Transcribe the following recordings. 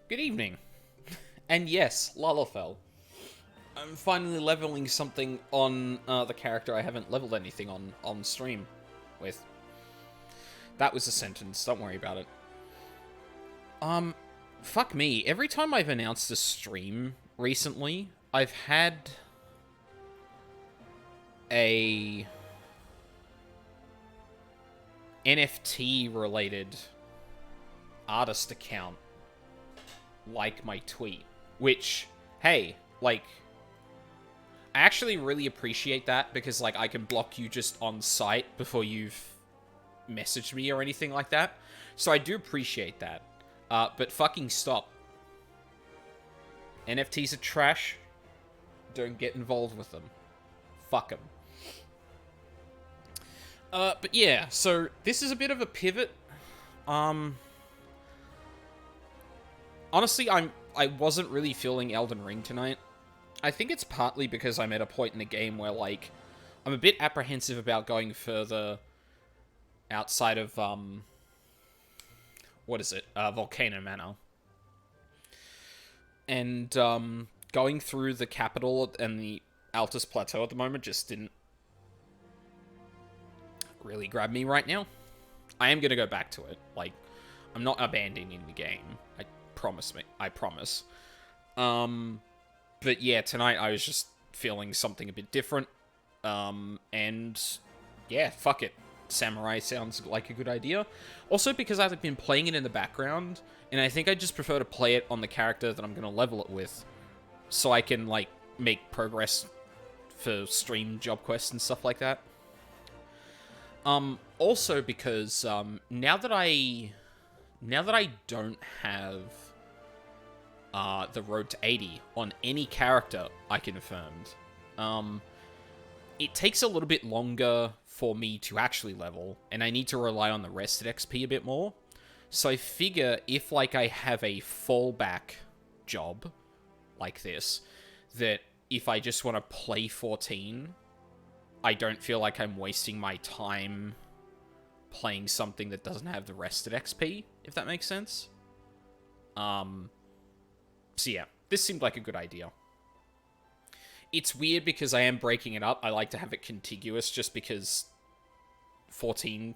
Good evening. And yes, Lalafell. I'm finally leveling something on the character I haven't leveled anything on stream with. That was a sentence, don't worry about it. Fuck me. Every time I've announced a stream recently, I've had a NFT-related artist account like my tweet. Which, hey, like, I actually really appreciate that because, like, I can block you just on site before you've messaged me or anything like that. So I do appreciate that. But fucking stop. NFTs are trash. Don't get involved with them. Fuck them. But yeah, so this is a bit of a pivot. Honestly, I wasn't really feeling Elden Ring tonight. I think it's partly because I'm at a point in the game where, like, I'm a bit apprehensive about going further outside of, what is it? Volcano Manor. And, going through the capital and the Altus Plateau at the moment just didn't really grab me right now. I am gonna go back to it. Like, I'm not abandoning the game. I promise. But yeah, tonight I was just feeling something a bit different. And yeah, fuck it. Samurai sounds like a good idea. Also because I've been playing it in the background, and I think I just prefer to play it on the character that I'm going to level it with, so I can, like, make progress for stream job quests and stuff like that. Also because, now that I don't have the road to 80 on any character I confirmed, it takes a little bit longer for me to actually level, and I need to rely on the rested XP a bit more. So I figure if, like, I have a fallback job like this, that if I just want to play 14, I don't feel like I'm wasting my time playing something that doesn't have the rested XP, if that makes sense. So yeah, this seemed like a good idea. It's weird because I am breaking it up. I like to have it contiguous just because 14,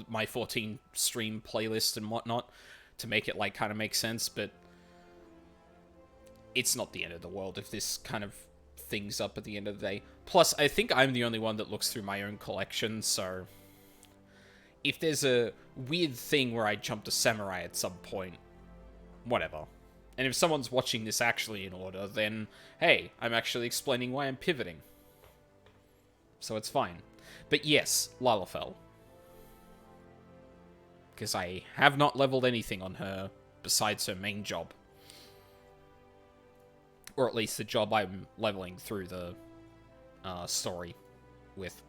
my 14 stream playlist and whatnot, to make it, like, kind of make sense, but it's not the end of the world if this kind of things up at the end of the day. Plus, I think I'm the only one that looks through my own collection, so if there's a weird thing where I jump to Samurai at some point, whatever. And if someone's watching this actually in order, then, hey, I'm actually explaining why I'm pivoting. So it's fine. But yes, Lalafell. Because I have not leveled anything on her besides her main job. Or at least the job I'm leveling through the story with.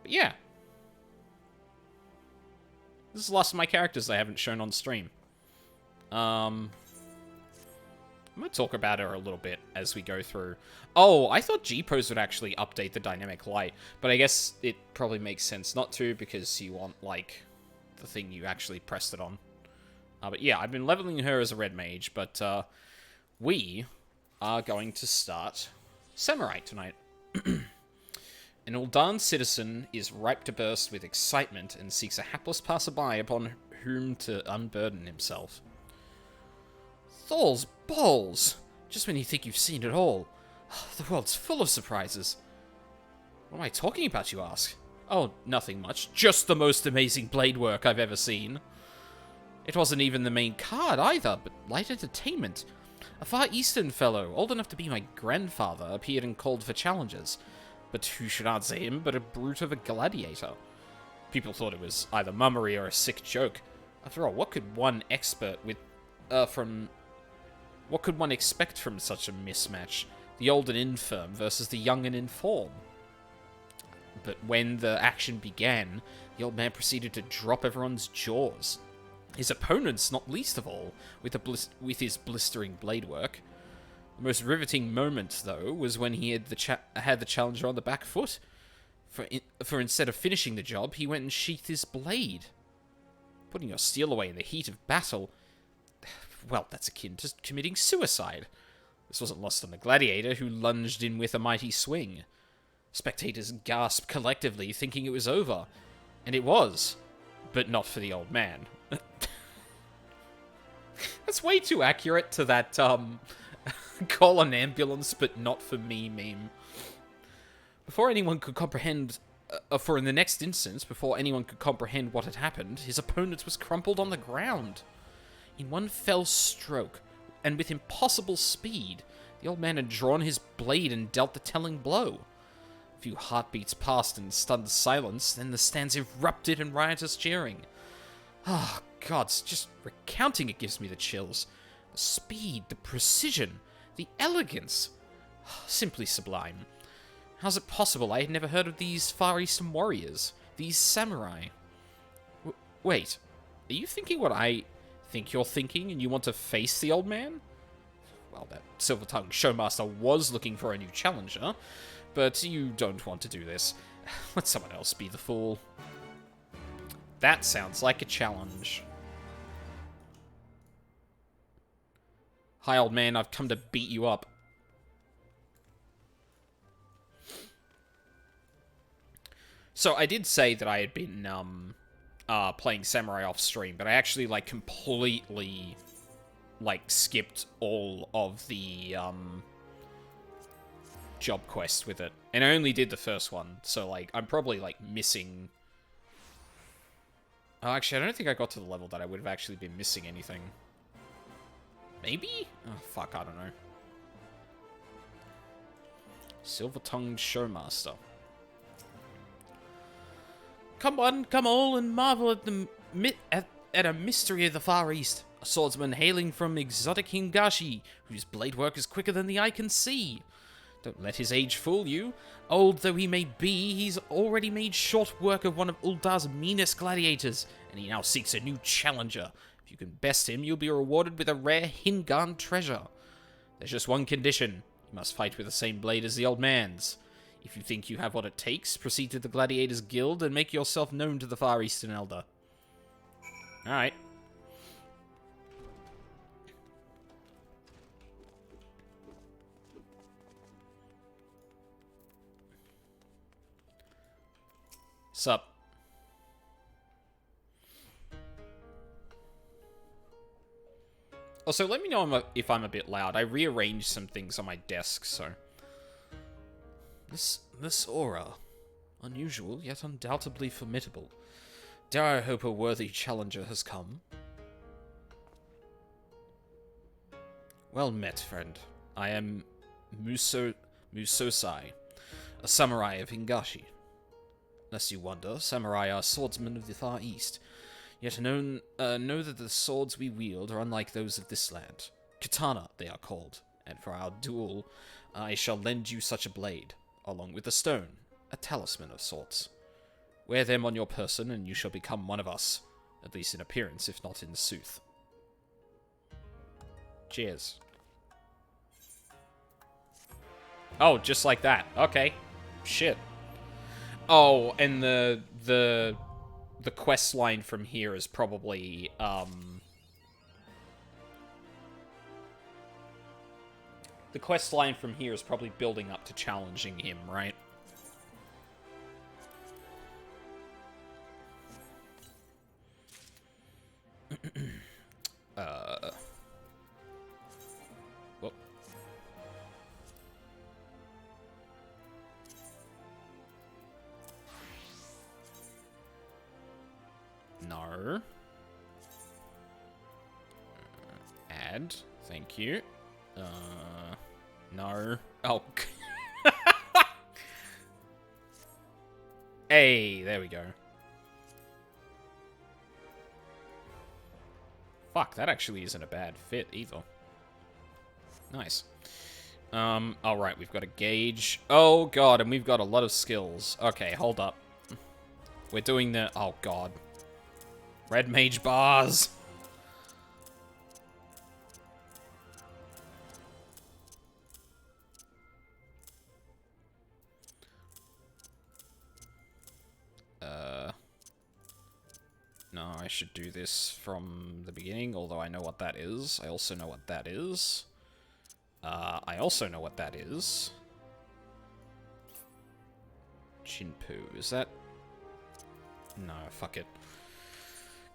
But yeah. This is the last of my characters I haven't shown on stream. I'm gonna talk about her a little bit as we go through. Oh, I thought G-Pose would actually update the dynamic light, but I guess it probably makes sense not to, because you want, like, the thing you actually pressed it on. But yeah, I've been leveling her as a red mage, but we are going to start Samurai tonight. An Uldan citizen is ripe to burst with excitement and seeks a hapless passerby upon whom to unburden himself. Thor's balls! Just when you think you've seen it all. The world's full of surprises. What am I talking about, you ask? Oh, nothing much. Just the most amazing blade work I've ever seen. It wasn't even the main card either, but light entertainment. A Far Eastern fellow, old enough to be my grandfather, appeared and called for challenges. But who should answer him but a brute of a gladiator? People thought it was either mummery or a sick joke. After all, what could one expect from such a mismatch? The old and infirm versus the young and inform. But when the action began, the old man proceeded to drop everyone's jaws. His opponents, not least of all, with his blistering blade work. The most riveting moment, though, was when he had the challenger on the back foot. For instead of finishing the job, he went and sheathed his blade. Putting your steel away in the heat of battle, well, that's akin to committing suicide. This wasn't lost on the gladiator, who lunged in with a mighty swing. Spectators gasped collectively, thinking it was over. And it was. But not for the old man. That's way too accurate to that, call an ambulance, but not for me meme. Before anyone could comprehend... for in the next instance, before anyone could comprehend what had happened, his opponent was crumpled on the ground. In one fell stroke, and with impossible speed, the old man had drawn his blade and dealt the telling blow. A few heartbeats passed in stunned silence, then the stands erupted in riotous cheering. Ah, God, just recounting it gives me the chills. The speed, the precision, the elegance. Simply sublime. How's it possible I had never heard of these Far Eastern warriors? These samurai? Wait, are you thinking what I think you're thinking and you want to face the old man? Well, that silver-tongued showmaster was looking for a new challenger, but you don't want to do this. Let someone else be the fool. That sounds like a challenge. Hi, old man, I've come to beat you up. So I did say that I had been playing Samurai off stream, but I actually like completely skipped all of the job quests with it, and I only did the first one. So like I'm probably like missing. Oh, actually, I don't think I got to the level that I would have actually been missing anything. Maybe? Oh fuck, I don't know. Silver-tongued showmaster. Come one, come all, and marvel at the at a mystery of the Far East. A swordsman hailing from exotic Hingashi, whose blade work is quicker than the eye can see. Don't let his age fool you. Old though he may be, he's already made short work of one of Uldar's meanest gladiators, and he now seeks a new challenger. If you can best him, you'll be rewarded with a rare Hingan treasure. There's just one condition. You must fight with the same blade as the old man's. If you think you have what it takes, proceed to the Gladiators Guild and make yourself known to the Far Eastern Elder. Alright. Sup? Also, let me know if I'm a bit loud. I rearranged some things on my desk, so... This aura. Unusual, yet undoubtedly formidable. Dare I hope a worthy challenger has come? Well met, friend. I am Musosai, a samurai of Hingashi. Lest you wonder, samurai are swordsmen of the Far East. Yet know that the swords we wield are unlike those of this land. Katana, they are called, and for our duel, I shall lend you such a blade, along with a stone, a talisman of sorts. Wear them on your person, and you shall become one of us, at least in appearance, if not in sooth. Cheers. Oh, just like that. Okay. Shit. Oh, and the quest line from here is probably, the quest line from here is probably building up to challenging him, right? Whoop. No. Add. Thank you. No. Oh. Hey, there we go. Fuck, that actually isn't a bad fit either. Nice. Alright, we've got a gauge. Oh god, and we've got a lot of skills. Okay, hold up. We're doing the... Oh god. Red mage bars. No, I should do this from the beginning, although I know what that is. I also know what that is. I also know what that is. Jinpu, is that... No, fuck it.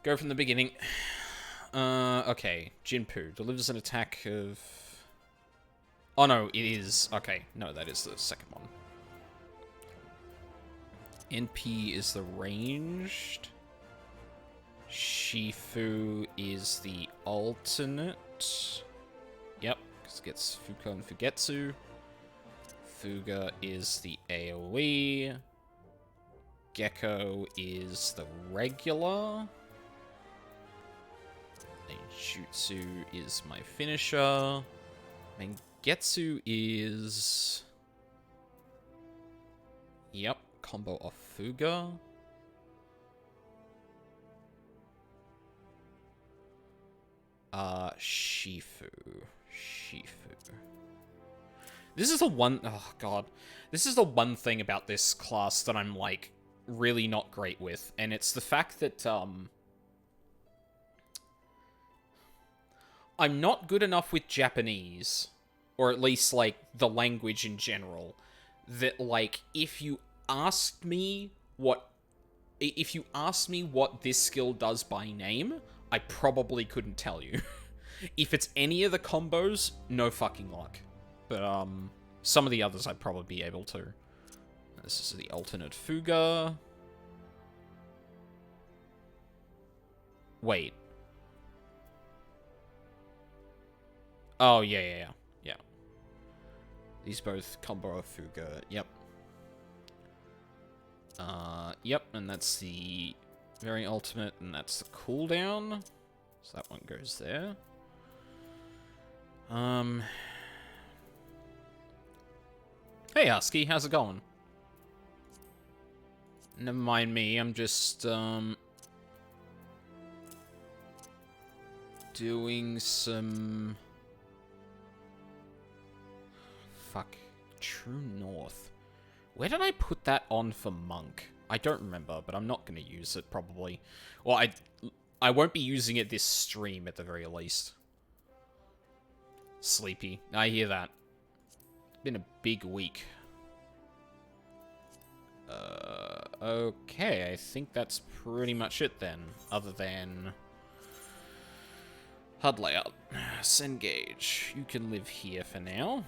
Go from the beginning. Okay. Jinpu delivers an attack of... Oh, no, it is... Okay, no, that is the second one. NP is the ranged. Shifu is the alternate. Yep, because it gets Fuka and Fugetsu. Fuga is the AoE. Gecko is the regular. Jutsu is my finisher. Mangetsu is... Yep, combo of Fuga. Shifu. This is the one... Oh, God. This is the one thing about this class that I'm, like, really not great with. And it's the fact that, I'm not good enough with Japanese, or at least, like, the language in general, that, like, if you asked me what this skill does by name, I probably couldn't tell you. If it's any of the combos, no fucking luck. But, some of the others I'd probably be able to. This is the alternate Fuga. Wait. Oh, yeah. These both combo of Fuga, yep. Yep, and that's the very ultimate, and that's the cooldown. So that one goes there. Hey, Husky, how's it going? Never mind me, I'm just, doing some... Fuck. True North. Where did I put that on for Monk? I don't remember, but I'm not going to use it, probably. Well, I won't be using it this stream, at the very least. Sleepy. I hear that. It's been a big week. Okay, I think that's pretty much it then. Other than... HUD layout. Sengage. You can live here for now.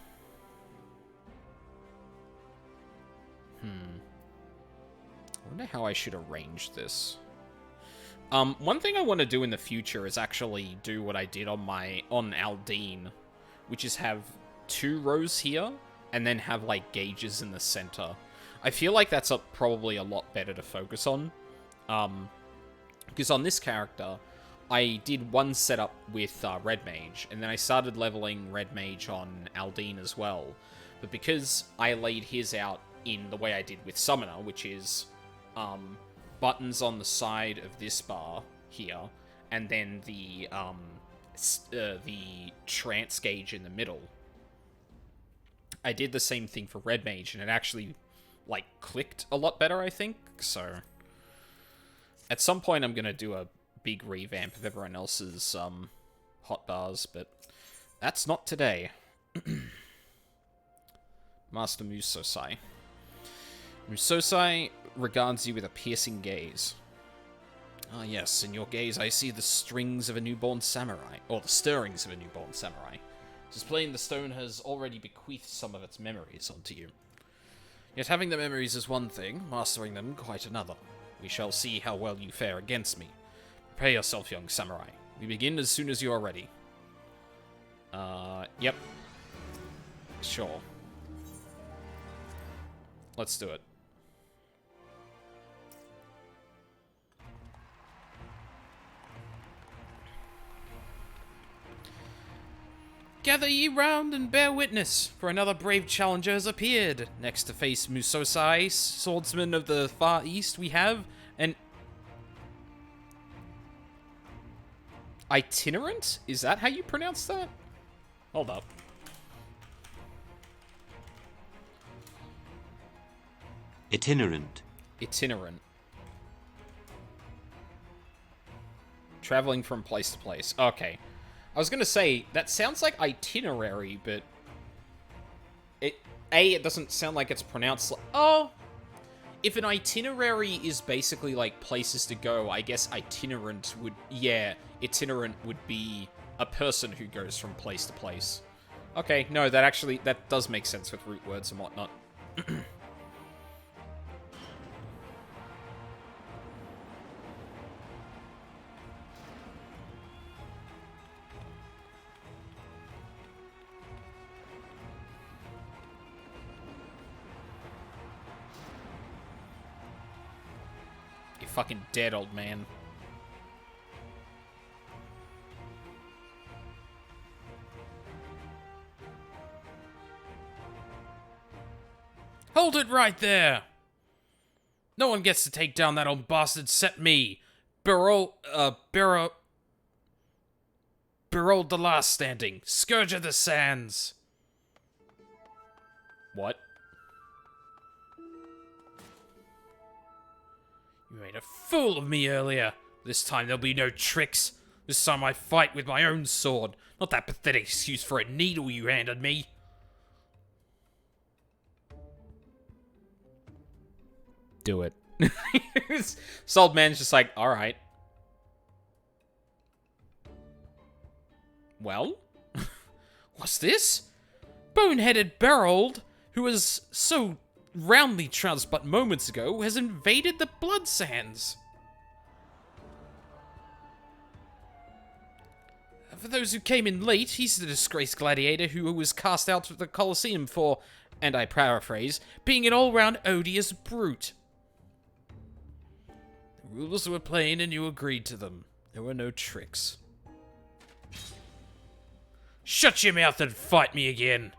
I wonder how I should arrange this. One thing I want to do in the future is actually do what I did on Aldine, which is have 2 rows here, and then have, like, gauges in the center. I feel like that's probably a lot better to focus on. Because on this character, I did one setup with Red Mage, and then I started leveling Red Mage on Aldine as well. But because I laid his out in the way I did with Summoner, which is buttons on the side of this bar here, and then the trance gauge in the middle. I did the same thing for Red Mage, and it actually, like, clicked a lot better, I think. So, at some point I'm going to do a big revamp of everyone else's hotbars, but that's not today. Master Musosai. Musosai regards you with a piercing gaze. Ah, yes, in your gaze I see the strings of a newborn samurai, or the stirrings of a newborn samurai. It is plain the stone has already bequeathed some of its memories onto you. Yet having the memories is one thing, mastering them quite another. We shall see how well you fare against me. Prepare yourself, young samurai. We begin as soon as you are ready. Yep. Sure. Let's do it. Gather ye round and bear witness, for another brave challenger has appeared. Next to face Musosai, swordsman of the Far East, we have an... Itinerant? Is that how you pronounce that? Hold up. Itinerant. Itinerant. Traveling from place to place. Okay. I was gonna say, that sounds like itinerary, but... it doesn't sound like it's pronounced like... Oh! If an itinerary is basically, like, places to go, I guess itinerant would... Yeah, itinerant would be a person who goes from place to place. Okay, no, that does make sense with root words and whatnot. You're fucking dead, old man. Hold it right there! No one gets to take down that old bastard except me. Berold the last standing. Scourge of the Sands. What? You made a fool of me earlier. This time there'll be no tricks. This time I fight with my own sword, not that pathetic excuse for a needle you handed me. Do it. This old man's just like, alright. Well? What's this? Boneheaded Berold, who was so roundly trounced but moments ago, has invaded the Blood Sands. For those who came in late, he's the disgraced gladiator who was cast out of the Colosseum for, and I paraphrase, being an all-round odious brute. The rules were plain and you agreed to them. There were no tricks. Shut your mouth and fight me again!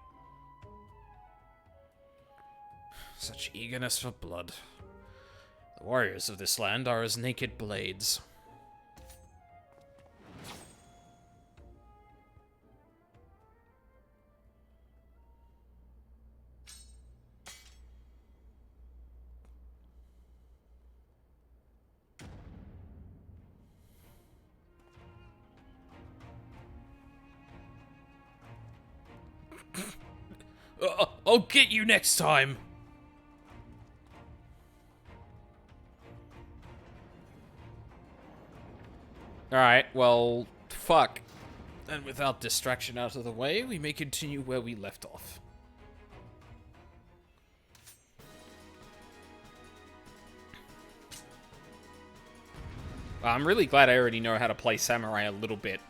Such eagerness for blood. The warriors of this land are as naked blades. I'll get you next time! Alright, well, fuck. And without distraction out of the way, we may continue where we left off. I'm really glad I already know how to play Samurai a little bit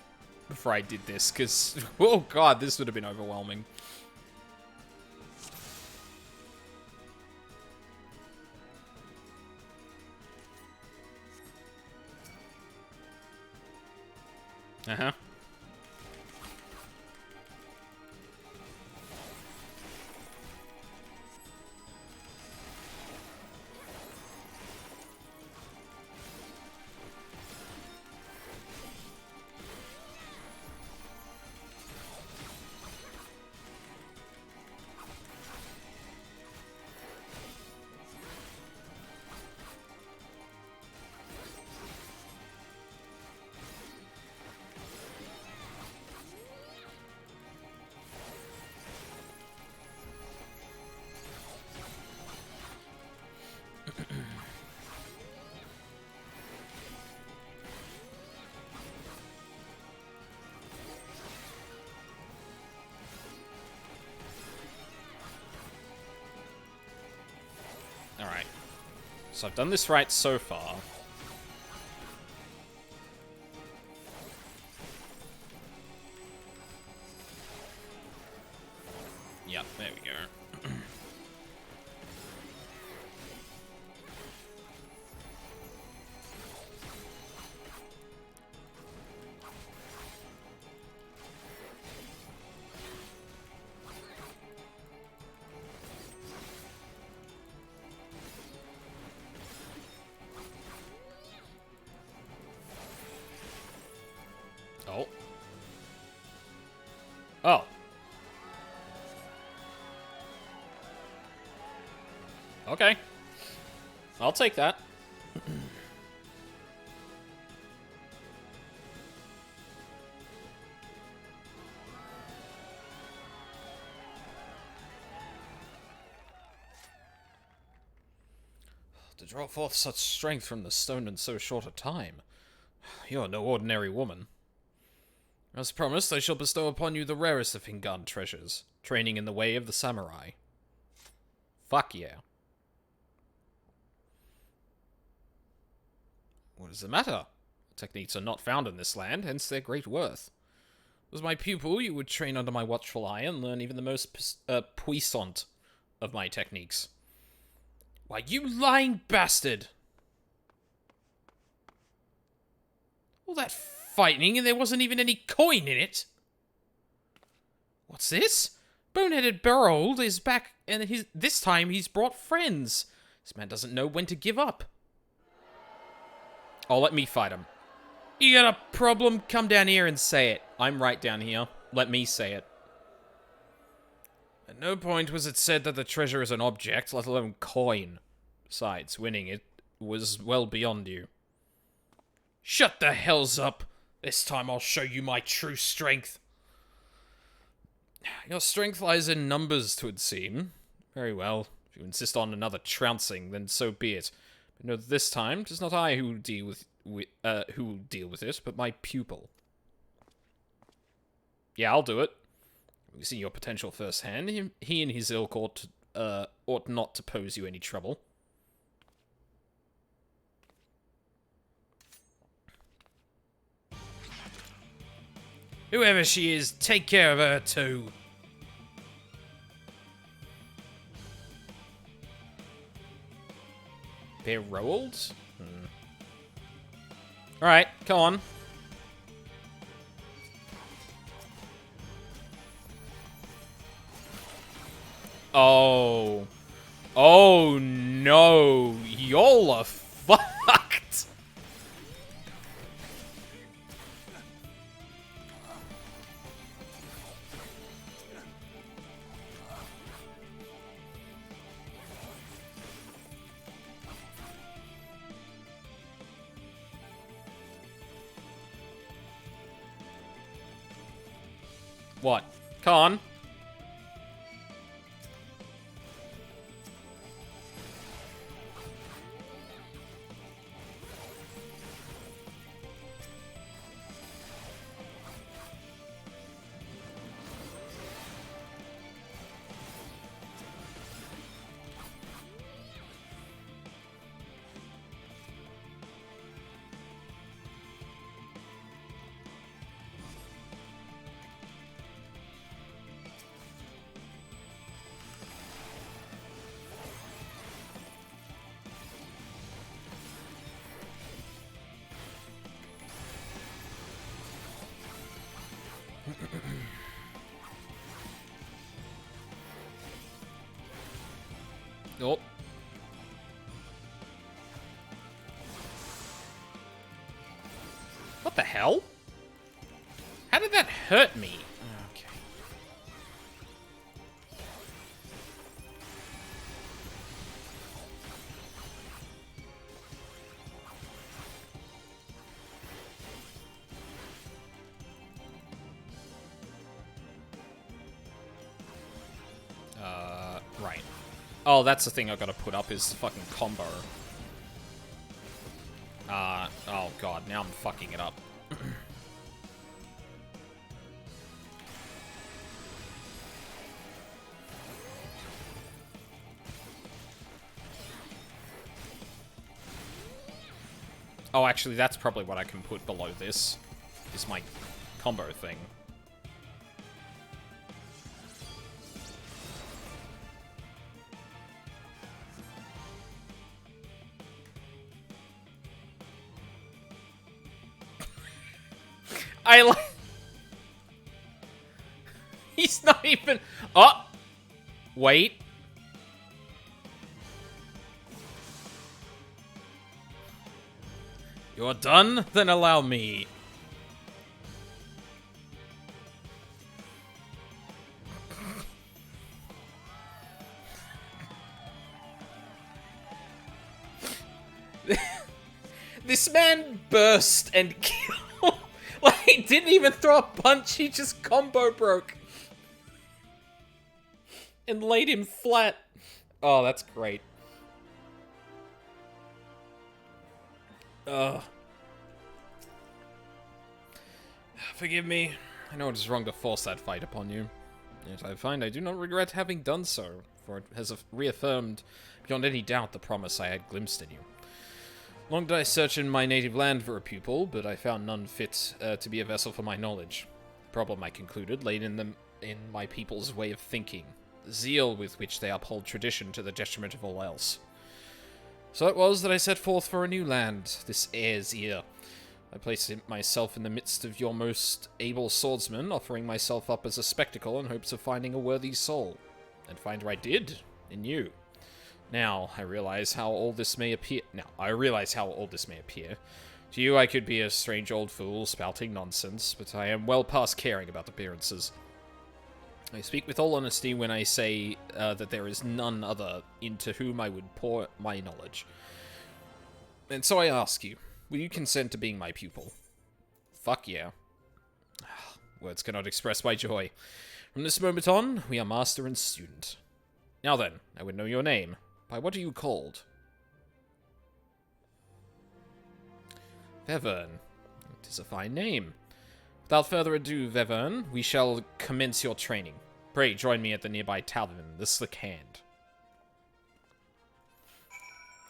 before I did this, because, oh god, this would have been overwhelming. Uh-huh. Alright. So I've done this right so far. Yep, there we go. Oh. Oh. Okay. I'll take that. draw forth such strength from the stone in so short a time. You're no ordinary woman. As promised, I shall bestow upon you the rarest of Hingan treasures, training in the way of the samurai. Fuck yeah. What is the matter? Techniques are not found in this land, hence their great worth. As my pupil, you would train under my watchful eye and learn even the most puissant of my techniques. Why, you lying bastard! All that fighting and there wasn't even any coin in it! What's this? Boneheaded Berold is back, and this time he's brought friends. This man doesn't know when to give up. Oh, let me fight him. You got a problem? Come down here and say it. I'm right down here. Let me say it. At no point was it said that the treasure is an object, let alone coin. Besides, winning it was well beyond you. Shut the hells up. This time I'll show you my true strength. Your strength lies in numbers, 'twould seem. Very well. If you insist on another trouncing, then so be it. But no, this time, 'tis not I who will deal with it, but my pupil. Yeah, I'll do it. We've seen your potential firsthand. He and his ilk ought not to pose you any trouble. Whoever she is, take care of her too. They're rolled? Alright, come on. Oh. Oh no. Y'all are fucked. What? Come on. Oh. What the hell? How did that hurt me? Okay. Right. Oh, that's the thing I gotta put up is the fucking combo. Oh god, now I'm fucking it up. Oh, actually, that's probably what I can put below this. Is my combo thing. I like... He's not even... Oh! Wait. You're done? Then allow me. This man burst and killed... Like, he didn't even throw a punch, he just combo broke. And laid him flat. Oh, that's great. Ugh. Forgive me. I know it is wrong to force that fight upon you. Yet I find I do not regret having done so, for it has reaffirmed beyond any doubt the promise I had glimpsed in you. Long did I search in my native land for a pupil, but I found none fit to be a vessel for my knowledge. The problem, I concluded, lay in my people's way of thinking, the zeal with which they uphold tradition to the detriment of all else. So it was that I set forth for a new land, this Air's Ear. I placed myself in the midst of your most able swordsmen, offering myself up as a spectacle in hopes of finding a worthy soul. And find I did, in you. Now, I realize how all this may appear. To you, I could be a strange old fool spouting nonsense, but I am well past caring about appearances. I speak with all honesty when I say that there is none other into whom I would pour my knowledge. And so I ask you, will you consent to being my pupil? Fuck yeah. Words cannot express my joy. From this moment on, we are master and student. Now then, I would know your name. By what are you called? Vevern. It is a fine name. Without further ado, Vevern, we shall commence your training. Pray join me at the nearby tavern, the Slick Hand.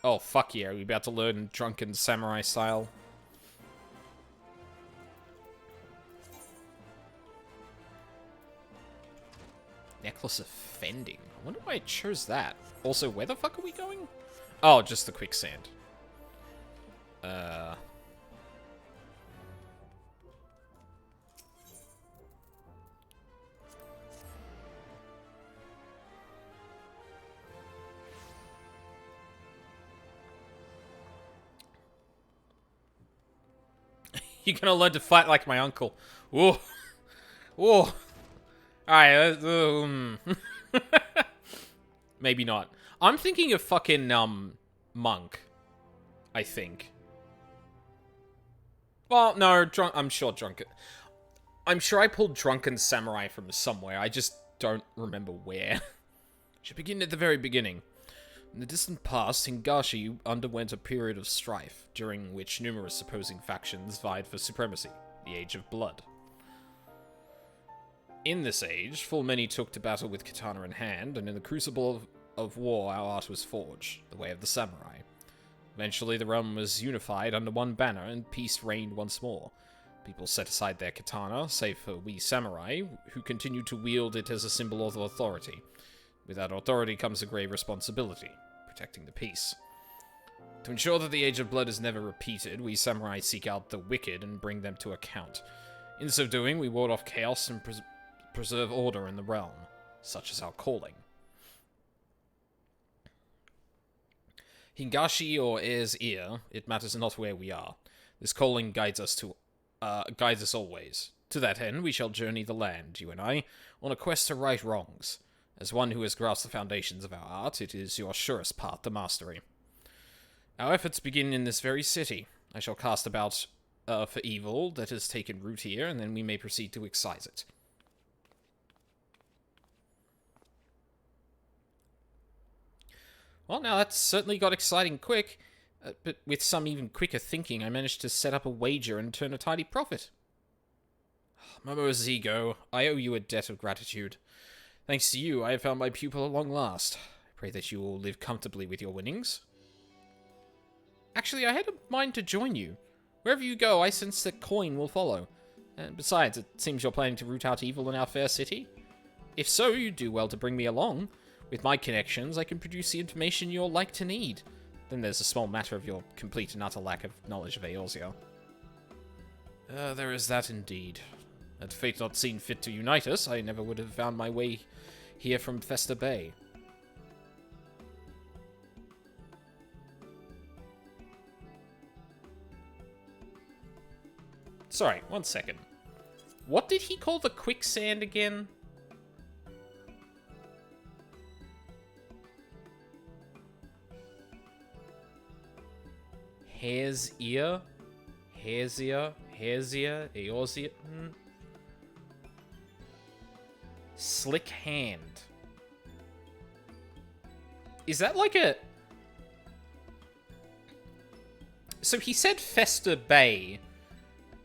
Oh, fuck yeah, are we about to learn drunken samurai style? Necklace of Fending. I wonder why I chose that. Also, where the fuck are we going? Oh, just the quicksand. You're gonna learn to fight like my uncle. Whoa. Whoa. Alright, maybe not. I'm thinking of fucking, Monk. I think. Well, no, I'm sure I pulled Drunken Samurai from somewhere. I just don't remember where. Should begin at the very beginning. In the distant past, Hingashi underwent a period of strife, during which numerous opposing factions vied for supremacy, the Age of Blood. In this age, full many took to battle with katana in hand, and in the crucible of war our art was forged, the way of the samurai. Eventually the realm was unified under one banner, and peace reigned once more. People set aside their katana, save for we samurai, who continued to wield it as a symbol of authority. With that authority comes a grave responsibility, protecting the peace. To ensure that the Age of Blood is never repeated, we samurai seek out the wicked and bring them to account. In so doing, we ward off chaos and preserve order in the realm. Such is our calling. Hingashi or Air's Ear, it matters not where we are. This calling guides us always. To that end, we shall journey the land, you and I, on a quest to right wrongs. As one who has grasped the foundations of our art, it is your surest path to mastery. Our efforts begin in this very city. I shall cast about for evil that has taken root here, and then we may proceed to excise it. Well, now that's certainly got exciting quick, but with some even quicker thinking, I managed to set up a wager and turn a tidy profit. Momo Zigo, I owe you a debt of gratitude. Thanks to you, I have found my pupil at long last. I pray that you will live comfortably with your winnings. Actually, I had a mind to join you. Wherever you go, I sense that coin will follow. And besides, it seems you're planning to root out evil in our fair city. If so, you do well to bring me along. With my connections, I can produce the information you're like to need. Then there's a small matter of your complete and utter lack of knowledge of Eorzea. There is that indeed. Had fate not seen fit to unite us, I never would have found my way here from Festa Bay. Sorry, 1 second. What did he call the quicksand again? Hair's Ear? Hair's Ear? Eorzea? Slick Hand. Is that like a... So he said Festa Bay,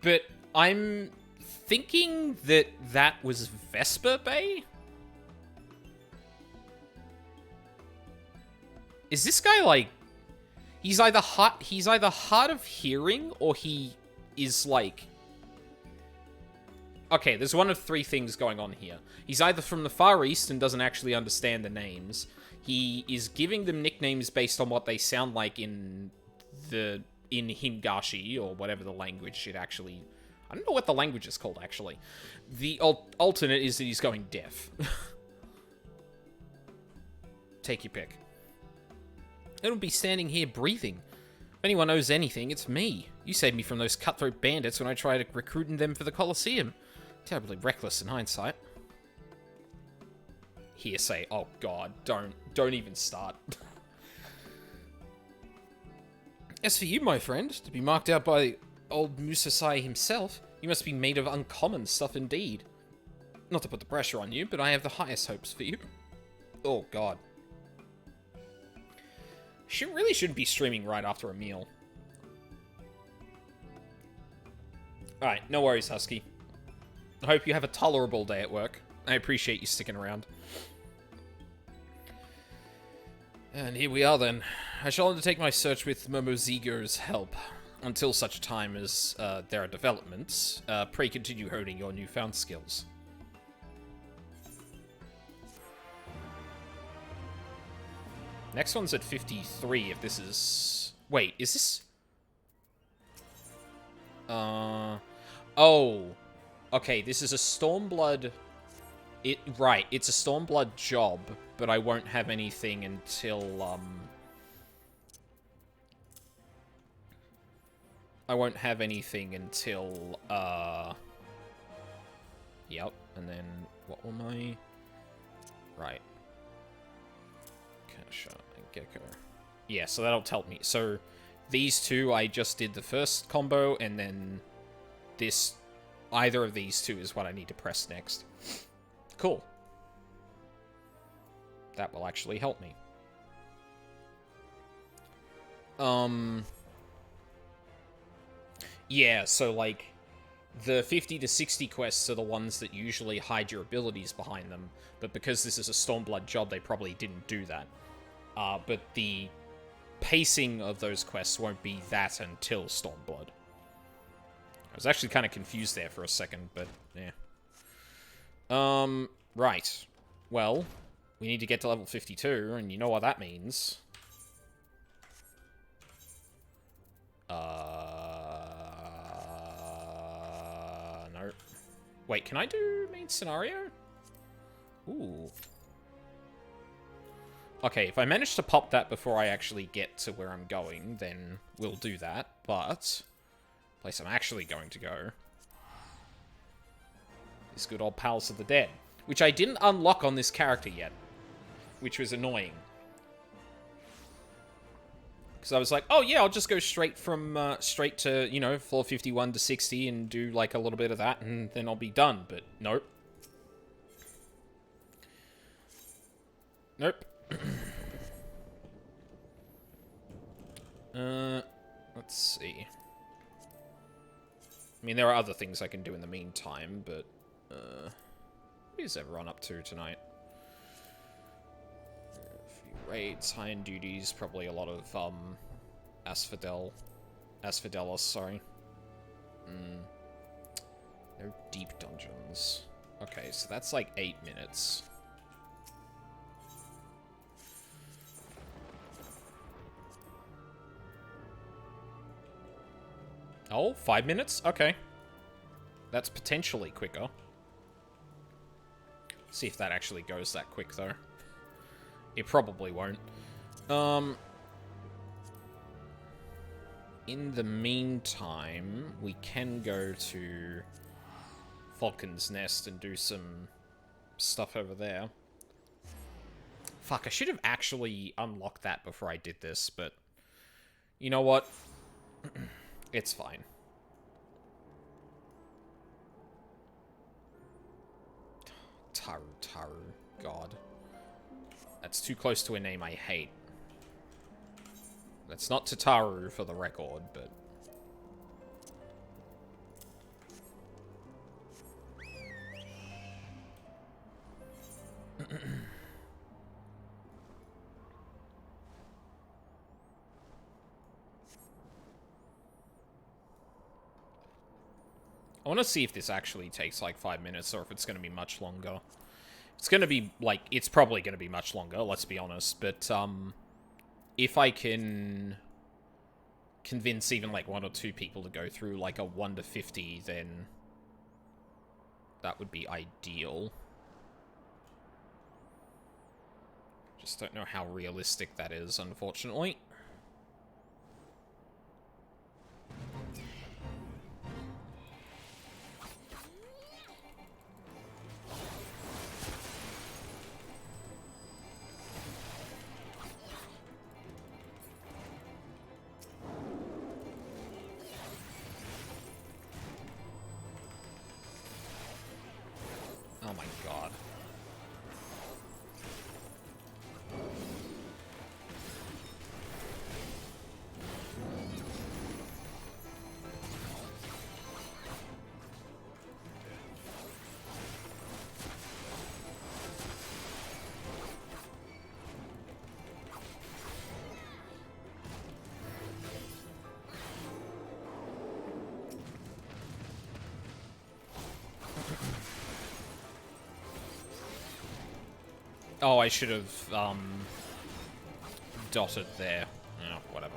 but I'm thinking that that was Vesper Bay? Is this guy, like... He's either hard of hearing, or he is, like... Okay, there's one of three things going on here. He's either from the Far East and doesn't actually understand the names. He is giving them nicknames based on what they sound like in Hingashi, or whatever the language it actually... I don't know what the language is called, actually. The alternate is that he's going deaf. Take your pick. I don't be standing here breathing. If anyone knows anything, it's me. You saved me from those cutthroat bandits when I tried recruiting them for the Colosseum. Terribly reckless in hindsight. Hearsay. Oh god, don't even start. As for you, my friend, to be marked out by old Musasai himself, you must be made of uncommon stuff indeed. Not to put the pressure on you, but I have the highest hopes for you. Oh god. She really shouldn't be streaming right after a meal. Alright, no worries, Husky. I hope you have a tolerable day at work. I appreciate you sticking around. And here we are then. I shall undertake my search with Momoziger's help. Until such time as there are developments, pray continue honing your newfound skills. Next one's at 53, if this is... Wait, is this... Oh. Okay, this is a Stormblood... Right, it's a Stormblood job, but I won't have anything until, I won't have anything until, Yep, and then, what were my... Right. Kasha and Gecko. Yeah, so that'll tell me. So, these two, I just did the first combo, and then this... Either of these two is what I need to press next. Cool. That will actually help me. Yeah, so, like, the 50 to 60 quests are the ones that usually hide your abilities behind them, but because this is a Stormblood job, they probably didn't do that. But the pacing of those quests won't be that until Stormblood. I was actually kind of confused there for a second, but, yeah. Right. Well, we need to get to level 52, and you know what that means. No. Wait, can I do main scenario? Ooh. Okay, if I manage to pop that before I actually get to where I'm going, then we'll do that, but... place I'm actually going to go is good old Palace of the Dead, which I didn't unlock on this character yet, which was annoying. Because I was like, oh yeah, I'll just go straight from, straight to, you know, floor 51 to 60 and do, like, a little bit of that, and then I'll be done, but nope. Nope. Let's see. I mean, there are other things I can do in the meantime, but, what is everyone up to tonight? A few raids, high-end duties, probably a lot of, Asphodelos, sorry. No deep dungeons. Okay, so that's like 8 minutes. Oh, 5 minutes? Okay. That's potentially quicker. See if that actually goes that quick, though. It probably won't. In the meantime, we can go to Falcon's Nest and do some stuff over there. Fuck, I should have actually unlocked that before I did this, but... You know what? It's fine. Taru. God. That's too close to a name I hate. That's not Tataru for the record, but... I want to see if this actually takes like 5 minutes or if it's going to be much longer. It's going to be like, it's probably going to be much longer, let's be honest. But if I can convince even like 1 or 2 people to go through like a 1 to 50, then that would be ideal. Just don't know how realistic that is, unfortunately. Oh my god. Oh, I should have, dotted there. Oh, whatever.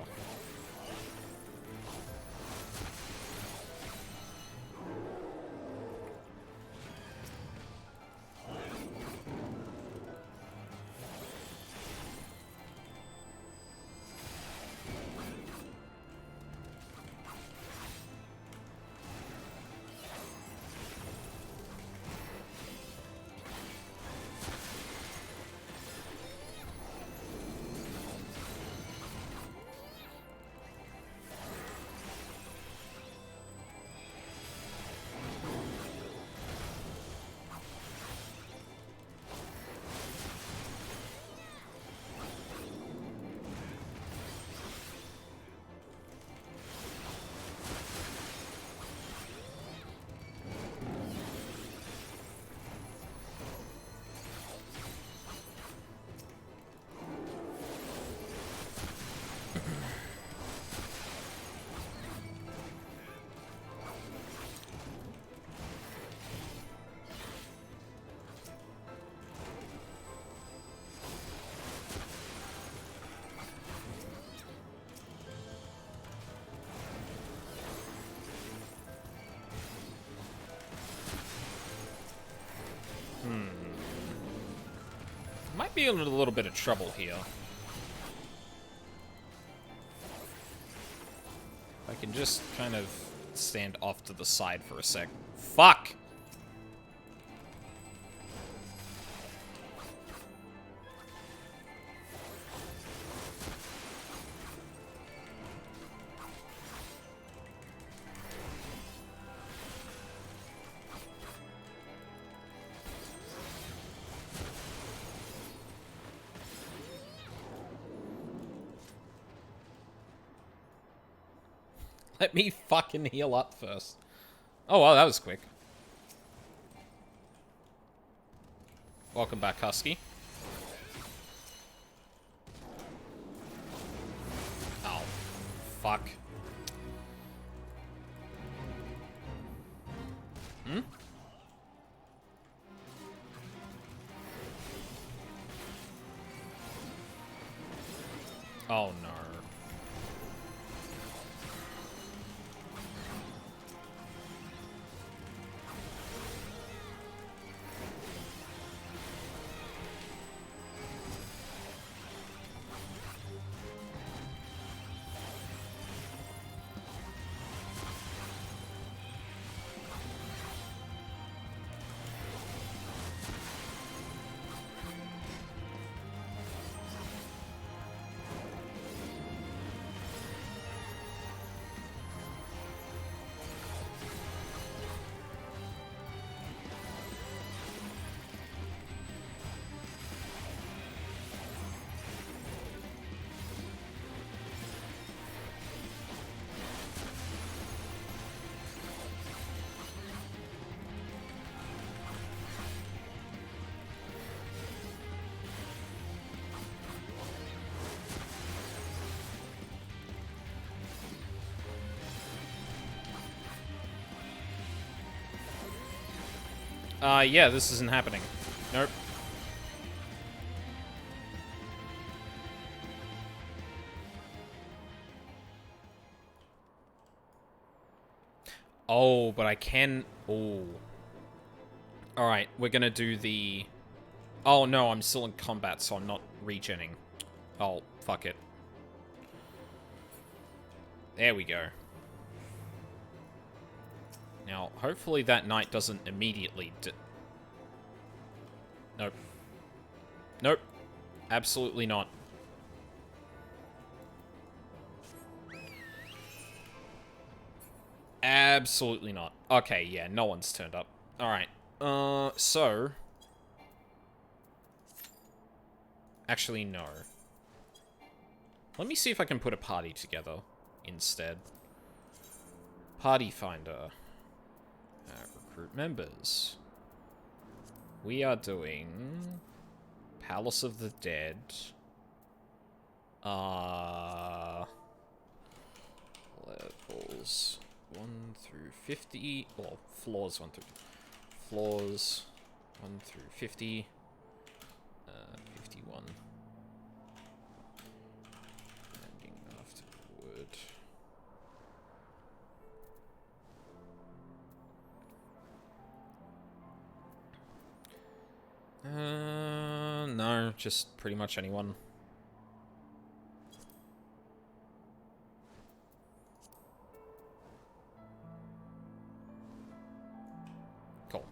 Might be in a little bit of trouble here. I can just kind of stand off to the side for a sec. Fuck! Let me fucking heal up first. Oh, wow, that was quick. Welcome back, Husky. Oh, fuck. Hmm? Oh, no. Yeah, this isn't happening. Nope. Oh, but I can... Oh. Alright, we're gonna do the... Oh, no, I'm still in combat, so I'm not regening. Oh, fuck it. There we go. Now, hopefully that knight doesn't immediately... Nope. Nope. Absolutely not. Absolutely not. Okay, yeah, no one's turned up. Alright. So... Actually, no. Let me see if I can put a party together instead. Party finder. Recruit members. We are doing... Palace of the Dead. Levels 1 through 50. Well, floors 1 through... Floors 1 through 50. 51. Ending afterward. No, just pretty much anyone. Cool.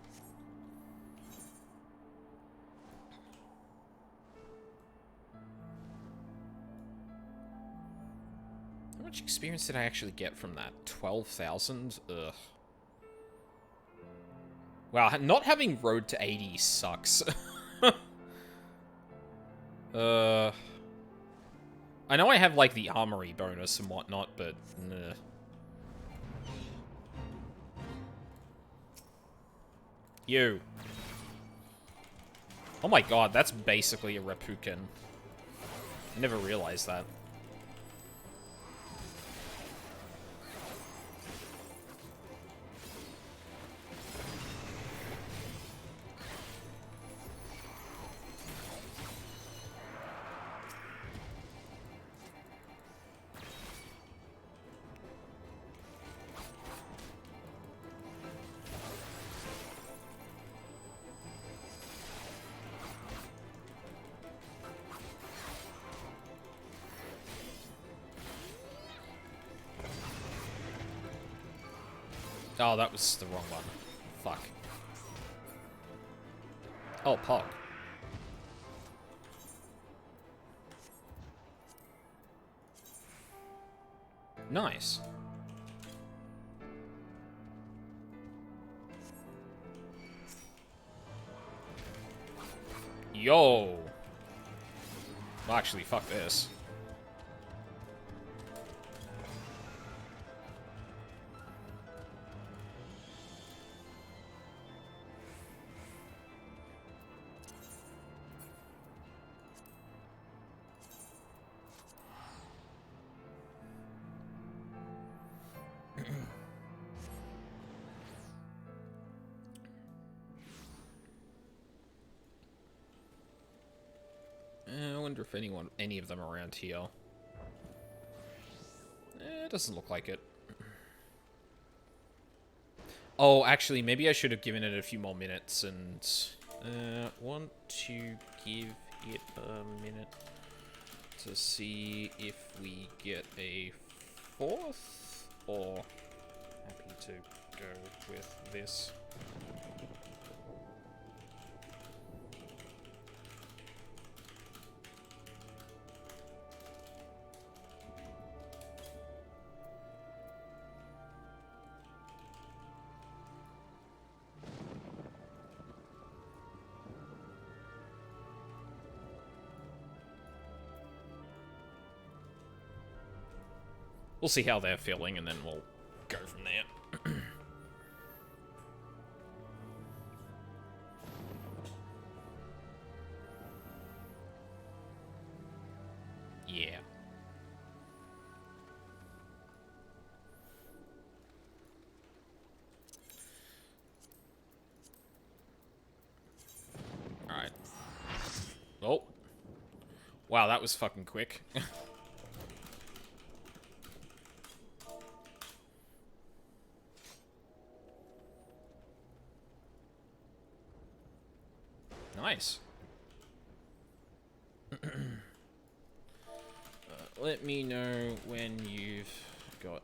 How much experience did I actually get from that? 12,000? Ugh. Wow, not having Road to 80 sucks. I know I have, like, the armory bonus and whatnot, but... Nah. You. Oh my god, that's basically a Reppuken. I never realized that. Oh, that was the wrong one. Fuck. Oh, Pog. Nice. Yo. Well, actually, fuck this. I wonder if any of them are around here. It doesn't look like it. Oh, actually, maybe I should have given it a few more minutes and... want to give it a minute to see if we get a fourth, or happy to go with this. We'll see how they're feeling, and then we'll go from there. Yeah. Wow, that was fucking quick. Nice. Let me know when you've got...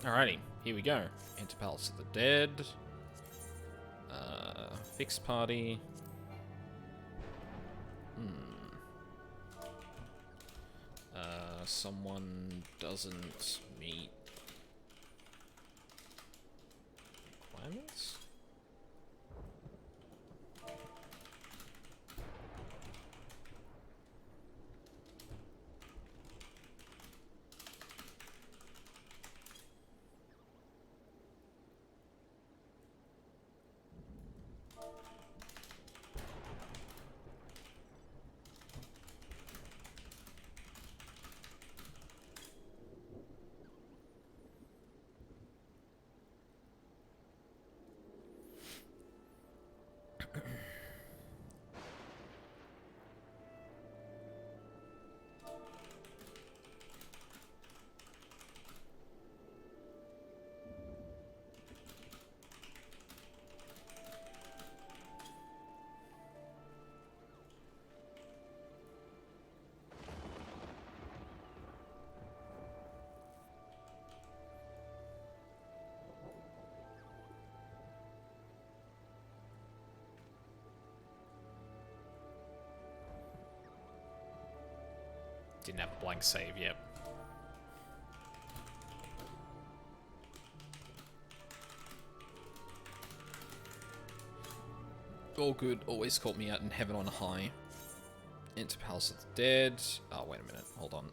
Alrighty, here we go. Enter Palace of the Dead. Fixed party. Someone doesn't meet requirements? Didn't have a blank save yet. All good, always caught me out in heaven on high. Into Palace of the Dead. Oh, wait a minute, hold on.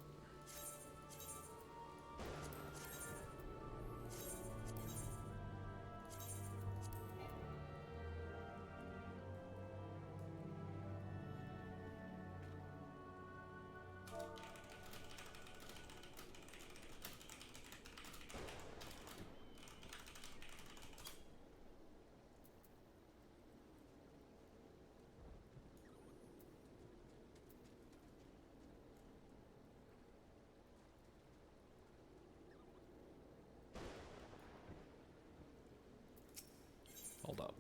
Hold up.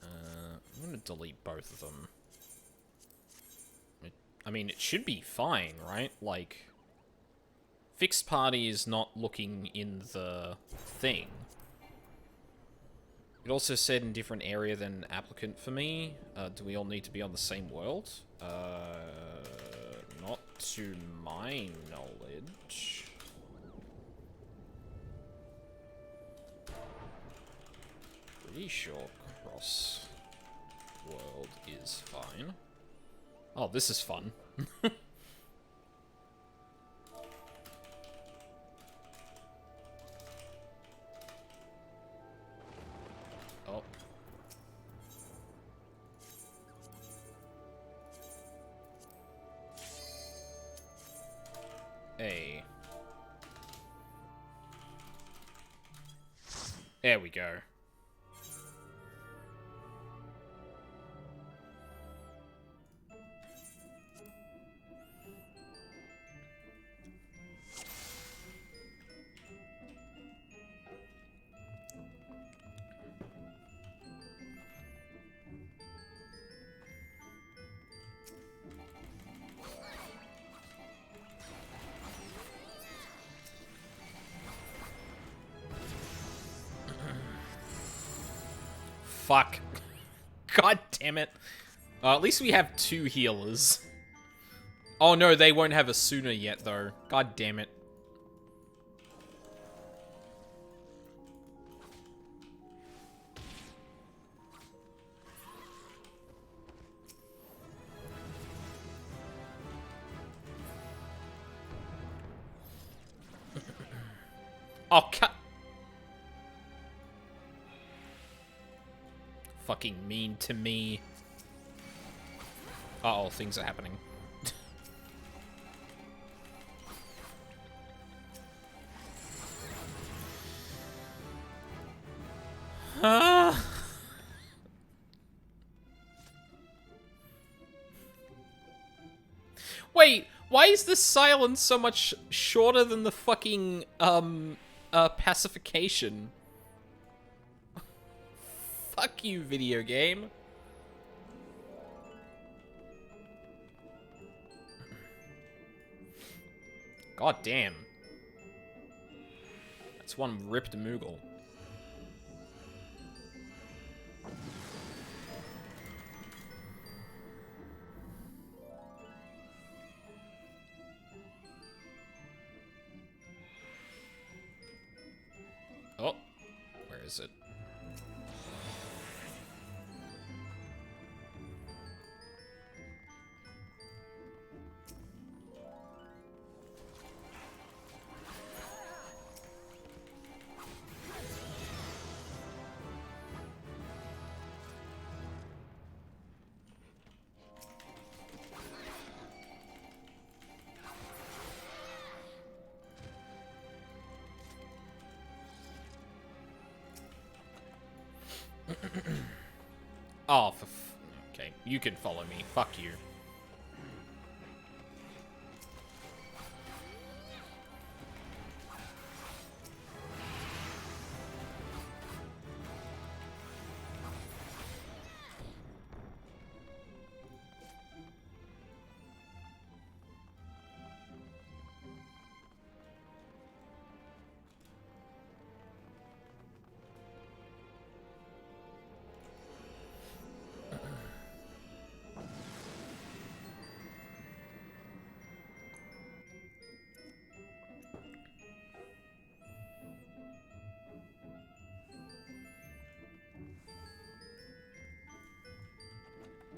I'm gonna delete both of them. I mean, it should be fine, right? Like, fixed party is not looking in the thing. It also said in different area than applicant for me. Do we all need to be on the same world? Not to my knowledge. Pretty sure cross world is fine. Oh, this is fun. Oh. Hey. There we go. fuck. God damn it. At least we have 2 healers. Oh no, they won't have a sooner yet, though. God damn it. Oh, cut. Fucking mean to me. Uh-oh, things are happening. Wait, why is the silence so much shorter than the fucking, pacification? Fuck you, video game. God damn. That's one ripped Moogle. Oh, where is it? Oh, okay, you can follow me. Fuck you.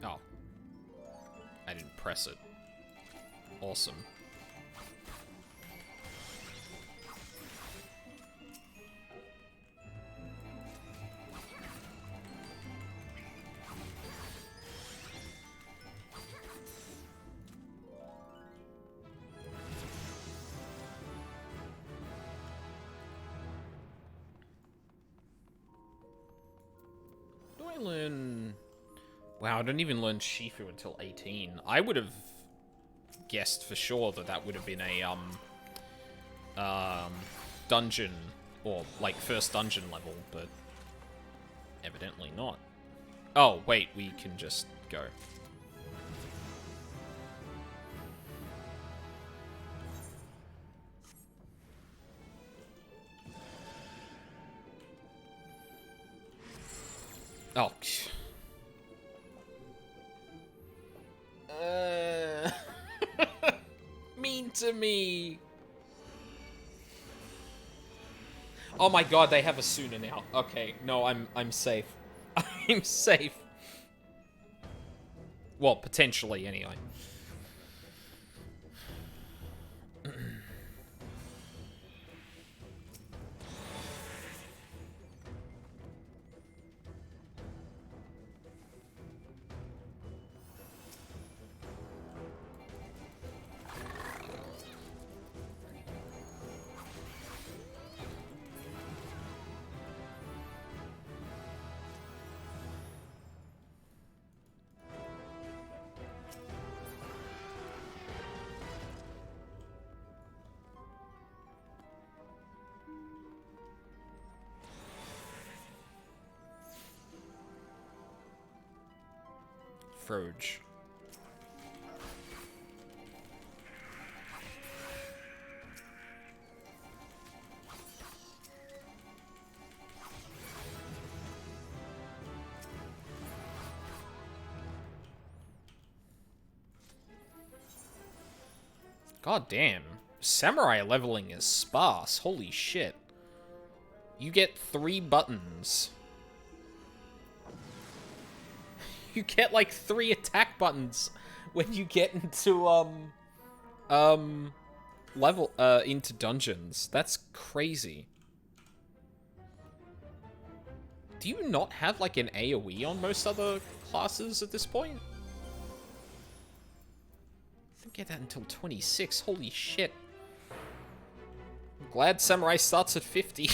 Oh. I didn't press it. Awesome. Do I learn... Wow, I didn't even learn Shifu until 18. I would have guessed for sure that that would have been a, dungeon, or, like, first dungeon level, but evidently not. Oh, wait, we can just go. Oh, mean to me. Oh my god, they have a Suna now. Okay, no, I'm safe. I'm safe. Well, potentially, anyway. Froge. God damn. Samurai leveling is sparse. Holy shit. You get 3 buttons. You get like 3 attack buttons when you get into, into dungeons. That's crazy. Do you not have like an AoE on most other classes at this point? I didn't get that until 26. Holy shit. I'm glad Samurai starts at 50.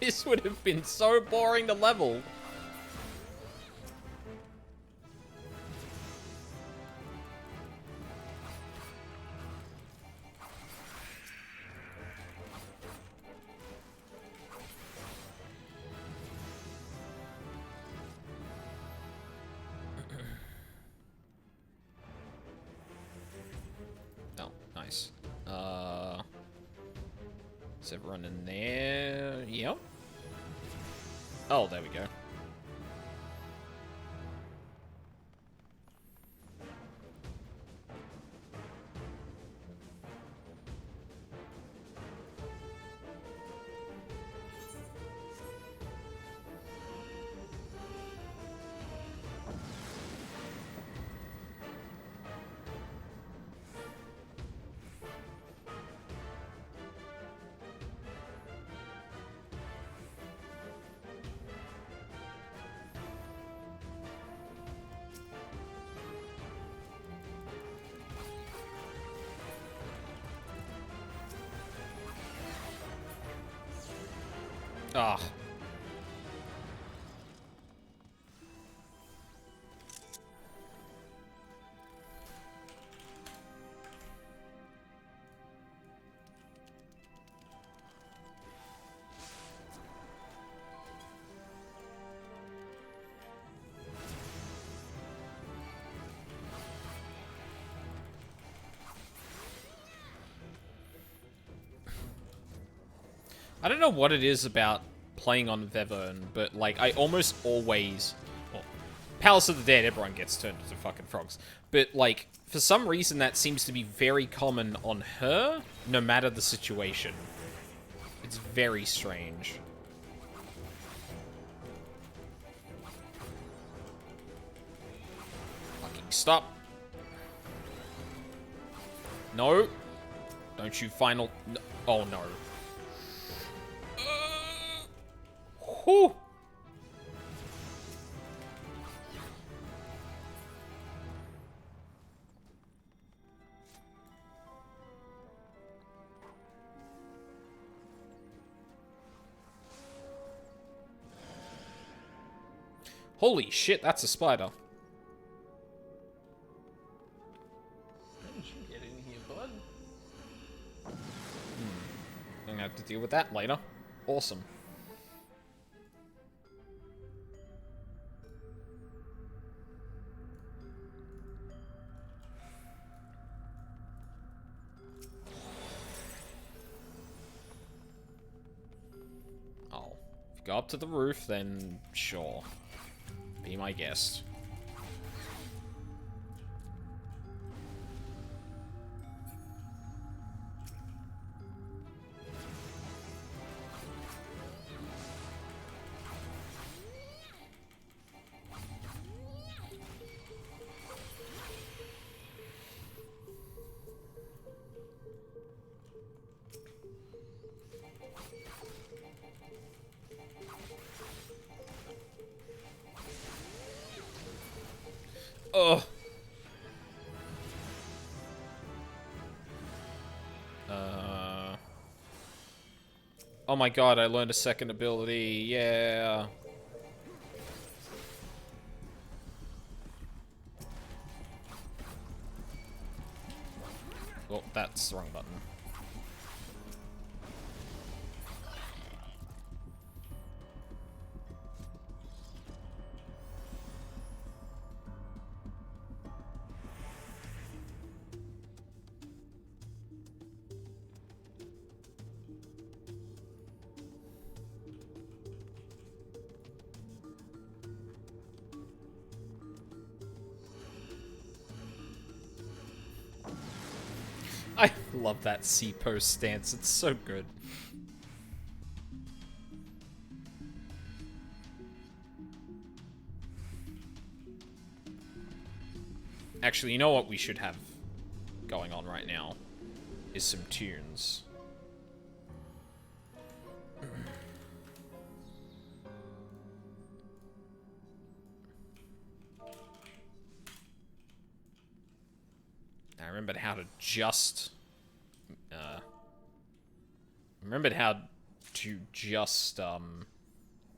This would have been so boring to level. Oh, nice. Is everyone in there? Yep. Oh, there we go. Ah. I don't know what it is about playing on Vevern, but, like, I almost always... Well, Palace of the Dead, everyone gets turned into fucking frogs. But, like, for some reason that seems to be very common on her, no matter the situation. It's very strange. Fucking stop. No. Don't you final... No. Oh, no. Whew. Holy shit, that's a spider. How did you get in here, bud? I'm gonna have to deal with that later. Awesome. Oh. If you go up to the roof, then sure. Be my guest. Ugh. Oh my god, I learned a second ability. Yeah. Well, that's the wrong button. I love that C-pose stance. It's so good. Actually, you know what we should have going on right now is some tunes. I remembered how to just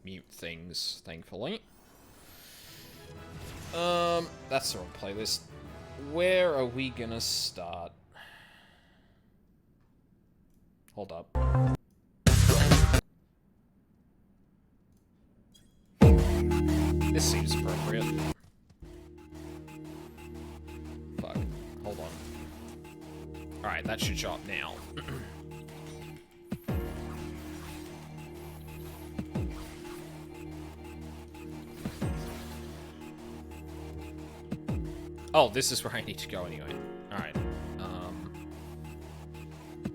mute things, thankfully. That's the wrong playlist. Where are we gonna start? Hold up. This seems appropriate. Fuck. Hold on. Alright, that should show up now. Oh, this is where I need to go anyway. Alright.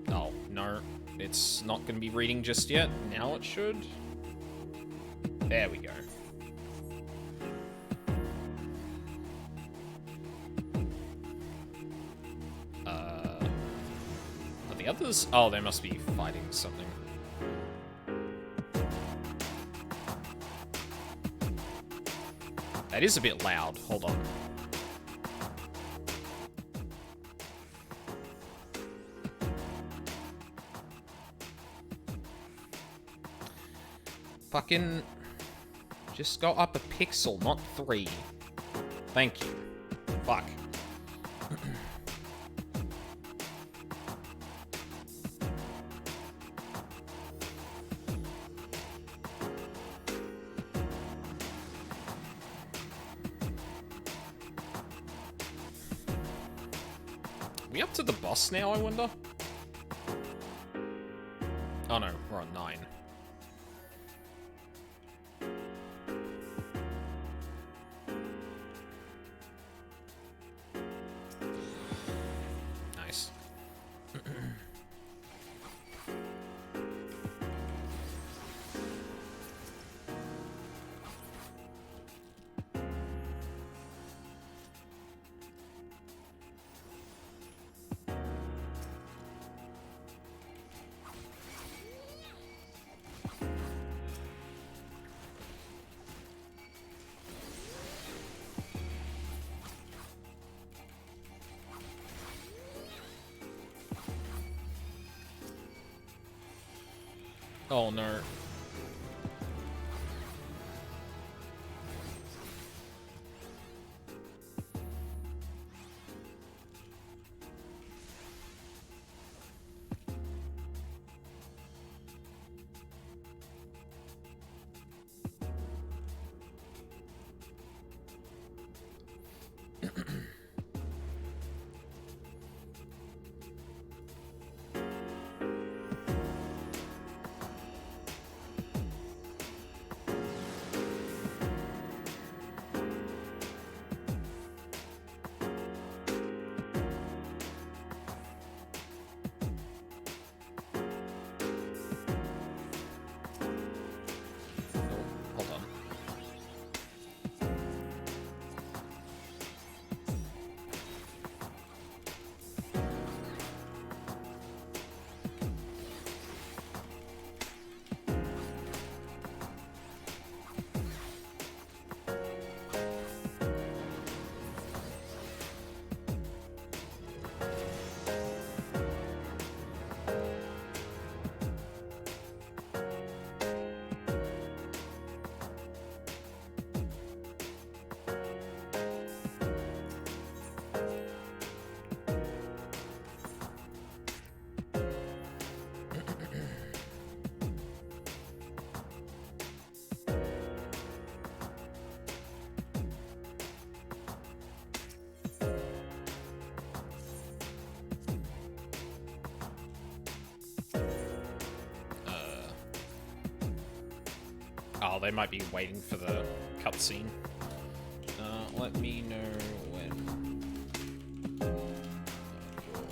Oh, no. It's not going to be reading just yet. Now it should. There we go. Are the others? Oh, they must be fighting something. That is a bit loud. Hold on. Fucking... just go up a pixel, not 3. Thank you. Fuck. Are we up to the boss now, I wonder? Oh no, we're on 9. Nice. Oh no. Hold on. Oh, they might be waiting for the cutscene. Let me know when you're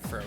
frog.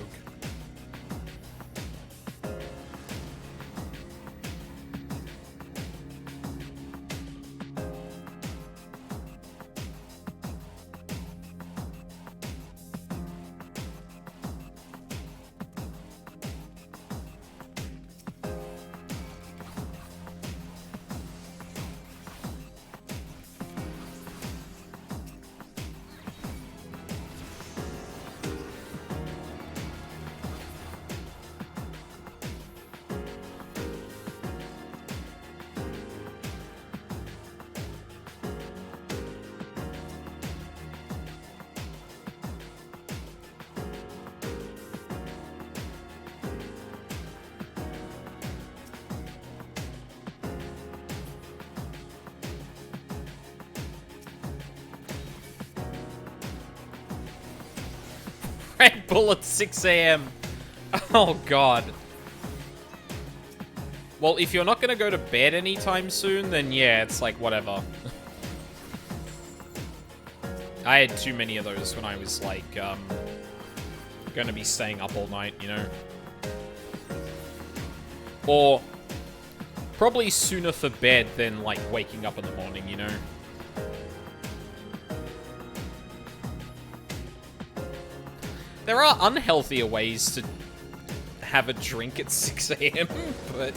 Red Bull at 6 a.m. Oh, God. Well, if you're not going to go to bed anytime soon, then yeah, it's like, whatever. I had too many of those when I was, like, going to be staying up all night, you know? Or probably sooner for bed than, like, waking up in the morning, you know? There are unhealthier ways to have a drink at 6 a.m., but...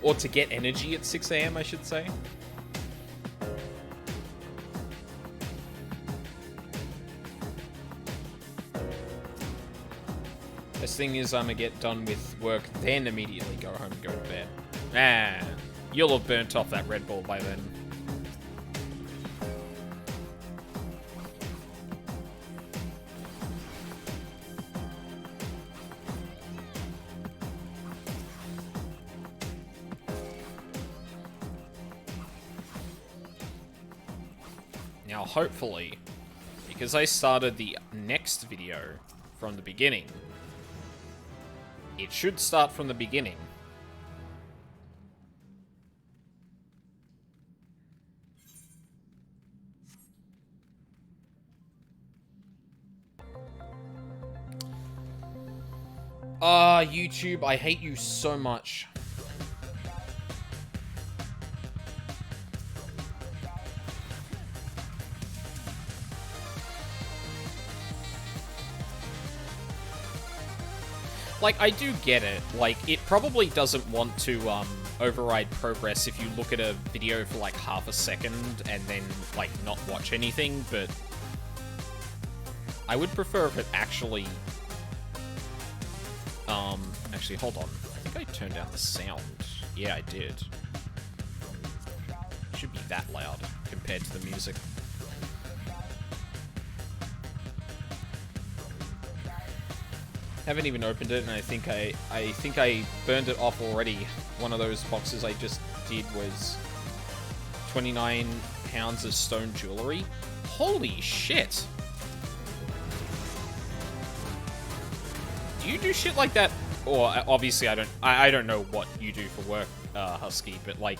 Or to get energy at 6 a.m., I should say. Best thing is I'm gonna get done with work, then immediately go home and go to bed. Ah, you'll have burnt off that Red Bull by then. Now, hopefully, because I started the next video from the beginning, it should start from the beginning. YouTube, I hate you so much. Like, I do get it. Like, it probably doesn't want to, override progress if you look at a video for, like, half a second and then, like, not watch anything, but... I would prefer if it actually... Actually, hold on. I think I turned down the sound. Yeah, I did. It should be that loud compared to the music. Haven't even opened it, and I think I burned it off already. One of those boxes I just did was 29 pounds of stone jewelry. Holy shit! Do you do shit like that? Or obviously I don't know what you do for work, Husky, but like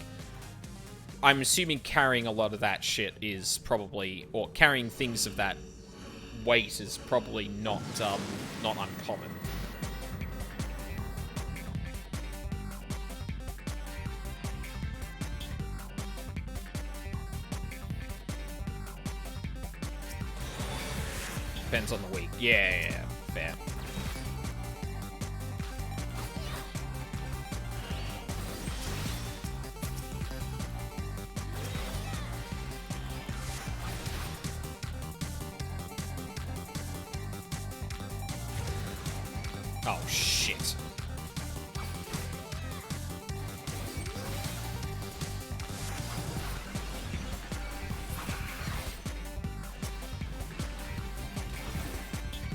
I'm assuming carrying a lot of that shit is probably, or carrying things of that weight is probably not uncommon. Depends on the week. Yeah, fair. Oh, shit.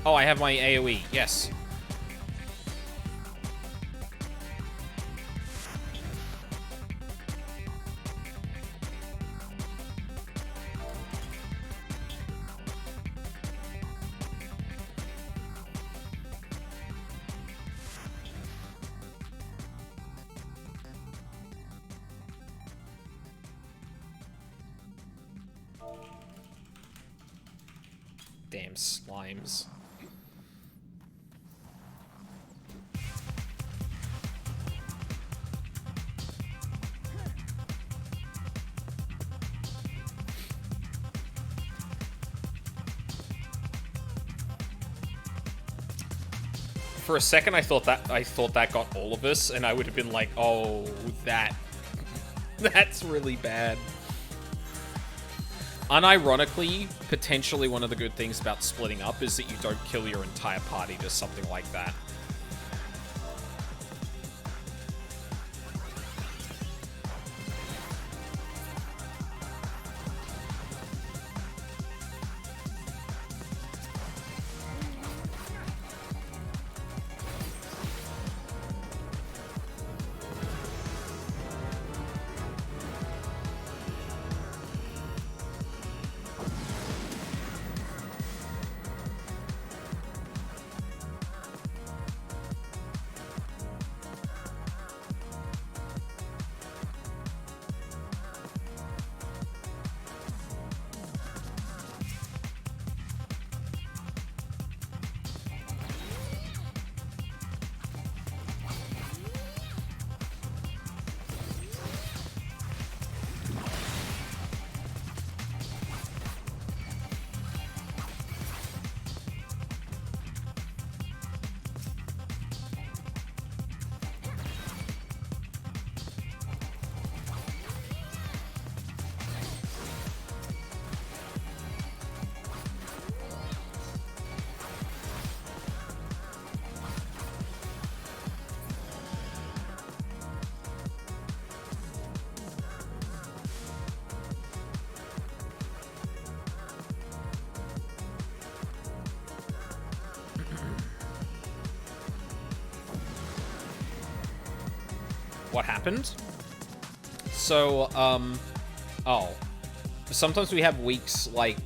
Oh, I have my AoE. Yes. Damn slimes. For a second, I thought that got all of us, and I would have been like, "Oh, that's really bad." Unironically, potentially one of the good things about splitting up is that you don't kill your entire party to something like that. What happened? So, sometimes we have weeks, like,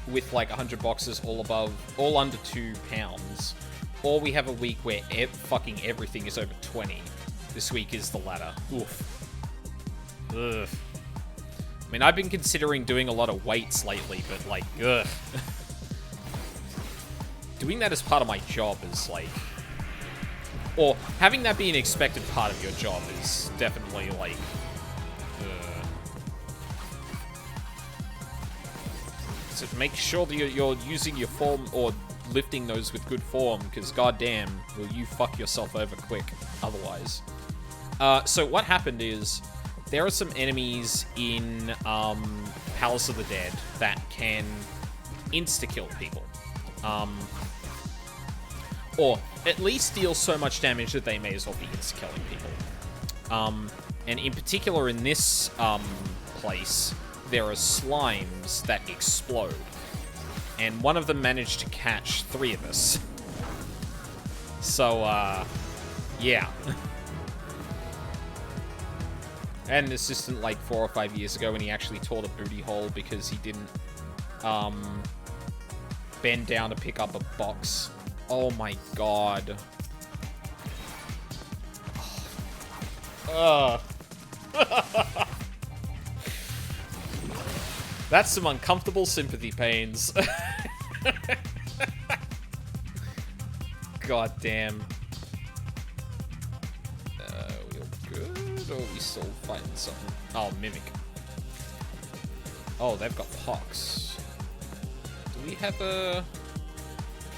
with, like, 100 boxes all under 2 pounds. Or we have a week where fucking everything is over 20. This week is the latter. Oof. Ugh. I mean, I've been considering doing a lot of weights lately, but, like, ugh. Doing that as part of my job is, like... Or having that be an expected part of your job is definitely, like... So make sure that you're using your form or lifting those with good form, because goddamn, will you fuck yourself over quick otherwise. So what happened is, there are some enemies in Palace of the Dead that can insta-kill people. Or at least deal so much damage that they may as well be insta-killing people. And in particular in this place, there are slimes that explode. And one of them managed to catch 3 of us. So, yeah. I had an assistant like 4 or 5 years ago when he actually tore the booty hole because he didn't bend down to pick up a box. Oh my god. That's some uncomfortable sympathy pains. God damn. We all good? Or are we still fighting something? Oh, Mimic. Oh, they've got pox. Do we have a...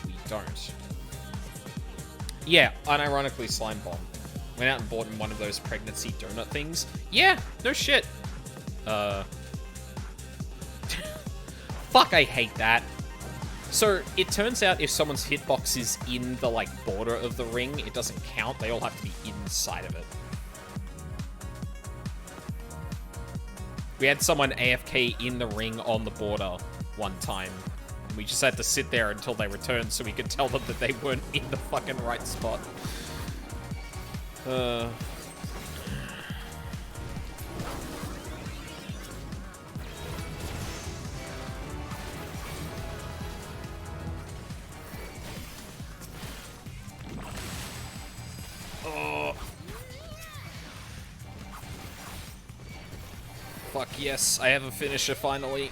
We don't. Yeah, unironically, Slime Bomb. Went out and bought him one of those pregnancy donut things. Yeah, no shit. Fuck, I hate that. So, it turns out if someone's hitbox is in the, like, border of the ring, it doesn't count. They all have to be inside of it. We had someone AFK in the ring on the border one time. And we just had to sit there until they returned so we could tell them that they weren't in the fucking right spot. Fuck yes, I have a finisher finally.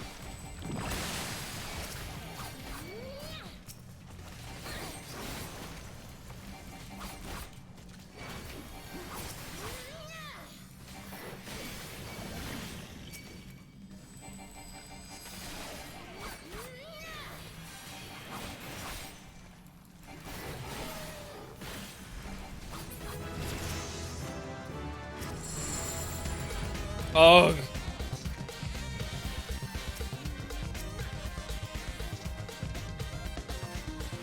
Ugh.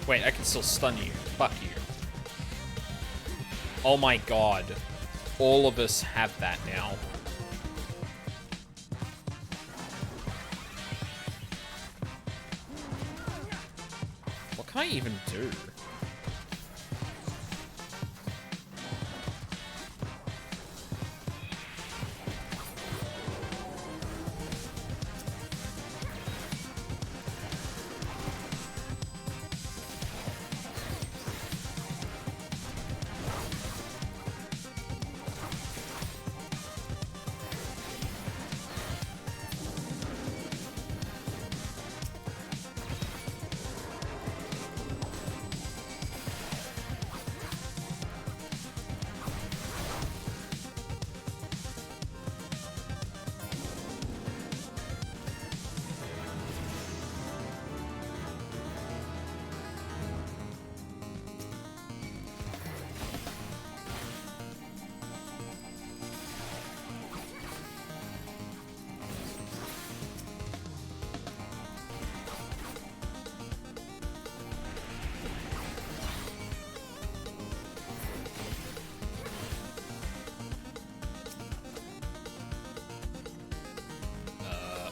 Wait, I can still stun you. Fuck you. Oh my god. All of us have that now. What can I even do?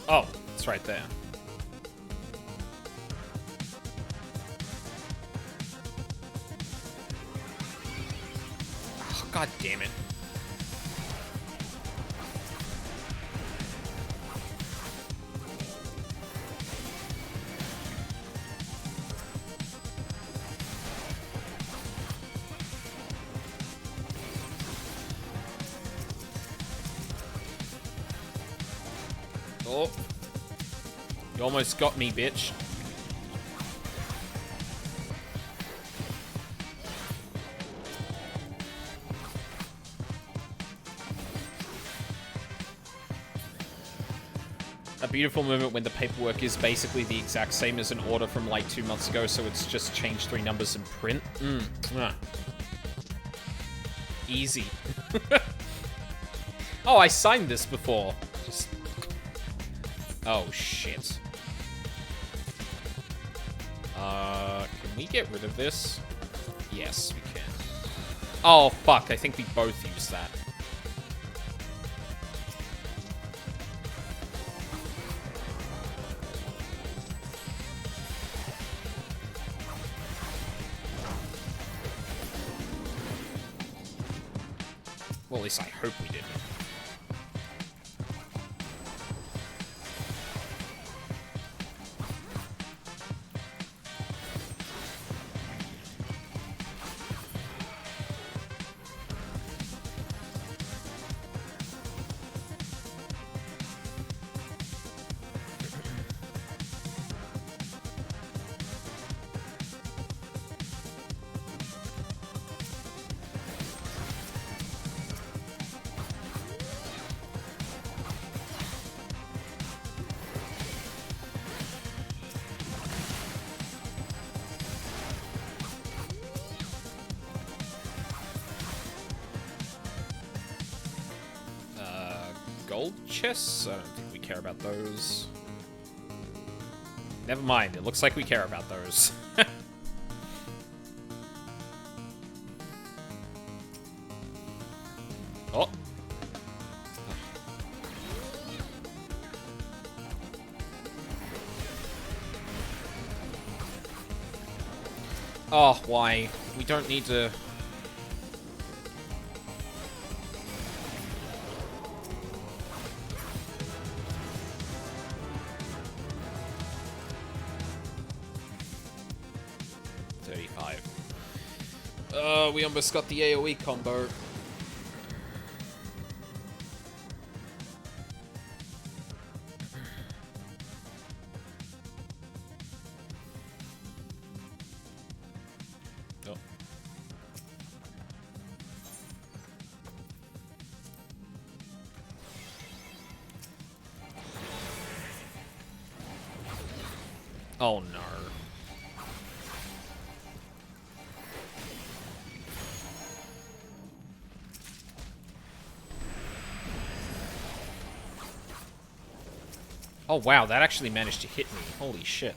Oh, it's right there. Oh, God damn it. Oh. You almost got me, bitch. A beautiful moment when the paperwork is basically the exact same as an order from like 2 months ago, so it's just changed 3 numbers in print. Easy. Oh, I signed this before. Just... Oh, shit. Can we get rid of this? Yes, we can. Oh, fuck. I think we both used that. Well, at least I hope we didn't. Gold chests? I don't think we care about those. Never mind, it looks like we care about those. Oh. Oh, why? We don't need to... We almost got the AoE combo. Oh. Oh no. Oh, wow, that actually managed to hit me. Holy shit.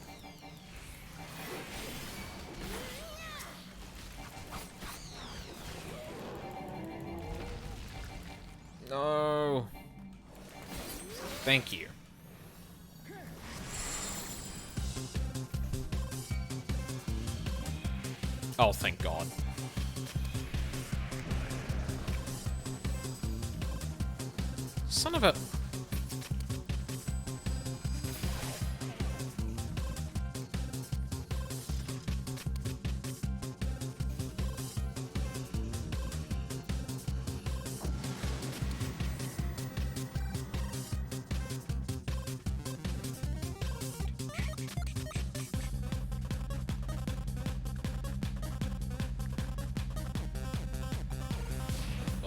No. Thank you. Oh, thank God. Son of a...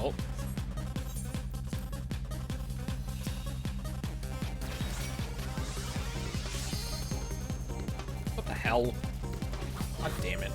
Oh. What the hell? God damn it.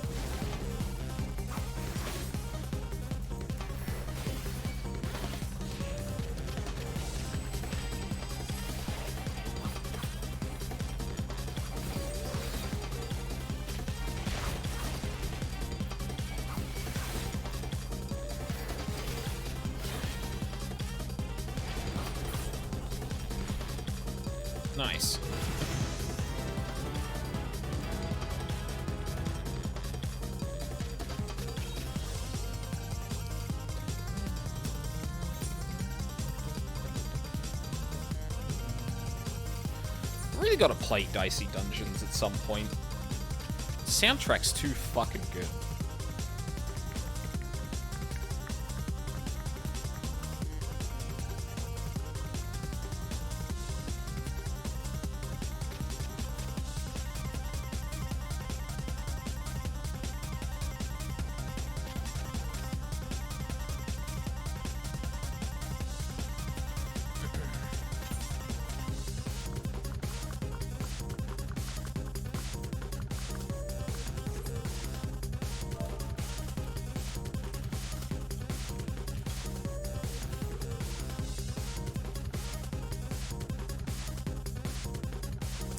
Nice. Really gotta play Dicey Dungeons at some point. The soundtrack's too fucking good.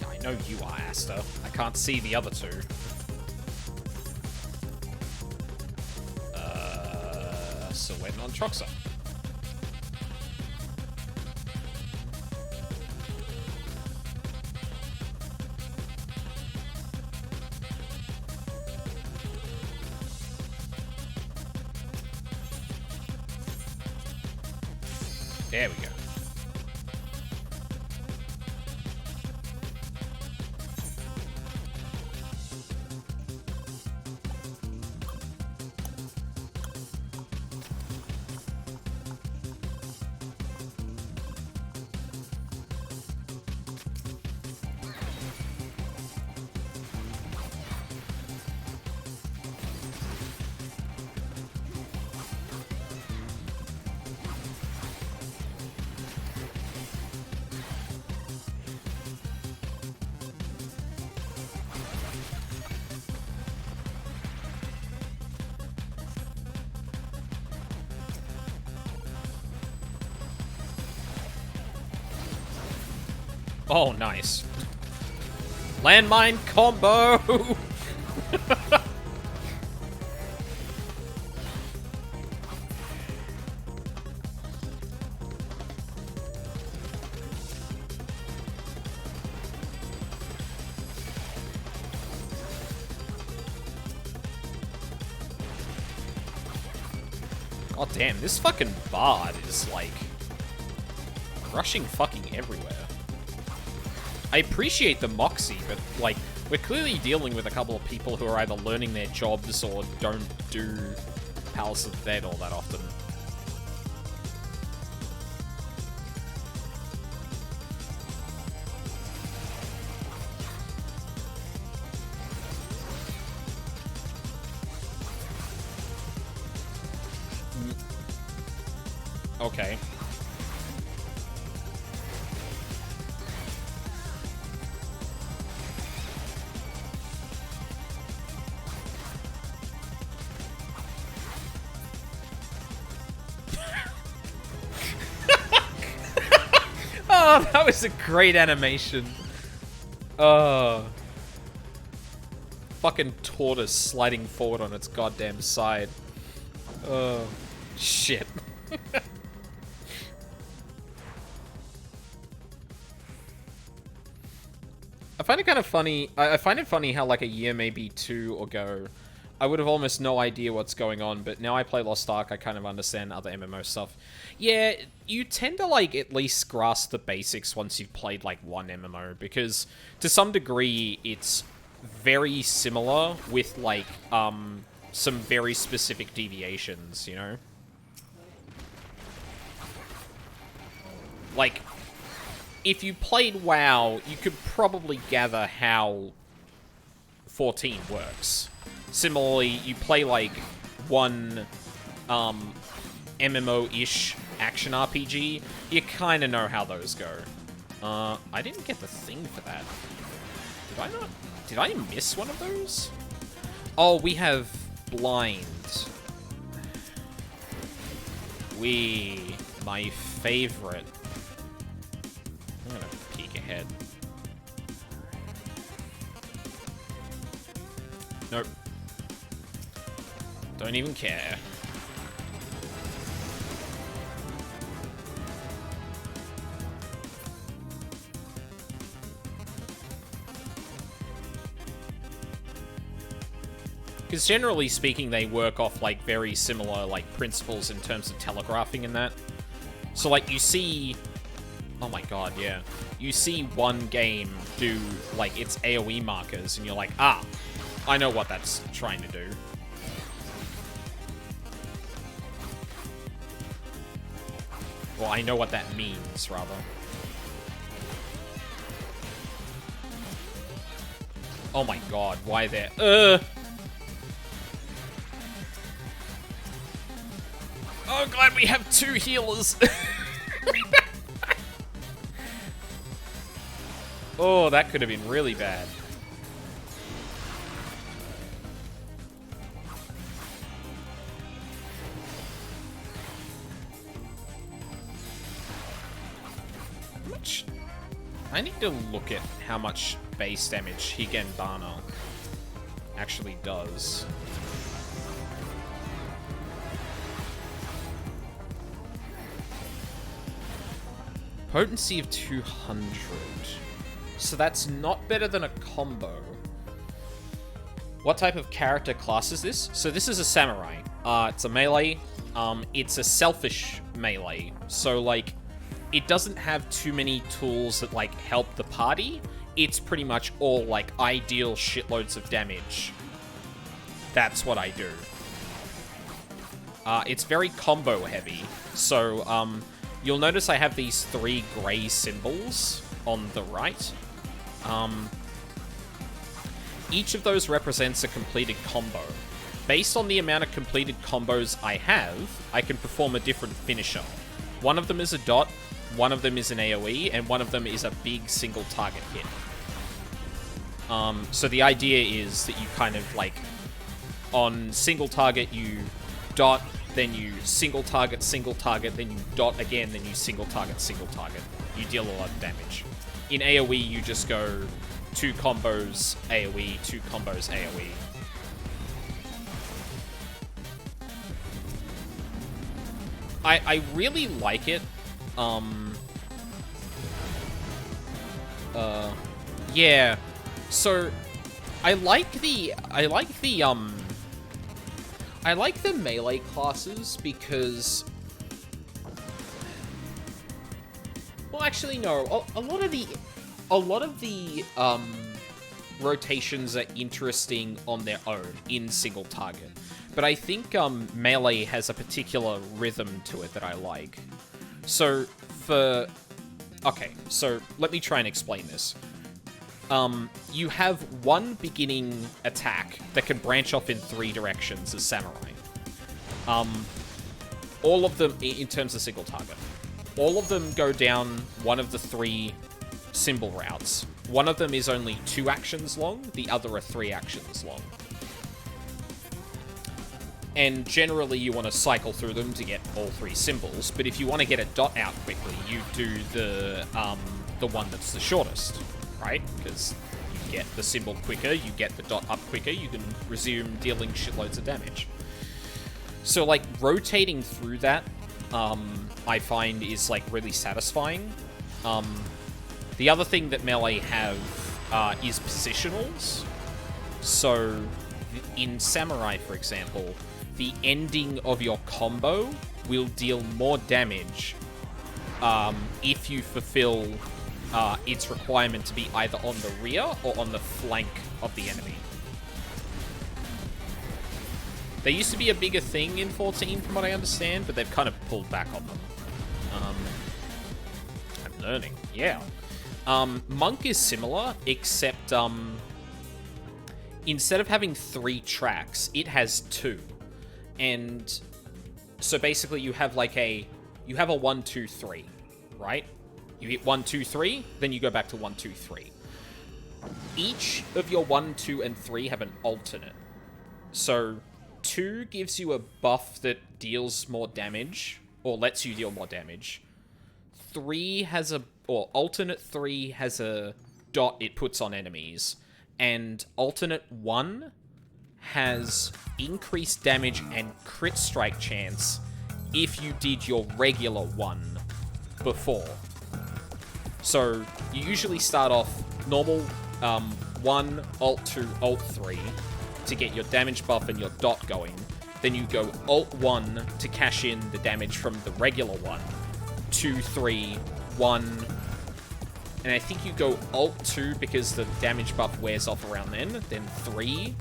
I know you are, Asta. I can't see the other two. So waiting on Troxa. There we go. Oh, nice. Landmine combo! God damn, this fucking bard is like rushing fucking everywhere. I appreciate the moxie, but, like, we're clearly dealing with a couple of people who are either learning their jobs or don't do Palace of the Dead all that often. Okay. Oh, that was a great animation. Oh. Fucking tortoise sliding forward on its goddamn side. Oh, shit. I find it kind of funny. I find it funny how, like, a year, maybe two ago, I would have almost no idea what's going on, but now I play Lost Ark, I kind of understand other MMO stuff. Yeah, you tend to, like, at least grasp the basics once you've played, like, one MMO, because to some degree, it's very similar with, like, some very specific deviations, you know? Like, if you played WoW, you could probably gather how 14 works. Similarly, you play, like, one, MMO-ish action RPG, you kind of know how those go. I didn't get the thing for that. Did I not? Did I miss one of those? Oh, we have blind. My favorite. I'm gonna peek ahead. Nope. Don't even care. Because generally speaking, they work off, like, very similar, like, principles in terms of telegraphing and that. So, like, you see... Oh my god, yeah. You see one game do, like, its AoE markers, and you're like, ah, I know what that's trying to do. Well, I know what that means, rather. Oh my god, why there? Oh, glad we have 2 healers. Oh, that could have been really bad. How much? I need to look at how much base damage Higenbana actually does. Potency of 200. So that's not better than a combo. What type of character class is this? So this is a samurai. It's a melee. It's a selfish melee. So, like, it doesn't have too many tools that, like, help the party. It's pretty much all, like, I deal shitloads of damage. That's what I do. It's very combo heavy. So, you'll notice I have these 3 grey symbols on the right. Each of those represents a completed combo. Based on the amount of completed combos I have, I can perform a different finisher. One of them is a dot, one of them is an AoE, and one of them is a big single target hit. So the idea is that you kind of, like, on single target, you dot, then you single target, then you dot again, then you single target. You deal a lot of damage. In AoE, you just go 2 combos AoE, 2 combos AoE. I really like it. Yeah. So I like the melee classes because, well, actually no, a lot of the rotations are interesting on their own in single target. But I think melee has a particular rhythm to it that I like. So okay, so let me try and explain this. You have one beginning attack that can branch off in 3 directions as samurai. All of them, in terms of single target, all of them go down one of the 3 symbol routes. One of them is only 2 actions long, the other are 3 actions long. And generally you want to cycle through them to get all 3 symbols, but if you want to get a dot out quickly, you do the one that's the shortest, right? Because you get the symbol quicker, you get the dot up quicker, you can resume dealing shitloads of damage. So, like, rotating through that, I find is, like, really satisfying. The other thing that melee have is positionals. So, in Samurai, for example, the ending of your combo will deal more damage if you fulfill its requirement to be either on the rear or on the flank of the enemy. They used to be a bigger thing in 14, from what I understand, but they've kind of pulled back on them. I'm learning, yeah. Monk is similar, except instead of having 3 tracks, it has 2. And so basically you have like a 1, 2, 3, right? You hit 1, 2, 3, then you go back to 1, 2, 3. Each of your 1, 2, and 3 have an alternate. So 2 gives you a buff that deals more damage, or lets you deal more damage. 3 has alternate 3 has a dot it puts on enemies. And alternate 1 has increased damage and crit strike chance if you did your regular 1 before. So you usually start off normal 1, alt 2, alt 3 to get your damage buff and your dot going. Then you go alt 1 to cash in the damage from the regular 1. 2, 3, 1... And I think you go alt 2 because the damage buff wears off around then 3,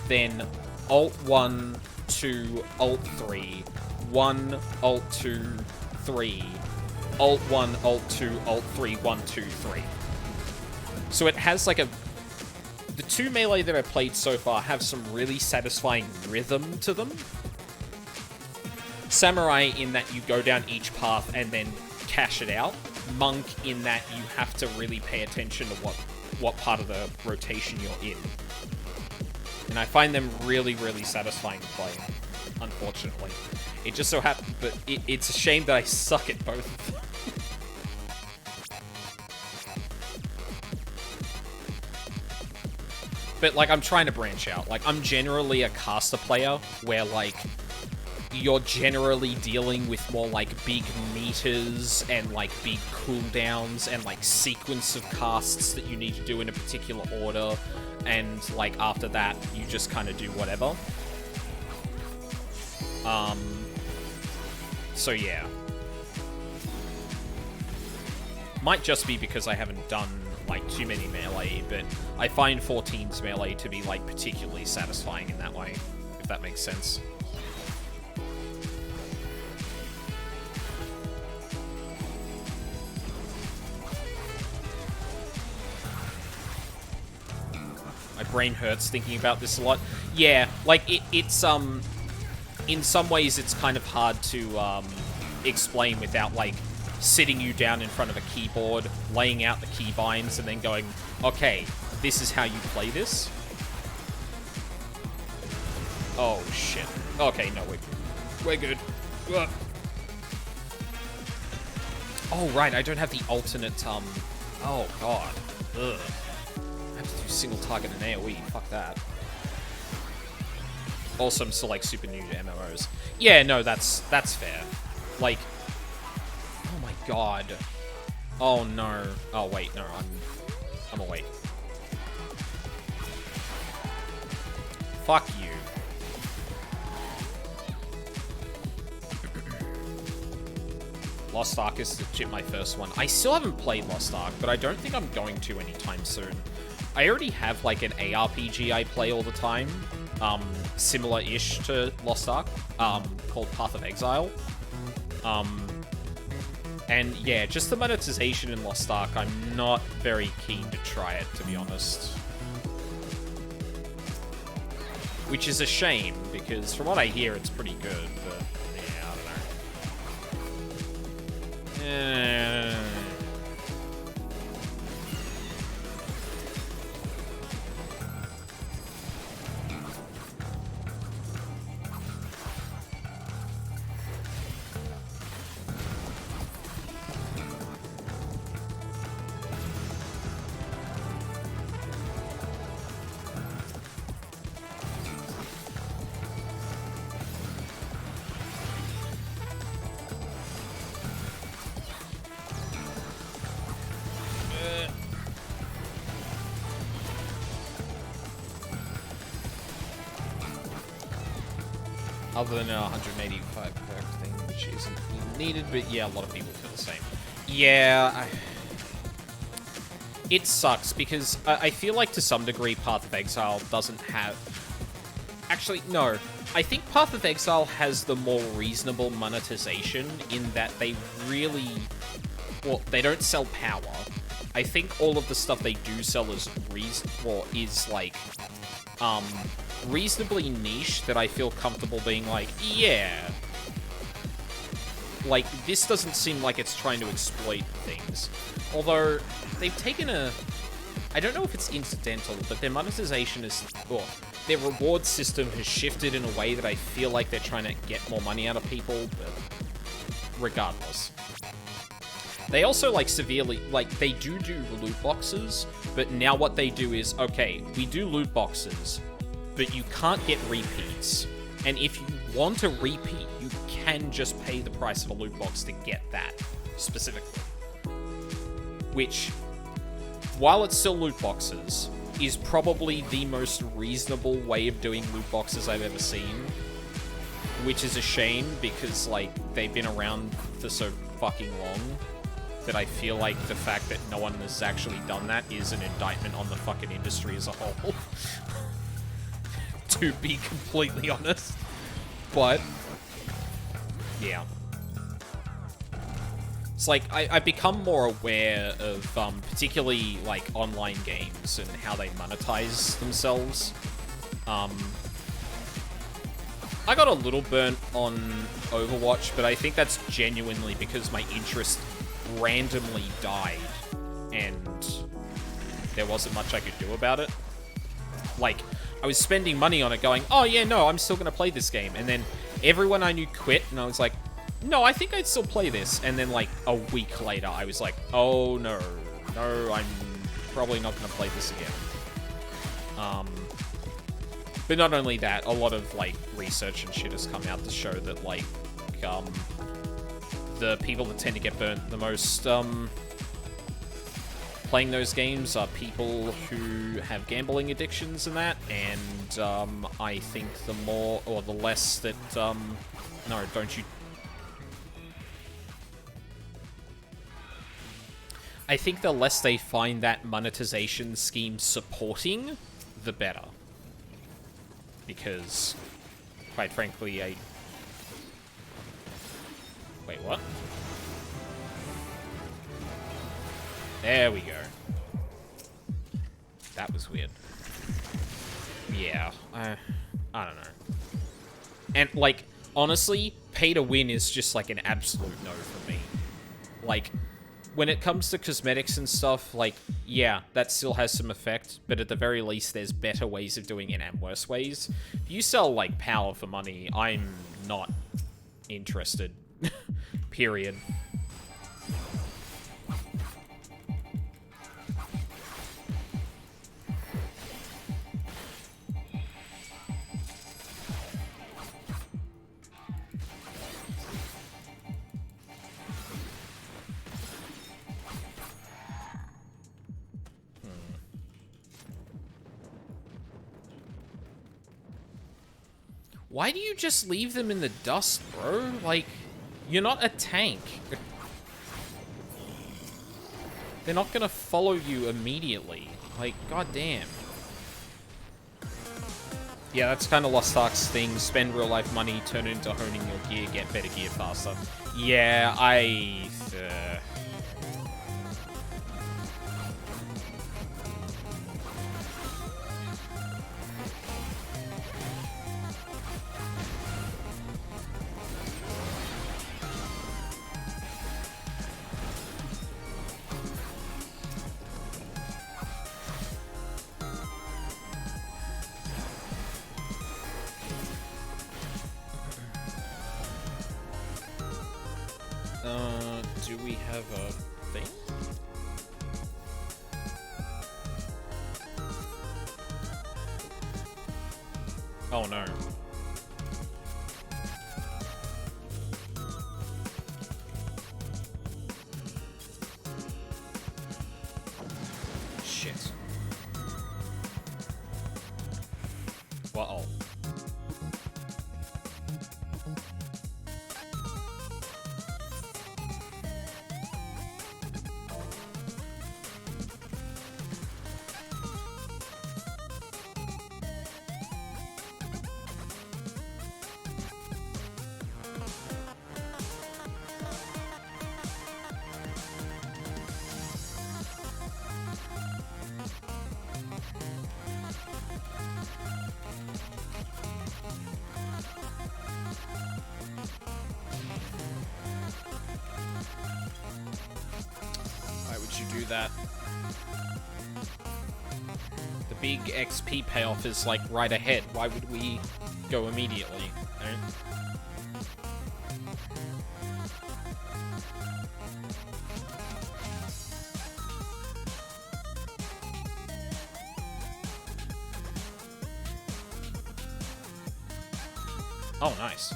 then alt 1, 2, alt 3, 1, alt 2, 3, alt 1, alt 2, alt 3, 1, 2, 3. So it has like the 2 melee that I've played so far have some really satisfying rhythm to them. Samurai in that you go down each path and then cash it out. Monk in that you have to really pay attention to what part of the rotation you're in. And I find them really, really satisfying to play, unfortunately. It just so happens, but it's a shame that I suck at both of them. But, like, I'm trying to branch out. Like, I'm generally a caster player where, like, you're generally dealing with more, like, big meters and, like, big cooldowns and, like, sequence of casts that you need to do in a particular order. And, like, after that, you just kind of do whatever. So, yeah. Might just be because I haven't done, like, too many melee, but I find 14's melee to be, like, particularly satisfying in that way, if that makes sense. My brain hurts thinking about this a lot. Yeah, like, it's, in some ways it's kind of hard to, explain without, like, sitting you down in front of a keyboard, laying out the keybinds, and then going, okay, this is how you play this. Oh, shit. Okay, no, we're good. Ugh. Oh, right, I don't have the alternate, oh, God. Ugh. I have to do single target and AoE, fuck that. Also, I'm still, like, super new to MMOs. Yeah, no, that's fair. Like, oh my god. Oh no. Oh wait, no, I'm away. Fuck you. Lost Ark is legit my first one. I still haven't played Lost Ark, but I don't think I'm going to anytime soon. I already have, like, an ARPG I play all the time, similar-ish to Lost Ark, called Path of Exile. And yeah, just the monetization in Lost Ark, I'm not very keen to try it, to be honest. Which is a shame, because from what I hear, it's pretty good, but yeah, I don't know. Other than a 185 perk thing, which isn't needed, but yeah, a lot of people feel the same. Yeah, it sucks, because I feel like to some degree Path of Exile doesn't have... Actually, no. I think Path of Exile has the more reasonable monetization in that they really... Well, they don't sell power. I think all of the stuff they do sell is like, reasonably niche that I feel comfortable being like, yeah. Like, this doesn't seem like it's trying to exploit things. Although, they've taken a... I don't know if it's incidental, but their monetization is... Or their reward system has shifted in a way that I feel like they're trying to get more money out of people, but regardless. They also, like, severely... Like, they do loot boxes, but now what they do is, okay, we do loot boxes, but you can't get repeats. And if you want a repeat, you can just pay the price of a loot box to get that, specifically. Which, while it's still loot boxes, is probably the most reasonable way of doing loot boxes I've ever seen. Which is a shame, because, like, they've been around for so fucking long that I feel like the fact that no one has actually done that is an indictment on the fucking industry as a whole. To be completely honest. But, yeah. It's like, I've become more aware of, particularly, like, online games and how they monetize themselves. I got a little burnt on Overwatch, but I think that's genuinely because my interest randomly died, and there wasn't much I could do about it. Like, I was spending money on it going, oh yeah, no, I'm still gonna play this game, and then everyone I knew quit, and I was like, no, I think I'd still play this, and then like a week later, I was like, oh no, I'm probably not gonna play this again. But not only that, a lot of like research and shit has come out to show that like, the people that tend to get burnt the most, playing those games are people who have gambling addictions and that, and, I think the more, or the less that, no, don't you... I think the less they find that monetization scheme supporting, the better. Because, quite frankly, Wait, what? There we go. That was weird. Yeah, I don't know. And, like, honestly, pay to win is just, like, an absolute no for me. Like, when it comes to cosmetics and stuff, like, yeah, that still has some effect, but at the very least, there's better ways of doing it and worse ways. If you sell, like, power for money, I'm not interested. Period. Why do you just leave them in the dust, bro? Like, you're not a tank. They're not gonna follow you immediately. Like, goddamn. Yeah, that's kind of Lost Ark's thing. Spend real-life money, turn it into honing your gear, get better gear faster. Yeah, do we have a thing? Oh no. Shit. Well, do that. The big XP payoff is, like, right ahead. Why would we go immediately? Eh? Oh, nice.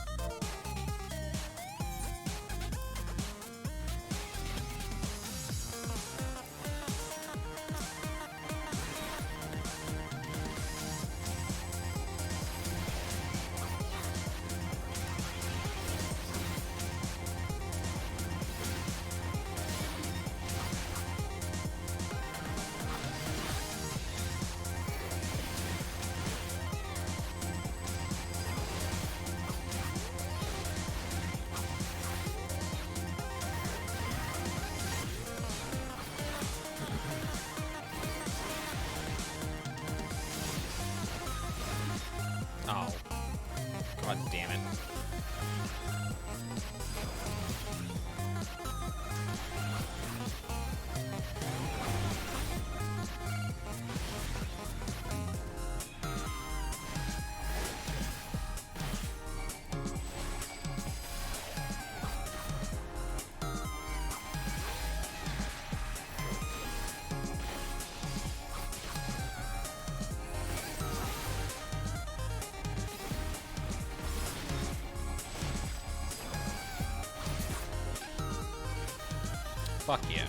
Oh. God damn it. Fuck yeah.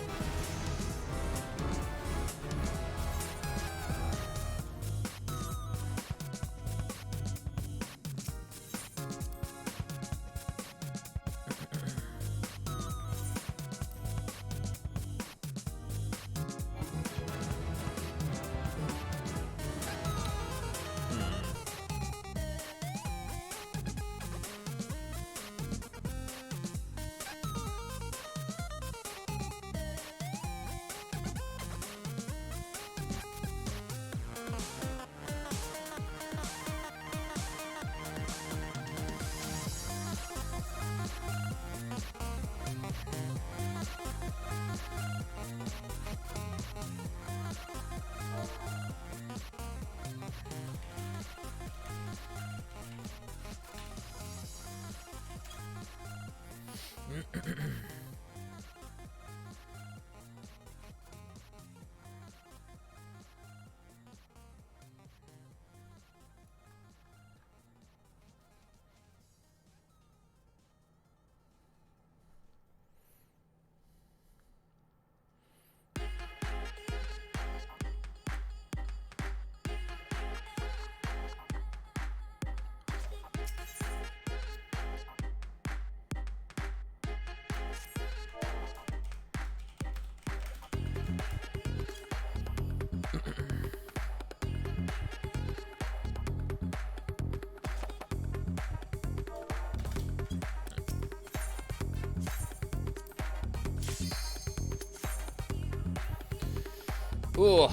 Ooh,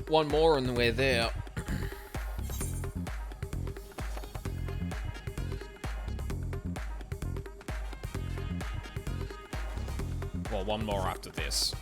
one more and we're there. Well, one more after this.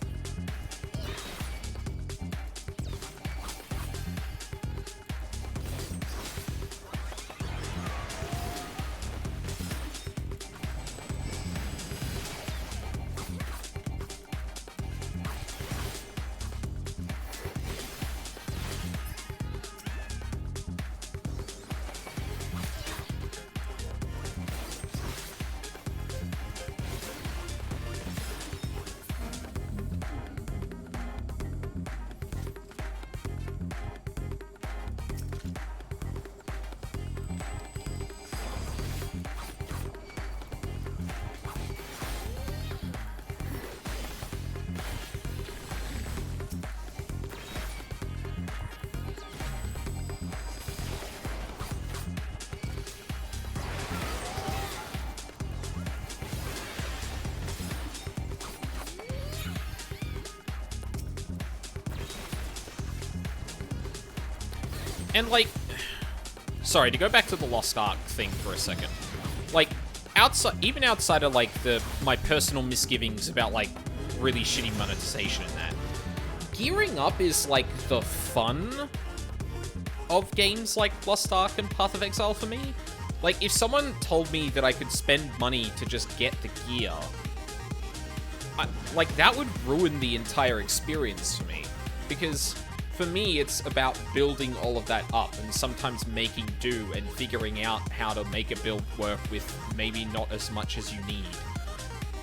And, like, sorry, to go back to the Lost Ark thing for a second. Like, even outside of, like, my personal misgivings about, like, really shitty monetization and that, gearing up is, like, the fun of games like Lost Ark and Path of Exile for me. Like, if someone told me that I could spend money to just get the gear, like, that would ruin the entire experience for me. Because, for me, it's about building all of that up and sometimes making do and figuring out how to make a build work with maybe not as much as you need.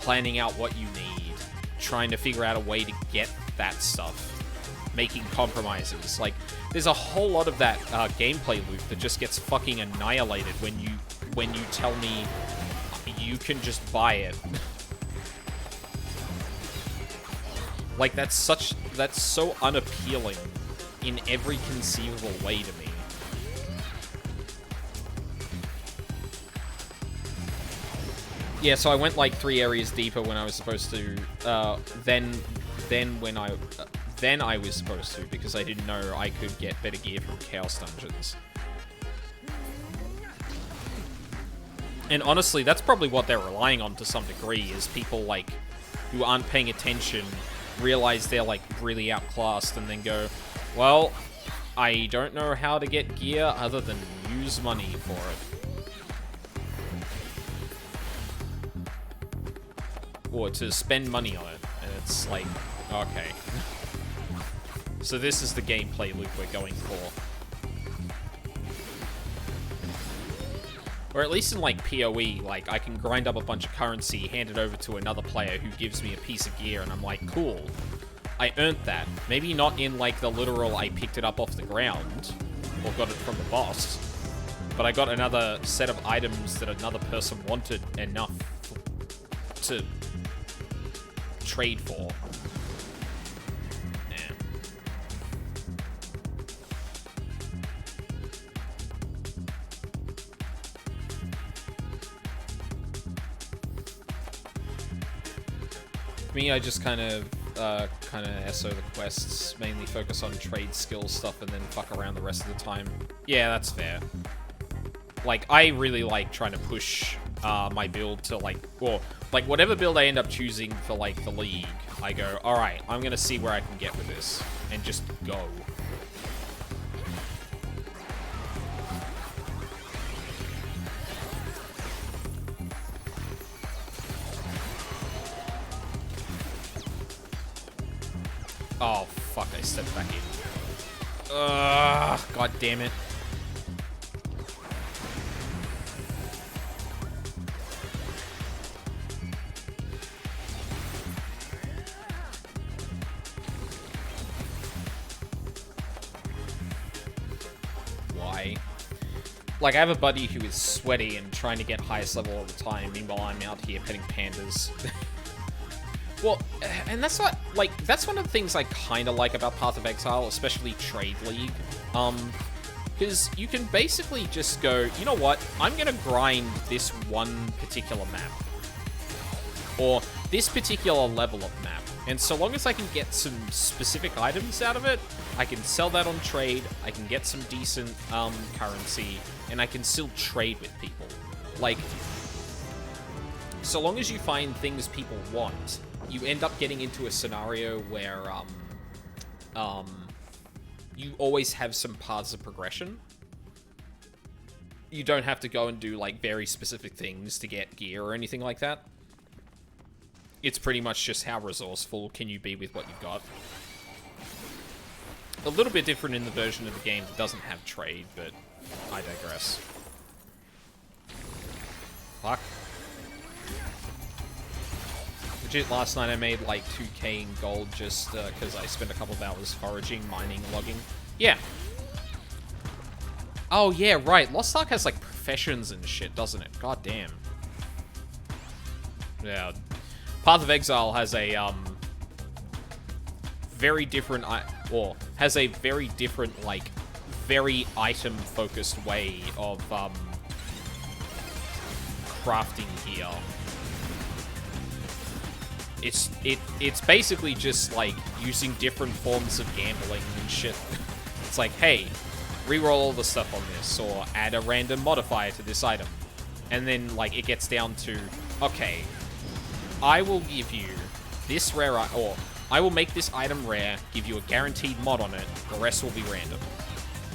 Planning out what you need. Trying to figure out a way to get that stuff. Making compromises. Like, there's a whole lot of that gameplay loop that just gets fucking annihilated when you tell me you can just buy it. Like, that's so unappealing in every conceivable way to me. Yeah, so I went like 3 areas deeper when I was supposed to. Then I was supposed to, because I didn't know I could get better gear from Chaos Dungeons. And honestly, that's probably what they're relying on to some degree, is people like who aren't paying attention realize they're like really outclassed and then go, well, I don't know how to get gear other than use money for it. Or to spend money on it. And it's like, okay. So this is the gameplay loop we're going for. Or at least in, like, PoE, like, I can grind up a bunch of currency, hand it over to another player who gives me a piece of gear, and I'm like, cool. I earned that. Maybe not in, like, the literal I picked it up off the ground, or got it from the boss, but I got another set of items that another person wanted enough to trade for. Me, I just kind of SO the quests, mainly focus on trade skill stuff, and then fuck around the rest of the time. Yeah, that's fair. Like, I really like trying to push my build to, like, or, like, whatever build I end up choosing for, like, the League, I go, alright, I'm gonna see where I can get with this, and just go. Oh, fuck, I stepped back in. Ugh, god damn it. Why? Like, I have a buddy who is sweaty and trying to get highest level all the time, meanwhile I'm out here petting pandas. Well, and that's what, like, that's one of the things I kind of like about Path of Exile, especially Trade League. Because you can basically just go, you know what, I'm going to grind this one particular map. Or this particular level of map. And so long as I can get some specific items out of it, I can sell that on trade, I can get some decent currency, and I can still trade with people. Like, so long as you find things people want, you end up getting into a scenario where, you always have some paths of progression. You don't have to go and do, like, very specific things to get gear or anything like that. It's pretty much just how resourceful can you be with what you've got. A little bit different in the version of the game that doesn't have trade, but I digress. Fuck. Legit, last night I made like 2k in gold just because I spent a couple of hours foraging, mining, logging. Yeah. Oh yeah, right. Lost Ark has like professions and shit, doesn't it? God damn. Yeah. Path of Exile has a very different, or has a very different, like, very item-focused way of crafting gear. It's basically just like using different forms of gambling and shit. It's like, hey, reroll all the stuff on this, or add a random modifier to this item. And then, like, it gets down to, okay, I will give you this rare item, or I will make this item rare, give you a guaranteed mod on it, the rest will be random.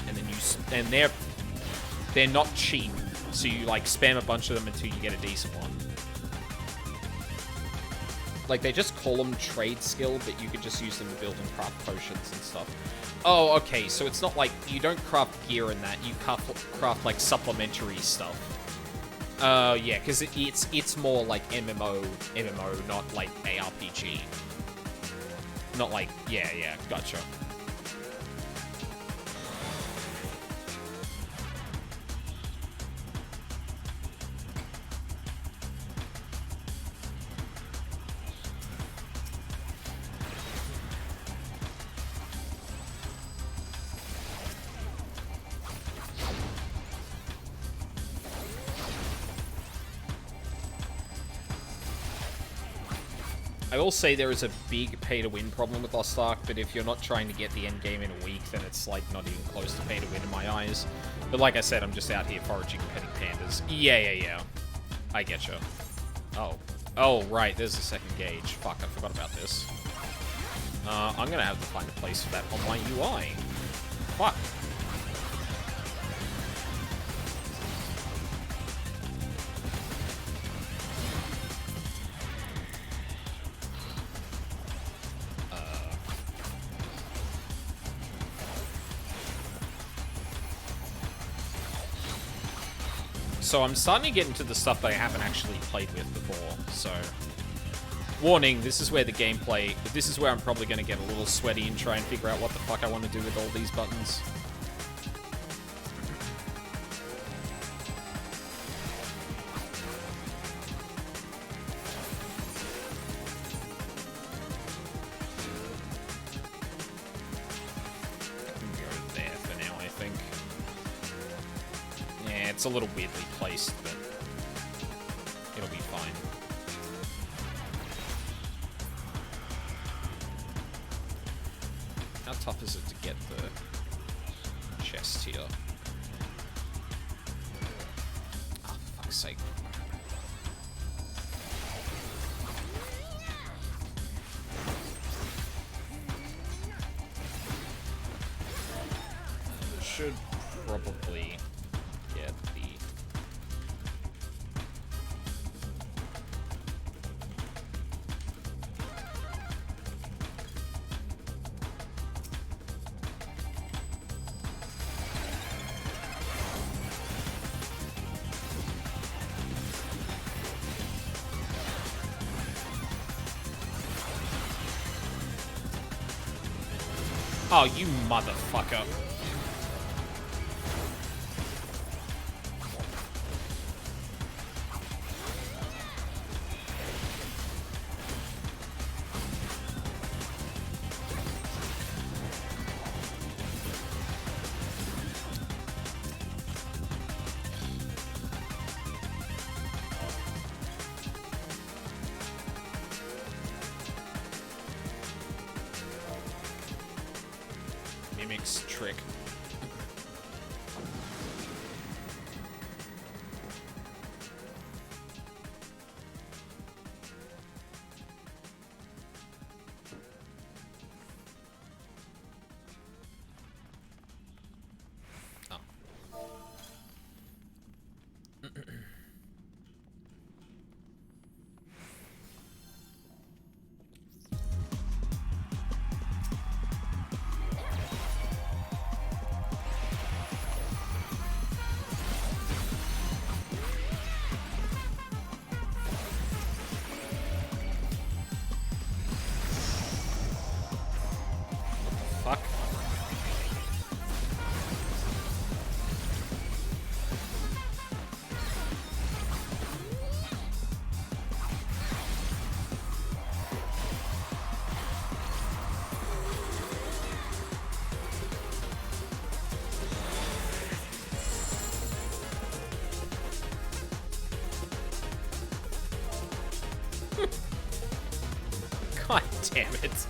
And then and they're not cheap, so you like spam a bunch of them until you get a decent one. Like, they just call them trade skill, but you could just use them to build and craft potions and stuff. Oh, okay, so it's not like, you don't craft gear in that, you craft like, supplementary stuff. Yeah, because it's more like MMO, not like ARPG. Not like, yeah, gotcha. I will say there is a big pay-to-win problem with Lost Ark, but if you're not trying to get the end game in a week, then it's, like, not even close to pay-to-win in my eyes. But like I said, I'm just out here foraging and petting pandas. Yeah. I getcha. Oh, right, there's a second gauge. Fuck, I forgot about this. I'm gonna have to find a place for that on my UI. Fuck. So I'm starting to get into the stuff that I haven't actually played with before, so... Warning, this is where the gameplay... This is where I'm probably going to get a little sweaty and try and figure out what the fuck I want to do with all these buttons. It's a little weirdly placed, but it'll be fine. How tough is it to get the chest here? Oh, for fuck's sake. Should probably... Oh, you motherfucker. Mimic's trick. Oh. Fuck. God damn it.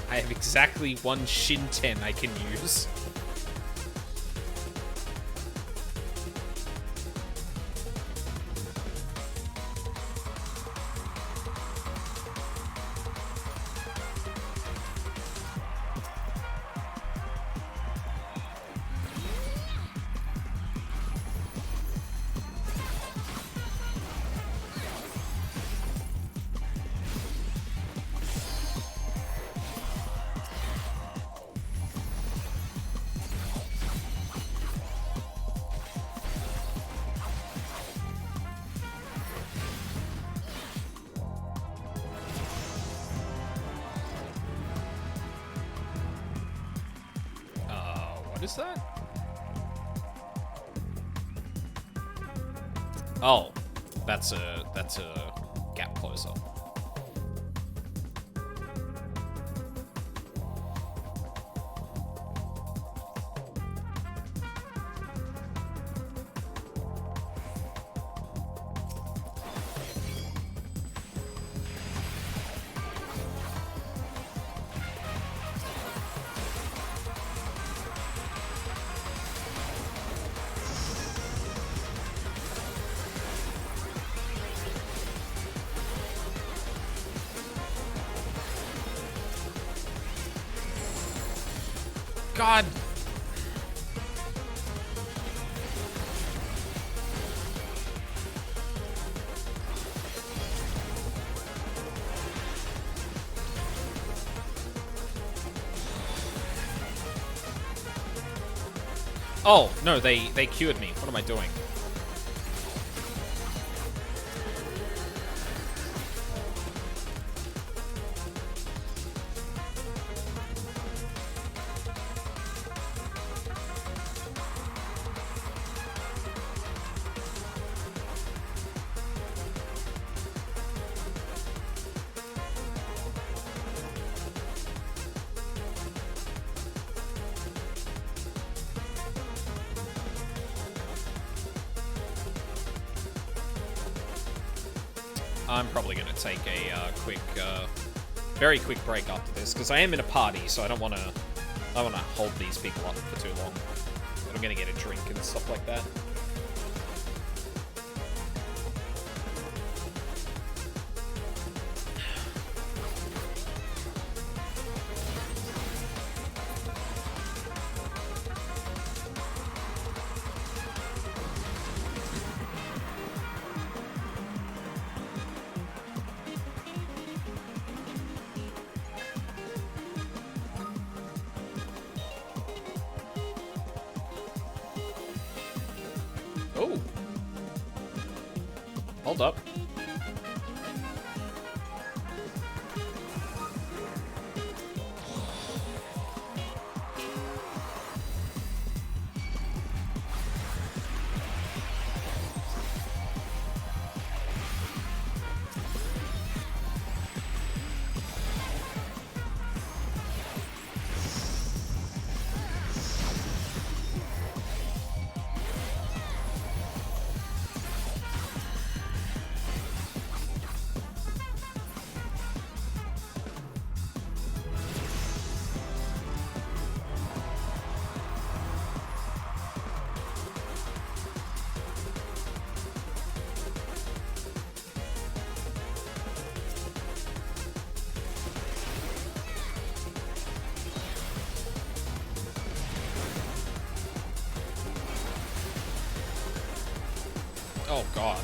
I have exactly one Shin 10 I can use. notice that? Oh, that's a gap closer. God. Oh, no, they cured me. What am I doing? I'm probably going to take a very quick break after this, because I am in a party, so I don't want to hold these people up for too long. I'm going to get a drink and stuff like that. Oh. Hold up. Oh, God.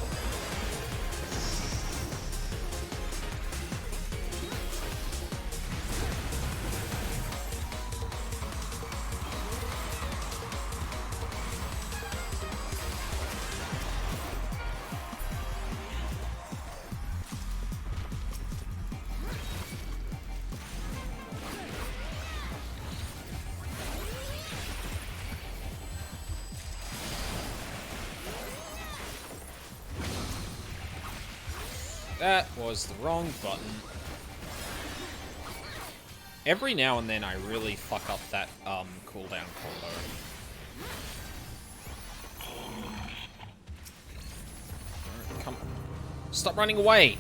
That was the wrong button. Every now and then I really fuck up that cooldown combo. Come on. Stop running away!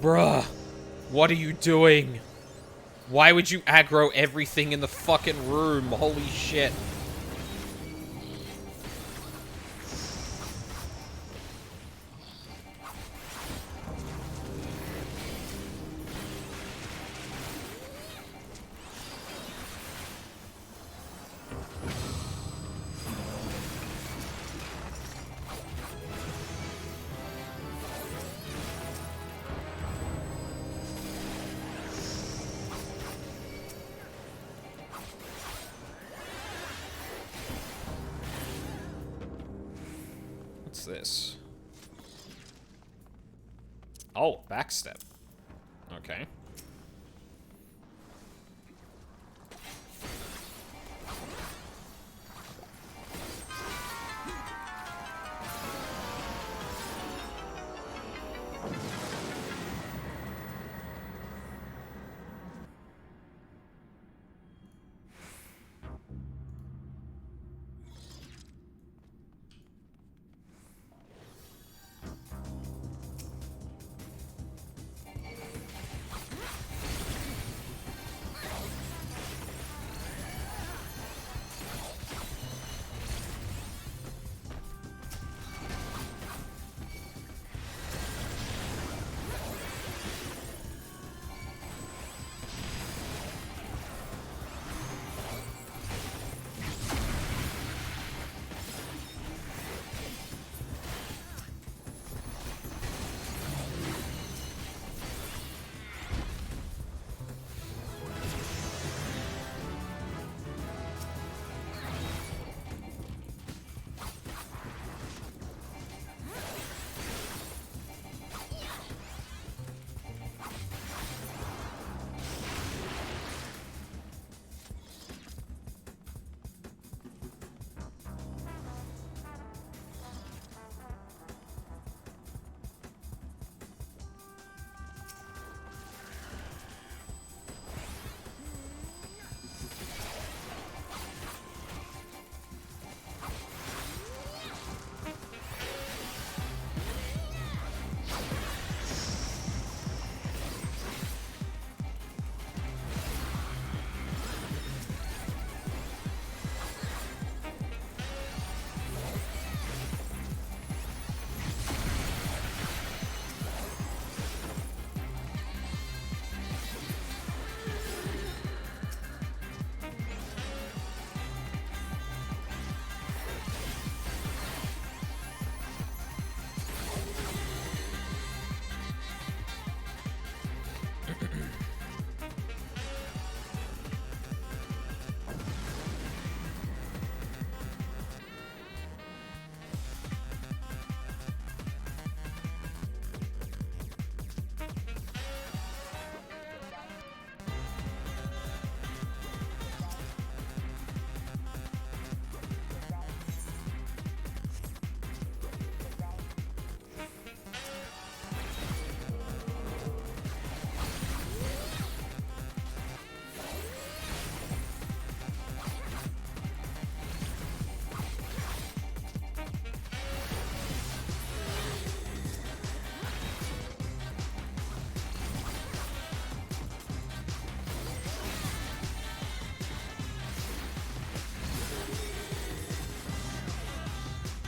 Bruh, what are you doing? Why would you aggro everything in the fucking room? Holy shit. What's this? Oh, backstep. Okay.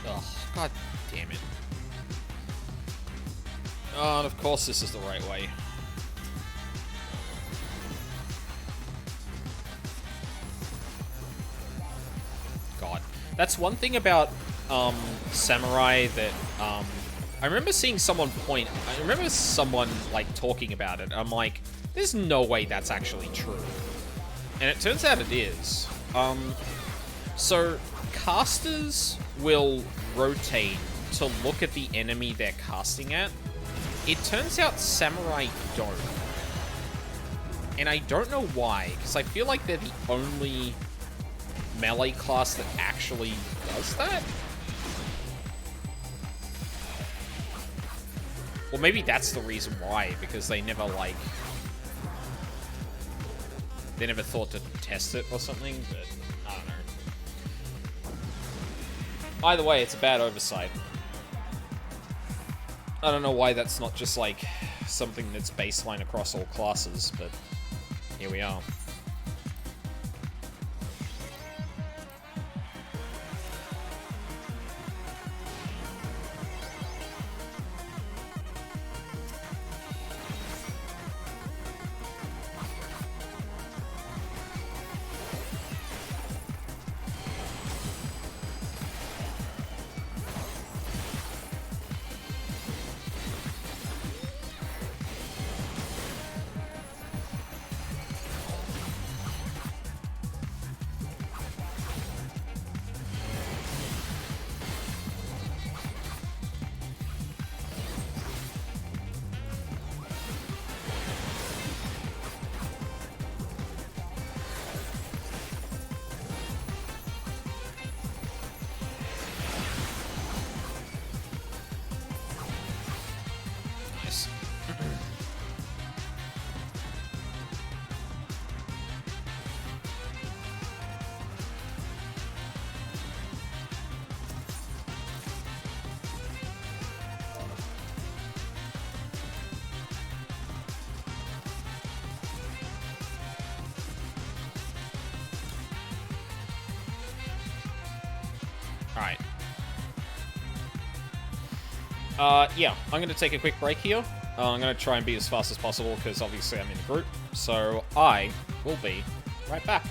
Ugh, god damn it. Oh, and of course this is the right way. God. That's one thing about, Samurai that, I remember seeing someone like, talking about it. I'm like, there's no way that's actually true. And it turns out it is. So, casters will rotate to look at the enemy they're casting at. It turns out Samurai don't. And I don't know why, because I feel like they're the only melee class that actually does that. Or maybe that's the reason why, because they never, like... They never thought to test it or something, but I don't know. Either way, it's a bad oversight. I don't know why that's not just, like, something that's baseline across all classes, but here we are. this. Alright. Yeah, I'm going to take a quick break here. I'm going to try and be as fast as possible, because obviously I'm in a group. So I will be right back.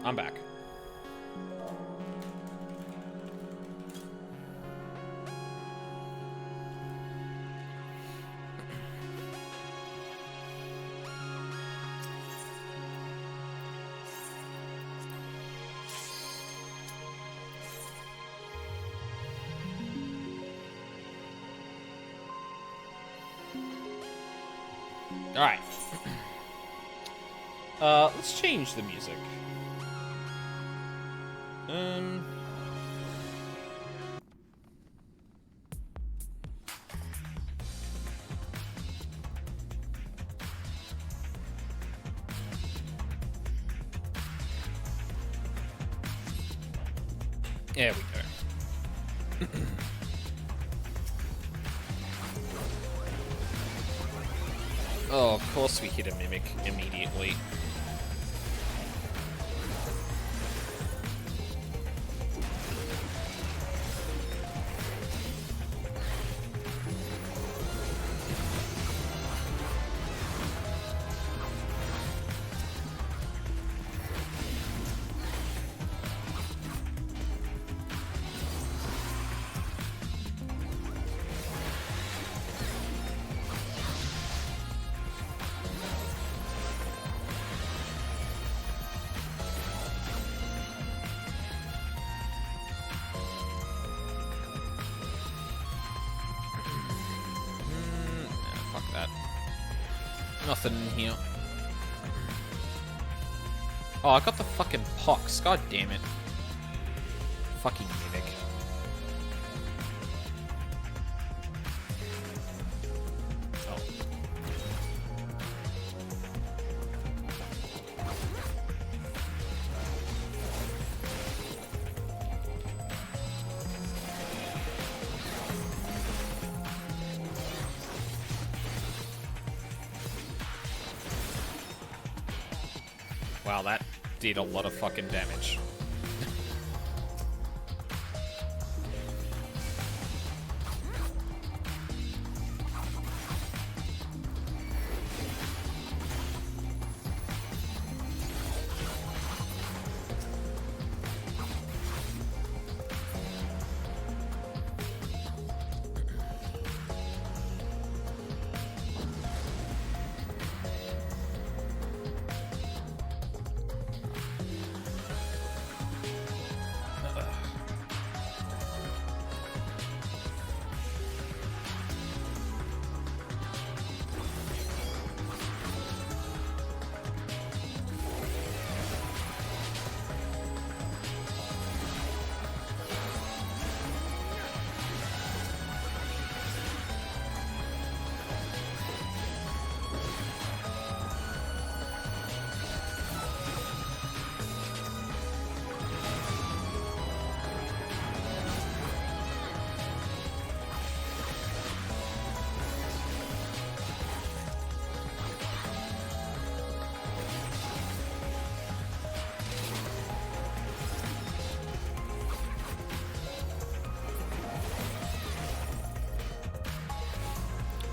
I'm back. Alright. Let's change the music. There we go. Oh, of course we hit a mimic immediately. Fuck that. Nothing in here. Oh, I got the fucking pox. God damn it. Fucking mimic. Oh. Wow, that did a lot of fucking damage.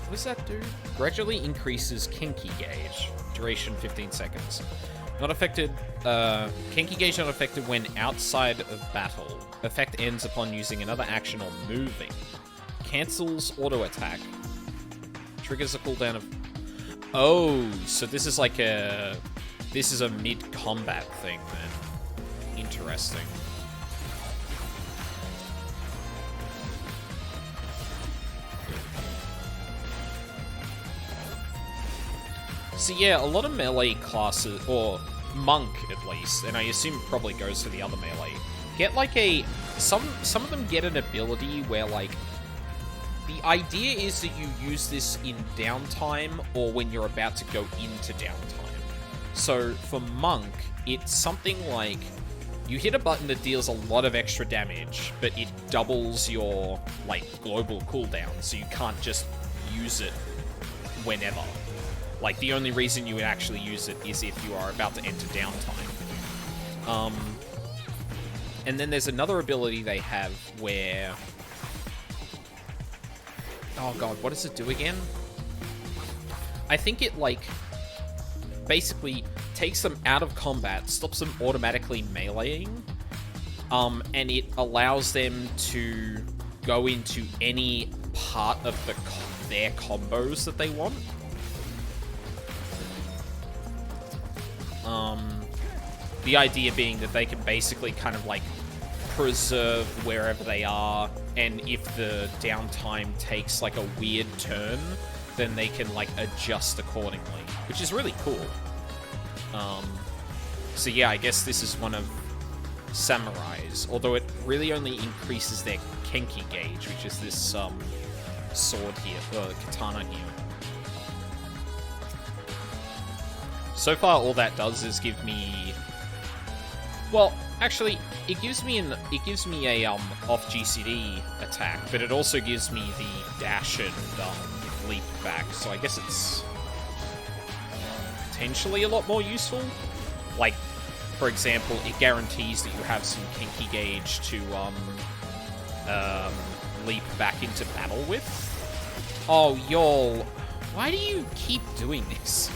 What does that do? Gradually increases Kenki gauge. Duration 15 seconds. Not affected. Kenki gauge not affected when outside of battle. Effect ends upon using another action or moving. Cancels auto attack. Triggers a cooldown of. Oh, so this is like a. This is a mid-combat thing then. Interesting. So yeah, a lot of melee classes, or monk at least, and I assume it probably goes for the other melee, get like a... Some of them get an ability where like... The idea is that you use this in downtime or when you're about to go into downtime. So for monk, it's something like... You hit a button that deals a lot of extra damage, but it doubles your, like, global cooldown, so you can't just use it whenever. Like, the only reason you would actually use it is if you are about to enter downtime. And then there's another ability they have where... Oh god, what does it do again? I think it, like... basically takes them out of combat, stops them automatically meleeing, and it allows them to go into any part of their combos that they want. The idea being that they can basically kind of like preserve wherever they are, and if the downtime takes like a weird turn, then they can like adjust accordingly, which is really cool. So yeah, I guess this is one of Samurai's, although it really only increases their Kenki gauge, which is this sword here, katana here. So far, all that does is give me... Well, actually, it gives me a off GCD attack, but it also gives me the dash and leap back. So I guess it's potentially a lot more useful. Like, for example, it guarantees that you have some Kenki gauge to leap back into battle with. Oh, y'all, why do you keep doing this?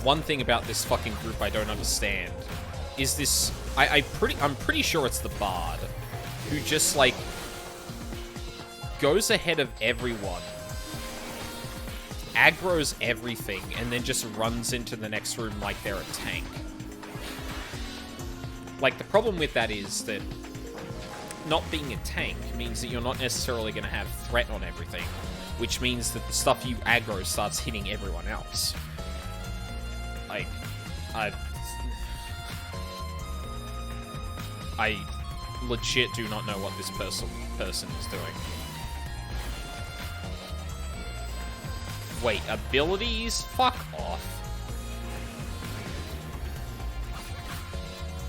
One thing about this fucking group I don't understand is this. I'm pretty sure it's the Bard who just like goes ahead of everyone, aggroes everything, and then just runs into the next room like they're a tank. Like, the problem with that is that not being a tank means that you're not necessarily going to have threat on everything, which means that the stuff you aggro starts hitting everyone else. Like, I legit do not know what this person is doing. Wait, abilities? Fuck off.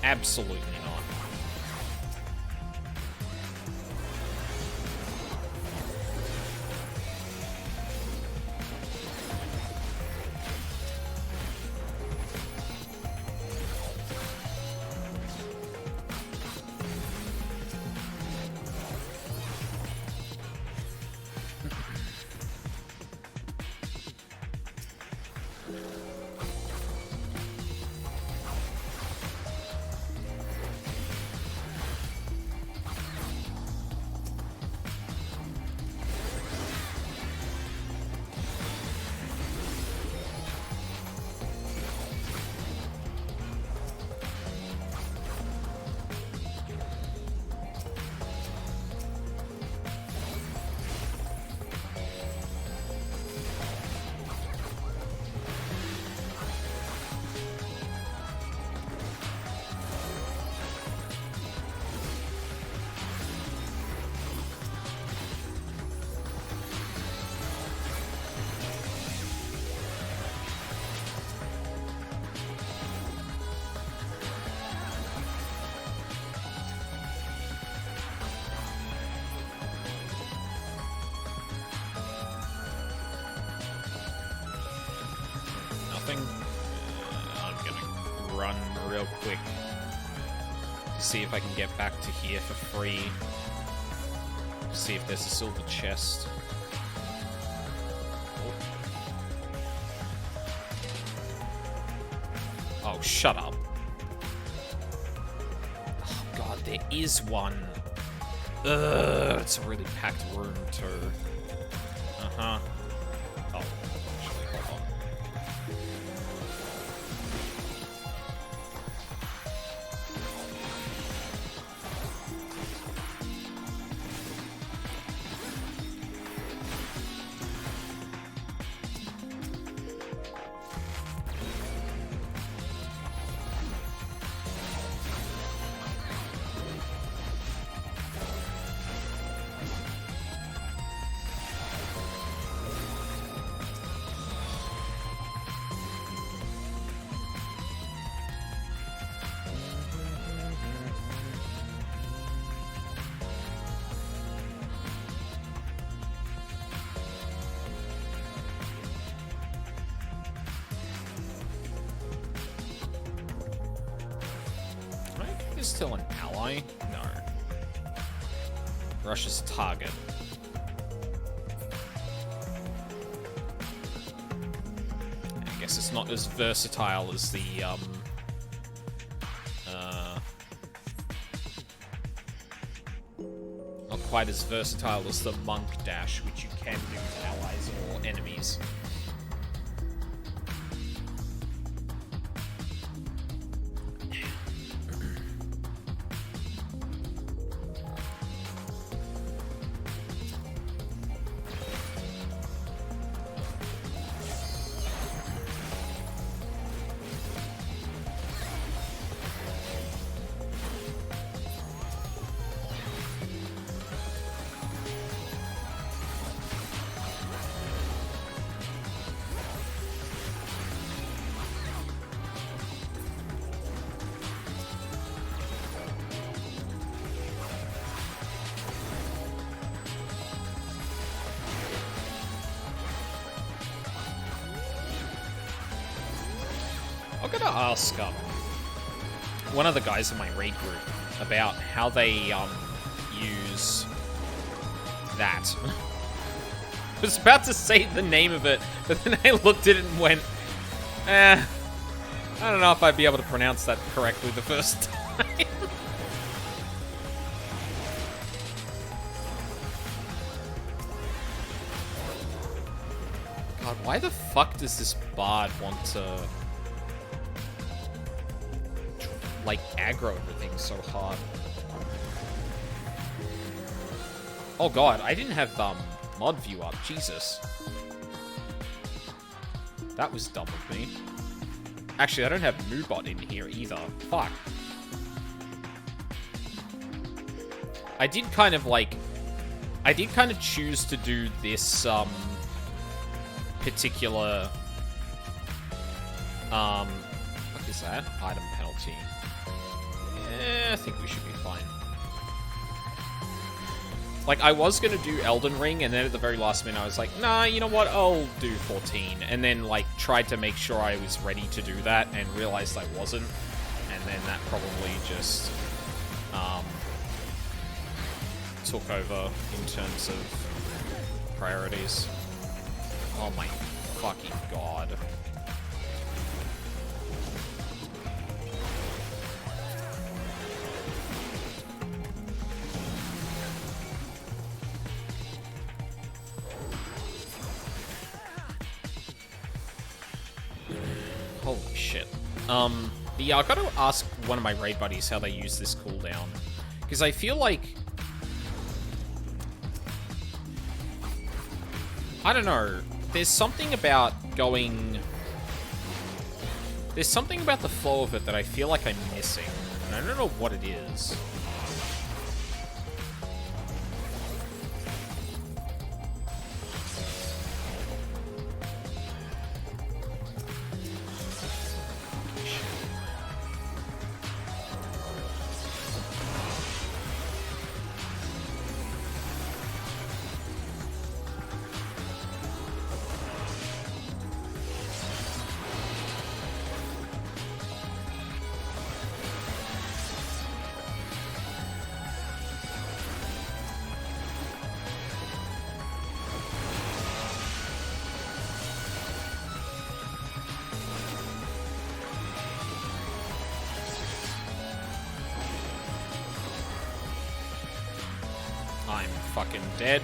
Absolutely not. I'm gonna run real quick to see if I can get back to here for free. See if there's a silver chest. Oh, shut up. Oh god, there is one. Ugh, it's a really packed room too. Uh-huh. Oh, actually, hold on. Still an ally? No. Russia's target. guess it's not as versatile as the, not quite as versatile as the monk dash, which you can do to allies or enemies. I'm gonna ask one of the guys in my raid group about how they use that. I was about to say the name of it, but then I looked at it and went, I don't know if I'd be able to pronounce that correctly the first time. God, why the fuck does this bard want to, like, aggro everything so hard? Oh god, I didn't have mod view up. Jesus. That was dumb of me. Actually, I don't have Moobot in here either. Fuck. I did kind of choose to do this particular what is that? Item penalty. I think we should be fine. Like, I was gonna do Elden Ring, and then at the very last minute I was like, nah, you know what, I'll do 14. And then, like, tried to make sure I was ready to do that, and realized I wasn't. And then that probably just, took over in terms of priorities. Oh my fucking god. Holy shit. But yeah, I gotta ask one of my raid buddies how they use this cooldown. Because I feel like, I don't know, there's something about going, there's something about the flow of it that I feel like I'm missing. And I don't know what it is. I'm fucking dead.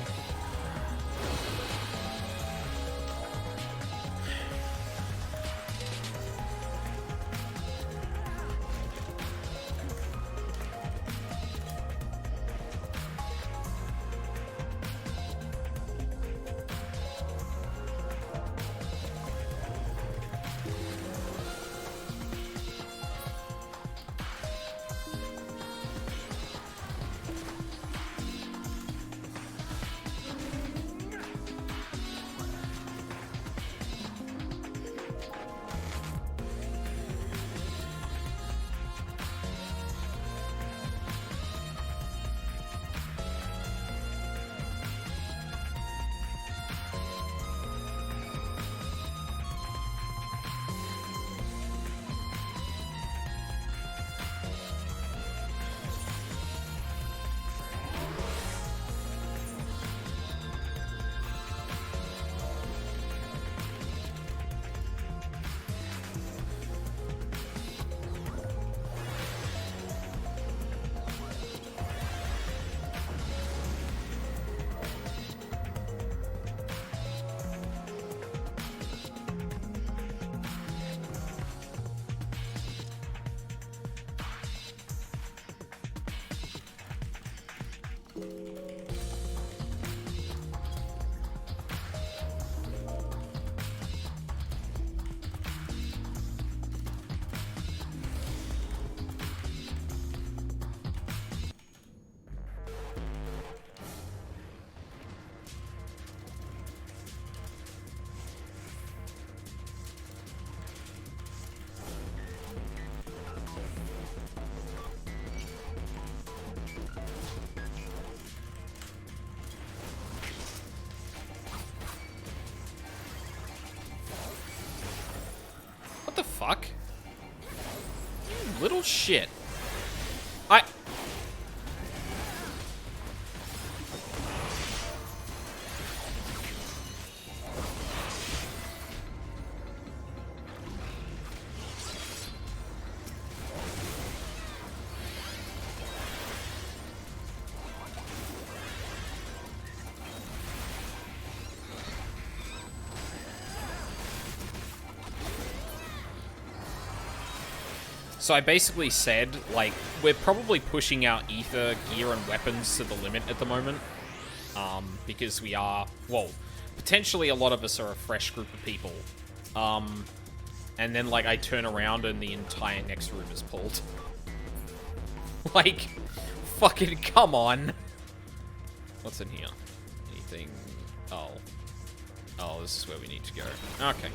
fuck? You little shit. So I basically said, like, we're probably pushing our ether gear and weapons to the limit at the moment. Because we are, well, potentially a lot of us are a fresh group of people. And then, like, I turn around and the entire next room is pulled. Like, fucking come on. What's in here? Anything? Oh. Oh, this is where we need to go. Okay.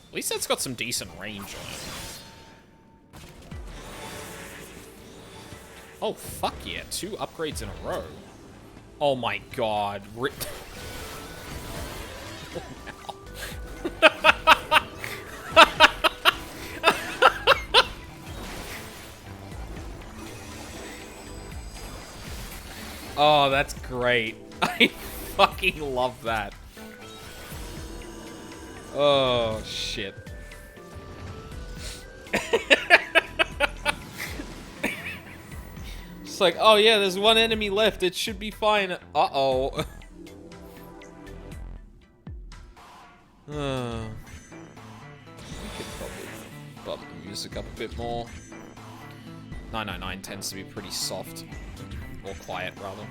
At least that's got some decent range on it. Oh, fuck yeah. 2 upgrades in a row. Oh my god. Oh, that's great. I fucking love that. Oh, shit. It's like, oh yeah, there's one enemy left. It should be fine. Uh-oh. We could probably bump the music up a bit more. 999 tends to be pretty soft. Or quiet, rather.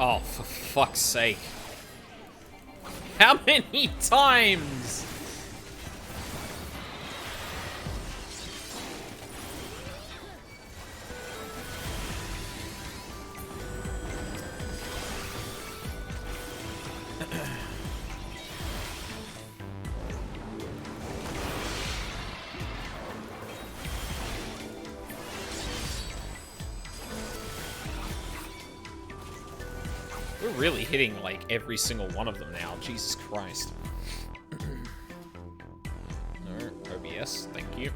Oh, for fuck's sake. How many times? We're really hitting, like, every single one of them now. Jesus Christ. No, OBS, thank you.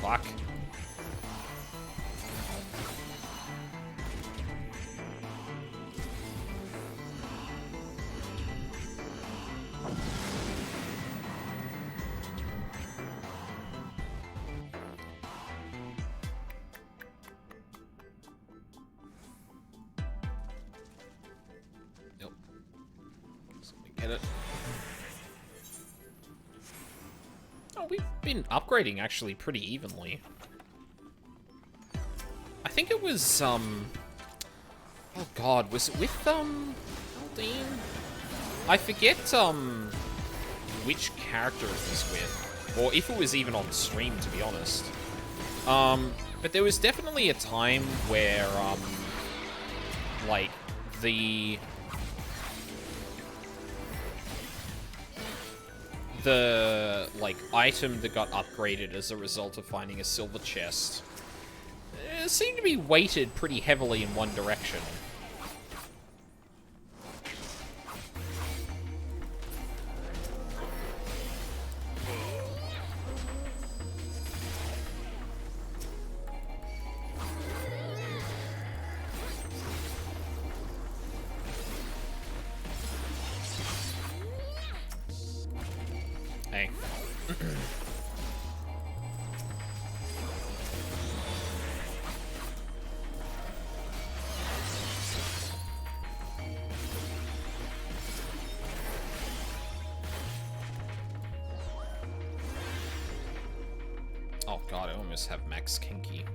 Fuck. Get it? Oh, we've been upgrading, actually, pretty evenly. I think it was, Oh god, was it with, Aldine? I forget, which character it was with. Or if it was even on stream, to be honest. But there was definitely a time where, like, the like, item that got upgraded as a result of finding a silver chest seemed to be weighted pretty heavily in one direction. Hey. Oh god, I almost have max kinky.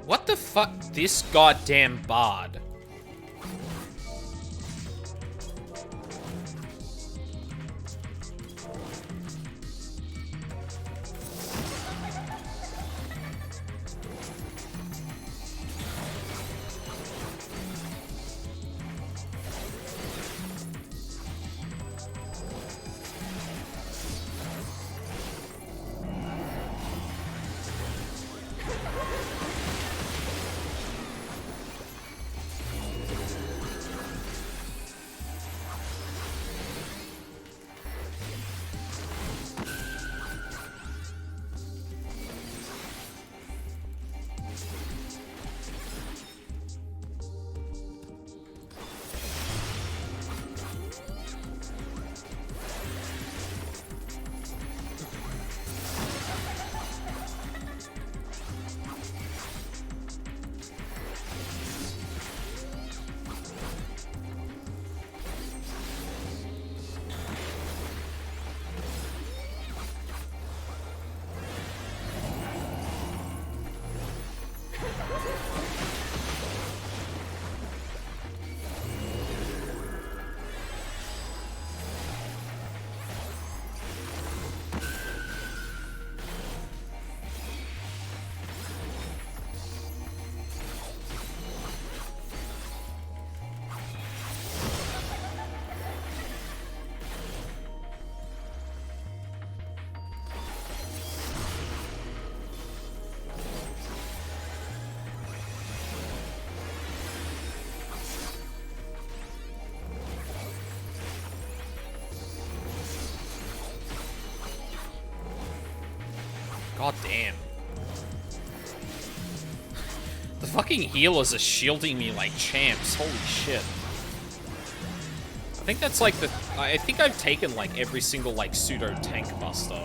What the fuck? This goddamn bard. God damn. The fucking healers are shielding me like champs. Holy shit. I think that's like the... I think I've taken like every single like pseudo tank buster.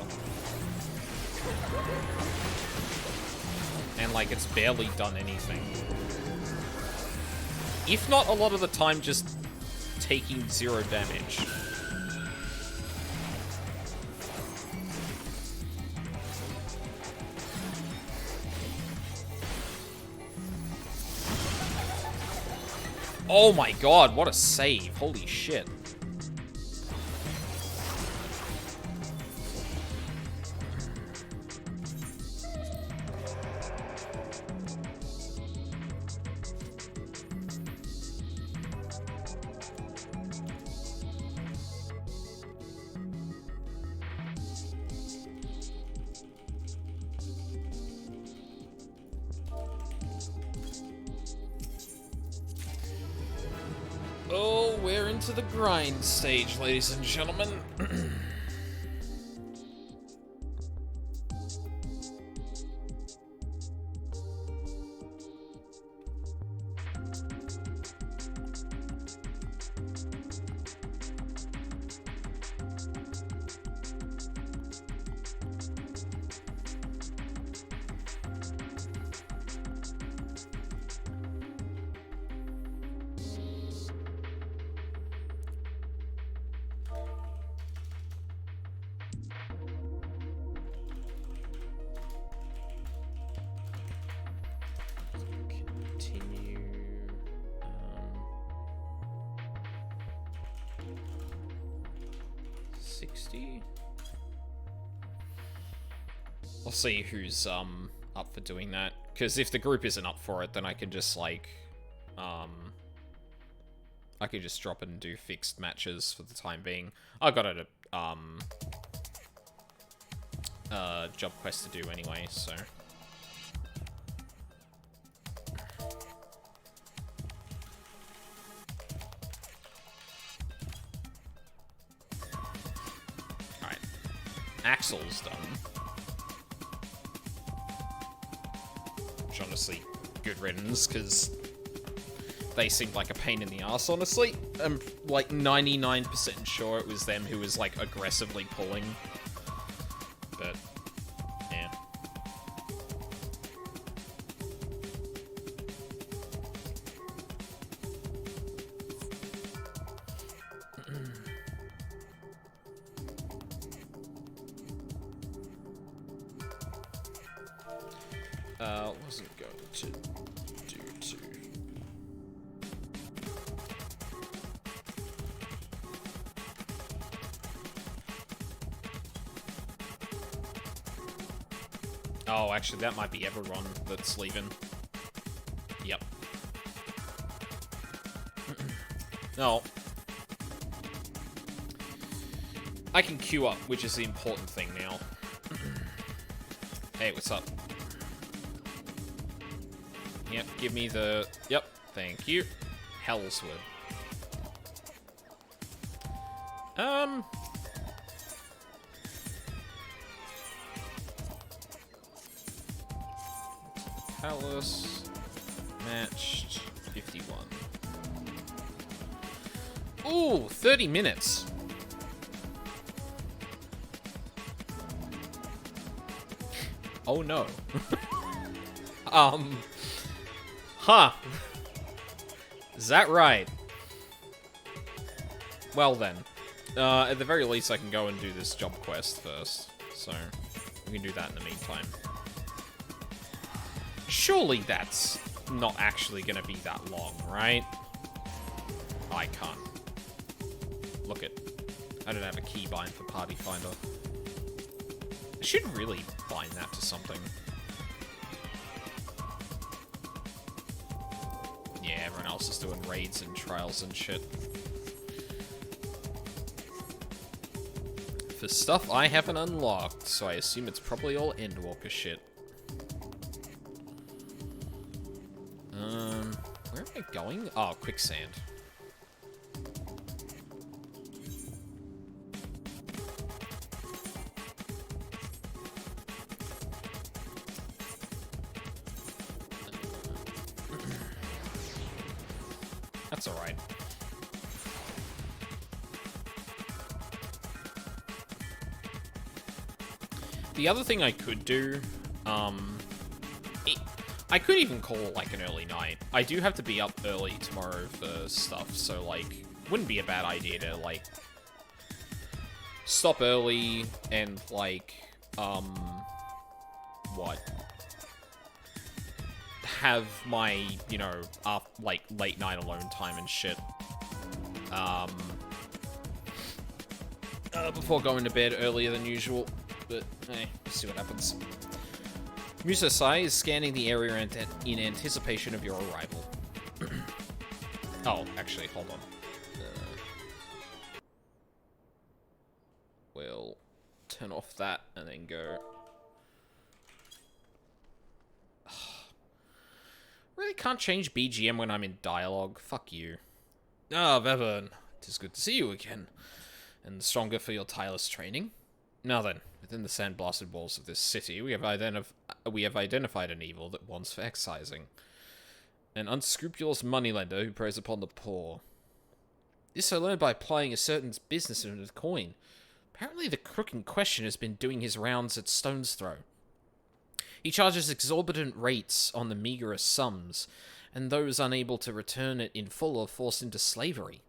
And like it's barely done anything. If not a lot of the time just taking 0 damage. Oh my god, what a save. Holy shit. into the grind stage, ladies and gentlemen. Continue. 60. I'll see who's up for doing that. Because if the group isn't up for it, then I can just like I could just drop it and do fixed matches for the time being. I got a job quest to do anyway, so. Alright. Axel's done. Which honestly, good riddance, because they seemed like a pain in the ass, honestly. I'm like 99% sure it was them who was like aggressively pulling. But, yeah. Wasn't going to do two. Oh, actually, that might be everyone that's leaving. Yep. No. I can queue up, which is the important thing now. Hey, what's up? Yep, give me the... Yep, thank you. Hellswood. Palace. Matched. 51. Ooh, 30 minutes. Oh no. Huh. Is that right? Well then. At the very least I can go and do this job quest first. So, we can do that in the meantime. Surely that's not actually gonna be that long, right? I can't. Look it. I don't have a keybind for Party Finder. I should really bind that to something. Yeah, everyone else is doing raids and trials and shit. For stuff I haven't unlocked, so I assume it's probably all Endwalker shit. Where am I going? Oh, quicksand. That's alright. The other thing I could do, I could even call it like an early night. I do have to be up early tomorrow for stuff, so like, wouldn't be a bad idea to like stop early and like, what? Have my, you know, like late night alone time and shit. Before going to bed earlier than usual, but hey, let's see what happens. Musa Sai is scanning the area in anticipation of your arrival. Oh, actually, hold on. We'll turn off that and then go. Really can't change BGM when I'm in dialogue. Fuck you. Oh, Vevern. 'Tis good to see you again, and the stronger for your tireless training. Now then, within the sandblasted walls of this city, we have identified an evil that wants for excising. An unscrupulous moneylender who preys upon the poor. This I learned by applying a certain business into the coin. Apparently the crook in question has been doing his rounds at Stone's Throw. He charges exorbitant rates on the meagerest sums, and those unable to return it in full are forced into slavery.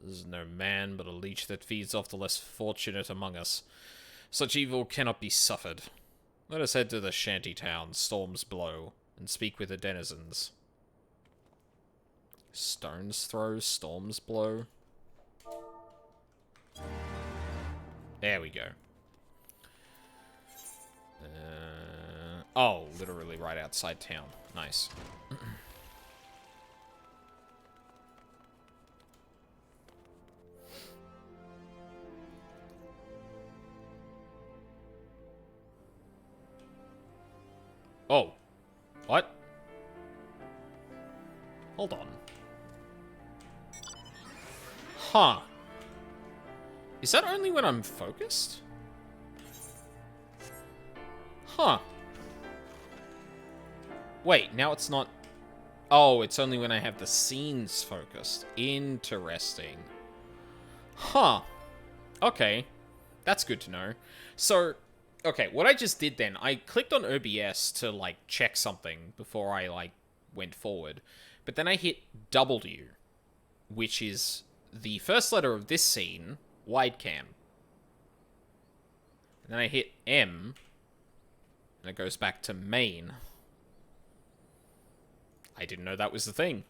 This is no man, but a leech that feeds off the less fortunate among us. Such evil cannot be suffered. Let us head to the shanty town, Storm's Blow, and speak with the denizens. Stone's Throw, Storm's Blow. There we go. Oh, literally right outside town. Nice. Oh. What? Hold on. Huh. Is that only when I'm focused? Huh. Wait, now it's not... Oh, it's only when I have the scenes focused. Interesting. Huh. Okay. That's good to know. So, okay, what I just did then, I clicked on OBS to, like, check something before I, like, went forward. But then I hit W, which is the first letter of this scene, wide cam. And then I hit M, and it goes back to main. I didn't know that was the thing.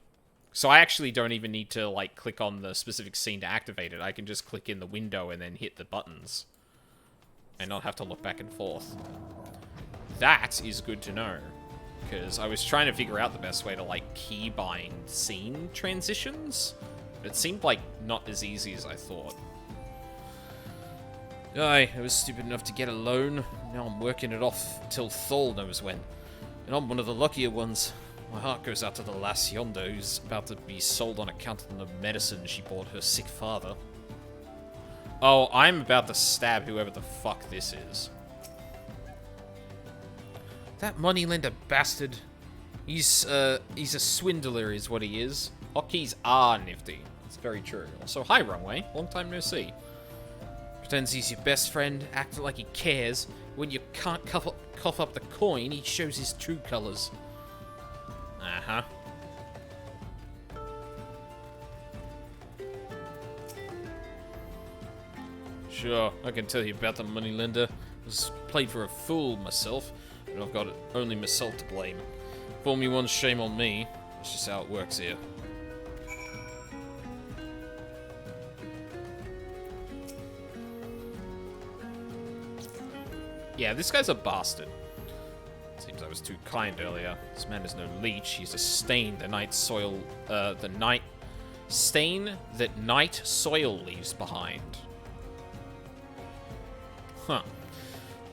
So I actually don't even need to, like, click on the specific scene to activate it. I can just click in the window and then hit the buttons. And not have to look back and forth. That is good to know. Because I was trying to figure out the best way to, like, keybind scene transitions. But it seemed, like, not as easy as I thought. I was stupid enough to get a loan. Now I'm working it off till Thal knows when. And I'm one of the luckier ones. My heart goes out to the lass yonder who's about to be sold on account of the medicine she bought her sick father. Oh, I'm about to stab whoever the fuck this is. That moneylender bastard. He's a swindler is what he is. Hotkeys are nifty. It's very true. Also, hi, Runway. Long time no see. Pretends he's your best friend, acts like he cares. When you can't cough up the coin, he shows his true colors. Uh-huh. Sure, I can tell you about the moneylender. I was played for a fool myself, but I've got only myself to blame. Fool me once, shame on me. That's just how it works here. Yeah, this guy's a bastard. Seems I was too kind earlier. This man is no leech. He's a stain the night soil, stain that night soil leaves behind. Huh.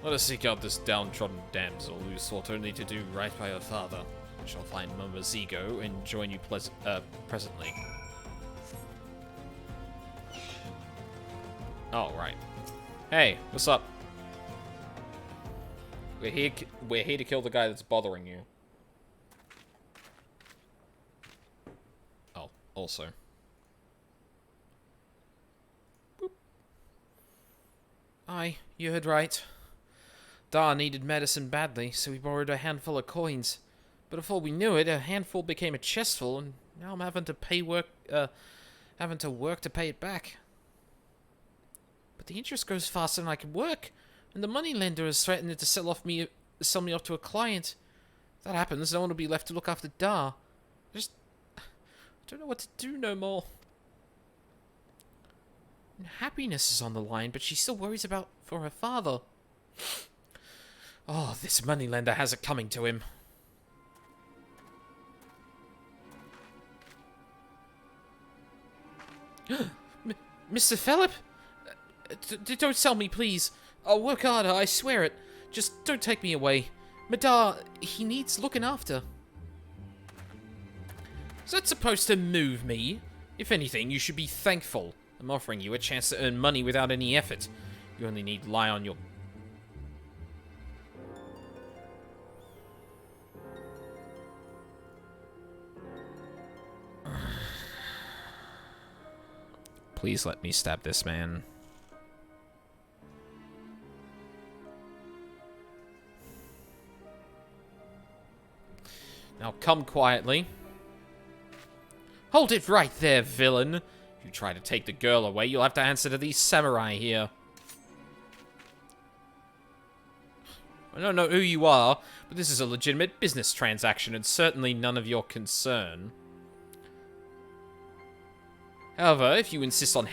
Let us seek out this downtrodden damsel who sought only to do right by her father. I shall find Mama Zigo and join you presently. Oh, right. Hey, what's up? We're here to kill the guy that's bothering you. Oh, also. Boop. Aye, you heard right. Dar needed medicine badly, so we borrowed a handful of coins. But before we knew it, a handful became a chestful, and now I'm having to work to pay it back. But the interest goes faster than I can work. And the moneylender has threatened to sell me off to a client. If that happens, no one will be left to look after Dar. I don't know what to do no more. And happiness is on the line, but she still worries for her father. Oh, this moneylender has it coming to him. Mr. Phillip? Don't sell me, please. I'll work harder, I swear it. Just don't take me away. Madar, he needs looking after. Is that supposed to move me? If anything, you should be thankful. I'm offering you a chance to earn money without any effort. You only need lie on your... Please let me stab this man. Now come quietly. Hold it right there, villain. If you try to take the girl away, you'll have to answer to these samurai here. I don't know who you are, but this is a legitimate business transaction and certainly none of your concern. However, if you insist on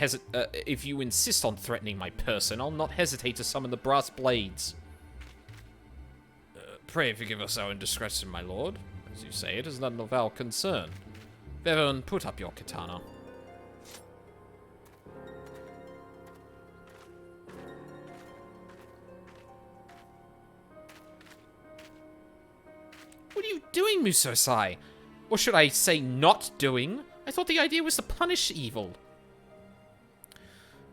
threatening my person, I'll not hesitate to summon the brass blades. Pray forgive us our indiscretion, my lord. As you say, it is none of our concern. Bevon, put up your katana. What are you doing, Musosai? Or should I say not doing? I thought the idea was to punish evil.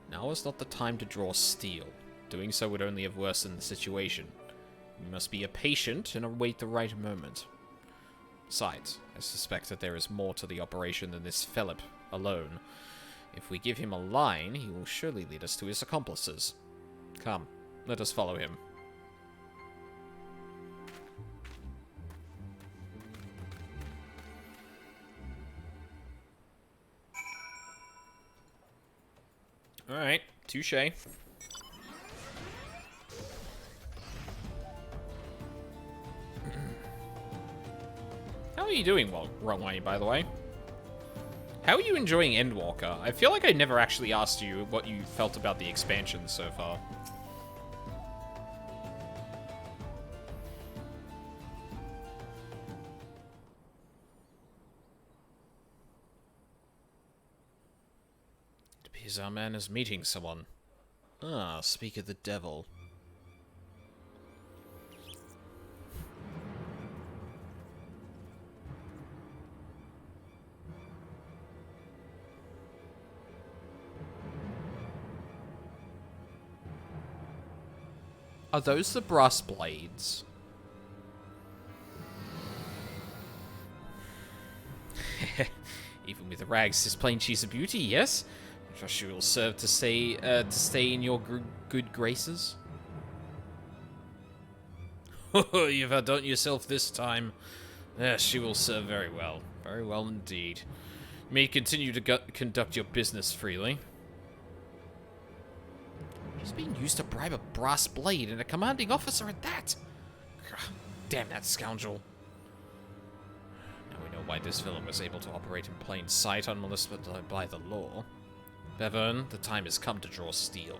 Now is not the time to draw steel. Doing so would only have worsened the situation. You must be patient and await the right moment. Besides, I suspect that there is more to the operation than this Philip alone. If we give him a line, he will surely lead us to his accomplices. Come, let us follow him. Alright, touche. How are you doing, Wrong Way, by the way? How are you enjoying Endwalker? I feel like I never actually asked you what you felt about the expansion so far. It appears our man is meeting someone. Ah, speak of the devil. Are those the brass blades? Even with the rags displaying she's a beauty, yes? I trust she will serve to stay in your good graces. You've outdone yourself this time. Yes, she will serve very well. Very well indeed. You may continue to conduct your business freely. She's being used to bribe a brass blade and a commanding officer at that. Damn that scoundrel. Now we know why this villain was able to operate in plain sight unmolested by the law. Bevern, the time has come to draw steel.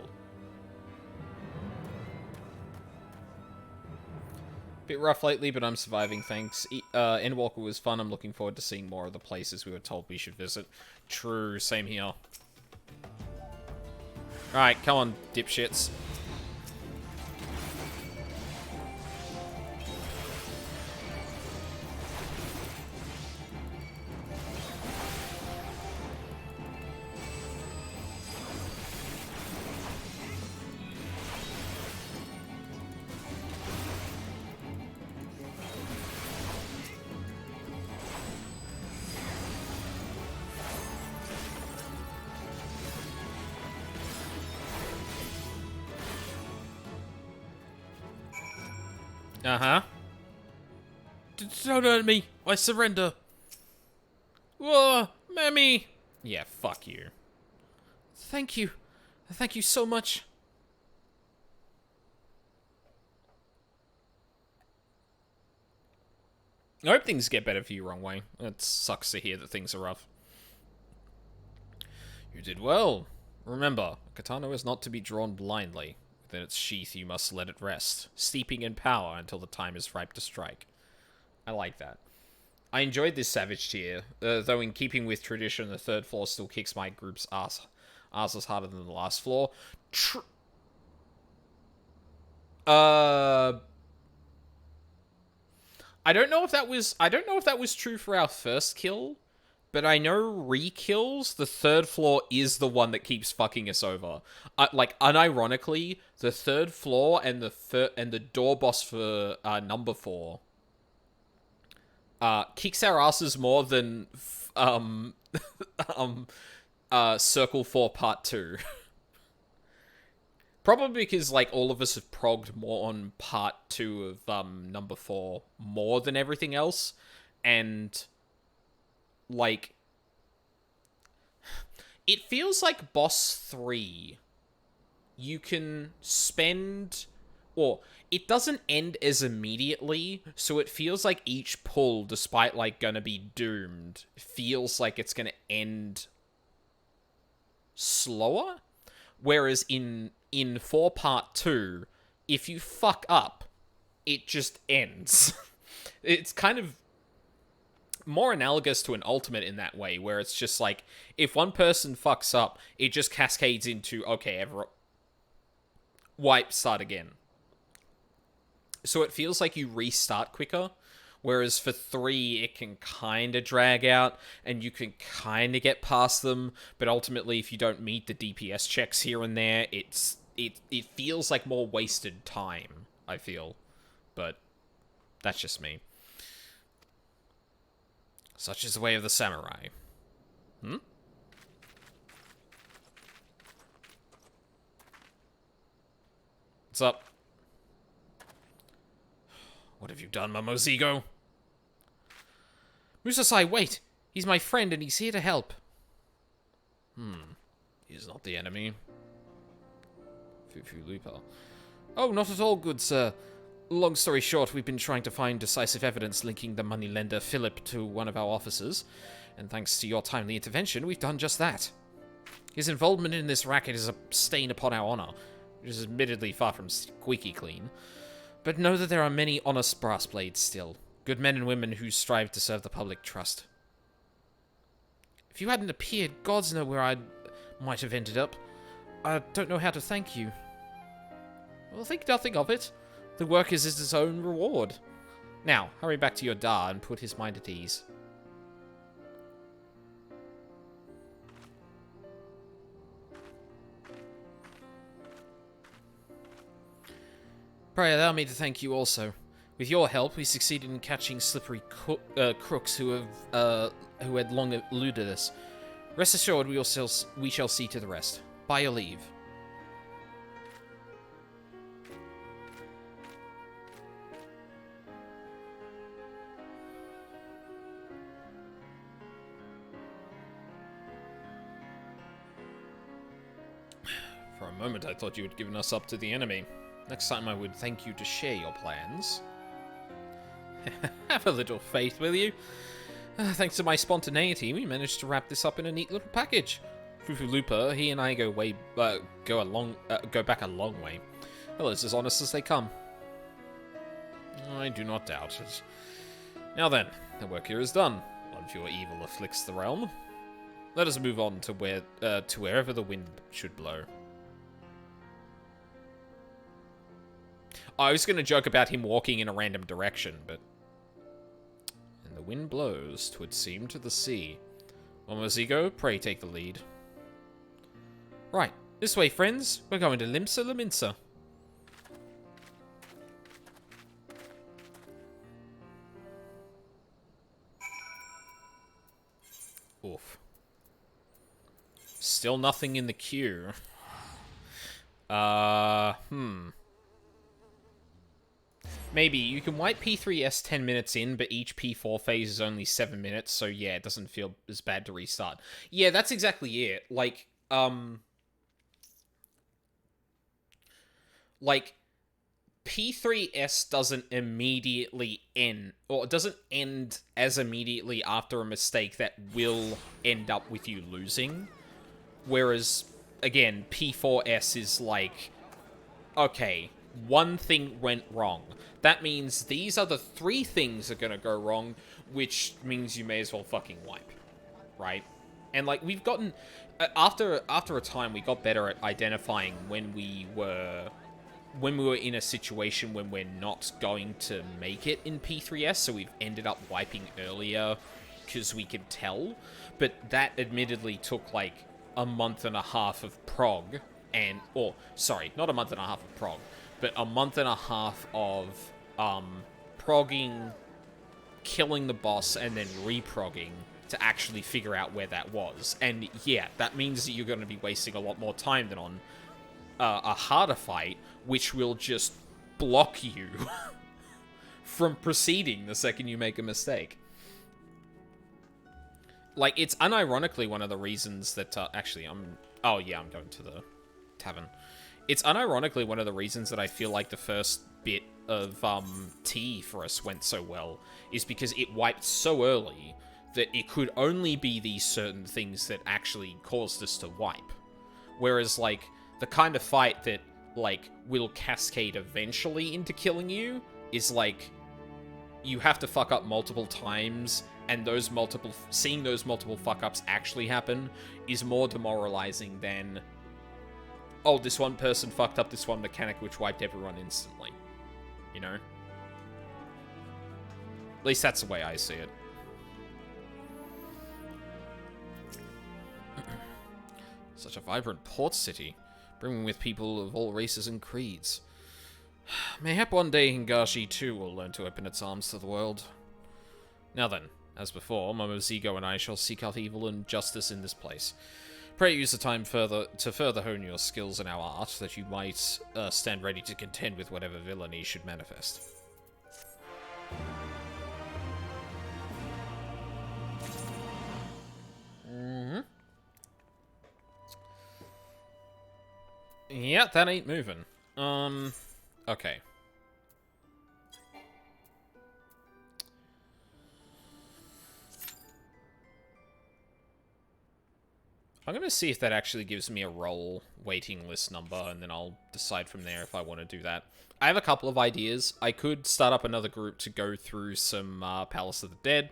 Bit rough lately, but I'm surviving, thanks. Endwalker was fun. I'm looking forward to seeing more of the places we were told we should visit. True, same here. Alright, come on, dipshits. Uh-huh. Don't hurt me. I surrender. Whoa, Mammy. Yeah, fuck you. Thank you. Thank you so much. I hope things get better for you, Wrong Way. It sucks to hear that things are rough. You did well. Remember, a katana is not to be drawn blindly. Within its sheath, you must let it rest, steeping in power until the time is ripe to strike. I like that. I enjoyed this Savage tier, though in keeping with tradition, the third floor still kicks my group's asses harder than the last floor. I don't know if that was true for our first kill, but I know re-kills, the third floor is the one that keeps fucking us over. Like, unironically, the third floor and the door boss for number 4 kicks our asses more than Circle 4 Part 2. Probably because, like, all of us have progged more on Part 2 of number 4 more than everything else, and, like, it feels like Boss 3, you can spend... Or, it doesn't end as immediately, so it feels like each pull, despite, like, gonna be doomed, feels like it's gonna end slower. Whereas in 4 Part 2, if you fuck up, it just ends. It's kind of more analogous to an Ultimate in that way, where it's just like, if one person fucks up, it just cascades into, okay, everyone... wipe, start again. So it feels like you restart quicker, whereas for 3, it can kind of drag out, and you can kind of get past them, but ultimately, if you don't meet the DPS checks here and there, it feels like more wasted time, I feel. But that's just me. Such is the way of the samurai. Hmm? What's up? What have you done, Momozigo? Musasai, wait! He's my friend and he's here to help. He's not the enemy. Fufu Lupa. Oh, not at all, good sir. Long story short, we've been trying to find decisive evidence linking the moneylender Philip to one of our officers, and thanks to your timely intervention, we've done just that. His involvement in this racket is a stain upon our honor, which is admittedly far from squeaky clean. But know that there are many honest brass blades still, good men and women who strive to serve the public trust. If you hadn't appeared, gods know where I might have ended up. I don't know how to thank you. Well, think nothing of it. The work is its own reward. Now, hurry back to your Da and put his mind at ease. Pray allow me to thank you also. With your help, we succeeded in catching slippery crooks who had long eluded us. Rest assured, we shall see to the rest. By your leave. For a moment, I thought you had given us up to the enemy. Next time I would thank you to share your plans. Have a little faith, will you? Thanks to my spontaneity, we managed to wrap this up in a neat little package. Fufu Lupa, he and I go back a long way. Well, it's as honest as they come. I do not doubt it. Now then, the work here is done. One fewer evil afflicts the realm. Let us move on to wherever the wind should blow. I was going to joke about him walking in a random direction, but... And the wind blows, 'twould seem, to the sea. Momozigo, pray take the lead. Right, this way, friends. We're going to Limsa Laminsa. Oof. Still nothing in the queue. Maybe. You can wipe P3S 10 minutes in, but each P4 phase is only 7 minutes, so yeah, it doesn't feel as bad to restart. Yeah, that's exactly it. Like, P3S doesn't immediately end, or it doesn't end as immediately after a mistake that will end up with you losing. Whereas, again, P4S is like, okay, one thing went wrong. That means these other 3 things are gonna go wrong, which means you may as well fucking wipe, right? And, like, we've gotten... After a time, we got better at identifying when we were in a situation when we're not going to make it in P3S, so we've ended up wiping earlier because we could tell, but that admittedly took like a month and a half of prog, sorry, not a month and a half of prog, but a month and a half of progging, killing the boss, and then reprogging to actually figure out where that was. And yeah, that means that you're going to be wasting a lot more time than on a harder fight, which will just block you from proceeding the second you make a mistake. Like, it's unironically one of the reasons that, actually, oh yeah, I'm going to the tavern. It's unironically one of the reasons that I feel like the first bit of, tea for us went so well, is because it wiped so early that it could only be these certain things that actually caused us to wipe. Whereas, like, the kind of fight that, like, will cascade eventually into killing you is, like, you have to fuck up multiple times, and seeing those multiple fuck-ups actually happen is more demoralizing than, oh, this one person fucked up this one mechanic which wiped everyone instantly. You know? At least that's the way I see it. Such a vibrant port city, brimming with people of all races and creeds. Mayhap one day Hingashi too will learn to open its arms to the world. Now then, as before, Momozigo and I shall seek out evil and justice in this place. Pray use the time to further hone your skills in our art, that you might stand ready to contend with whatever villainy should manifest. Yeah, that ain't moving. Okay. I'm going to see if that actually gives me a role waiting list number, and then I'll decide from there if I want to do that. I have a couple of ideas. I could start up another group to go through some Palace of the Dead.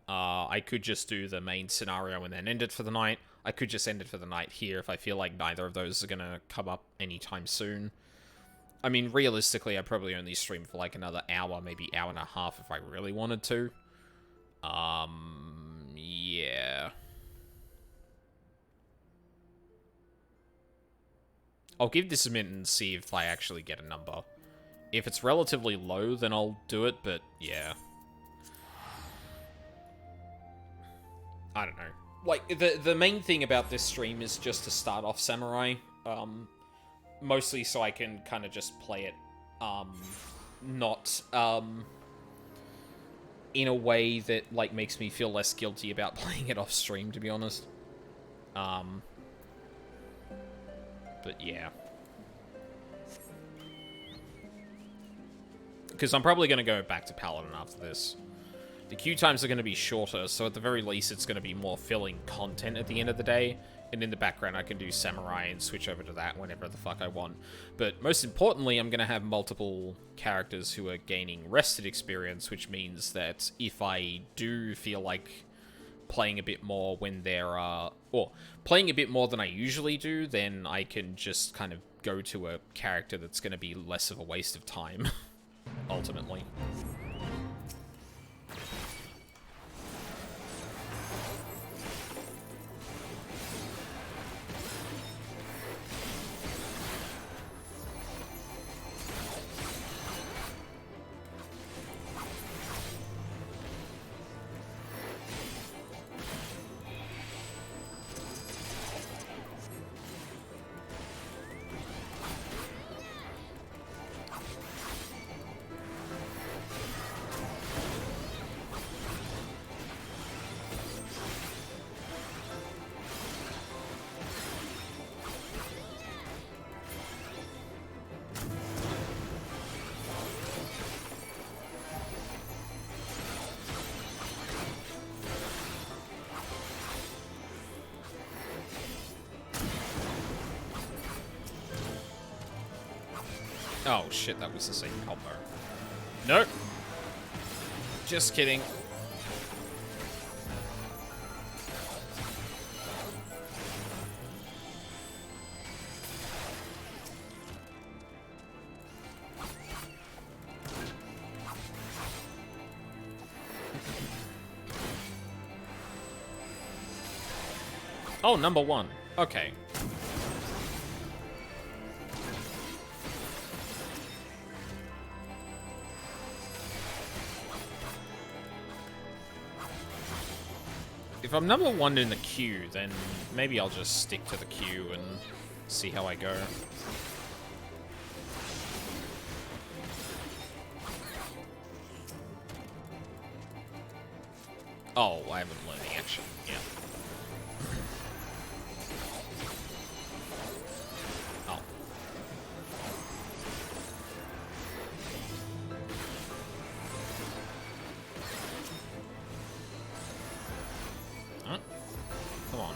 I could just do the main scenario and then end it for the night. I could just end it for the night here if I feel like neither of those are going to come up anytime soon. I mean, realistically, I'd probably only stream for like another hour, maybe hour and a half if I really wanted to. Yeah. I'll give this a minute and see if I actually get a number. If it's relatively low, then I'll do it, but yeah. I don't know. Like, the main thing about this stream is just to start off Samurai. Mostly so I can kind of just play it, not, in a way that, like, makes me feel less guilty about playing it off stream, to be honest. But yeah. Because I'm probably going to go back to Paladin after this. The queue times are going to be shorter, so at the very least it's going to be more filling content at the end of the day. And in the background I can do Samurai and switch over to that whenever the fuck I want. But most importantly, I'm going to have multiple characters who are gaining rested experience, which means that if I do feel like playing a bit more when they're, or playing a bit more than I usually do, then I can just kind of go to a character that's going to be less of a waste of time, ultimately. Oh shit, that was the same combo. Nope. Just kidding. Oh, number 1. Okay. If I'm number 1 in the queue, then maybe I'll just stick to the queue and see how I go. Oh, I haven't learned the action. Yeah. Oh. Huh? Come on.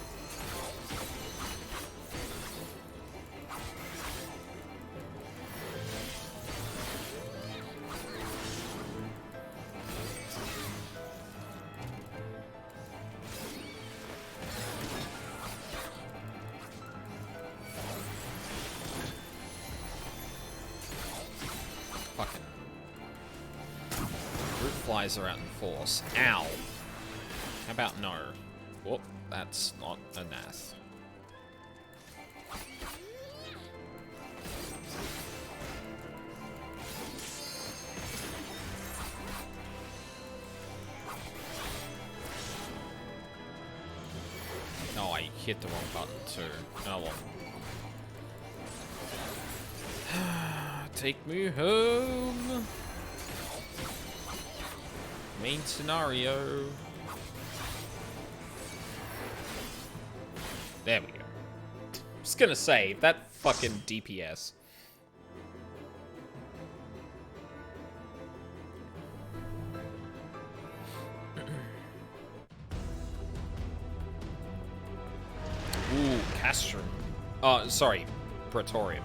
Fuck it. Brute flies are out in force. Ow. How about no? Whoop, that's not a nath. Oh, I hit the wrong button too. Oh well. Take me home. Main scenario. There we go. Just gonna say, that fucking DPS. Ooh, Castrum. Oh, sorry. Praetorium.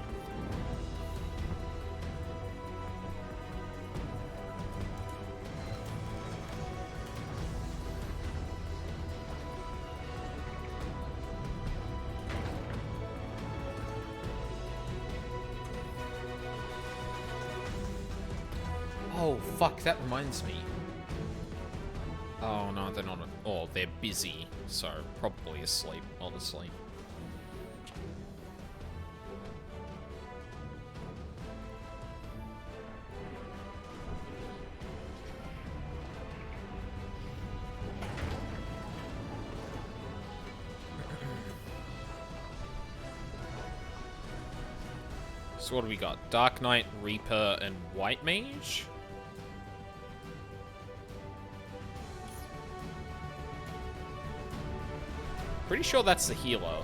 Oh, fuck, that reminds me. Oh, no, they're not. Oh, they're busy, so probably asleep, honestly. So what do we got? Dark Knight, Reaper, and White Mage? Pretty sure that's the healer.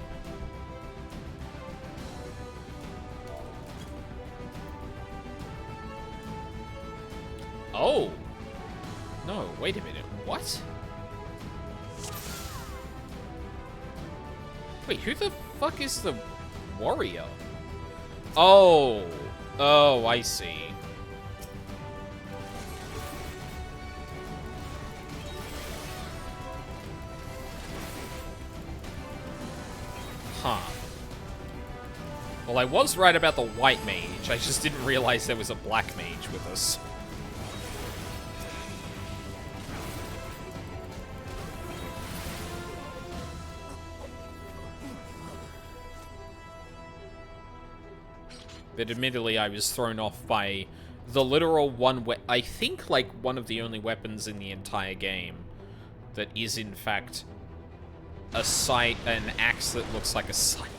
Oh! No, wait a minute. What? Wait, who the fuck is the warrior? Oh! Oh, I see. Huh. Well, I was right about the white mage. I just didn't realize there was a black mage with us. But admittedly, I was thrown off by the literal I think, like, one of the only weapons in the entire game that is, in fact, an axe that looks like a scythe.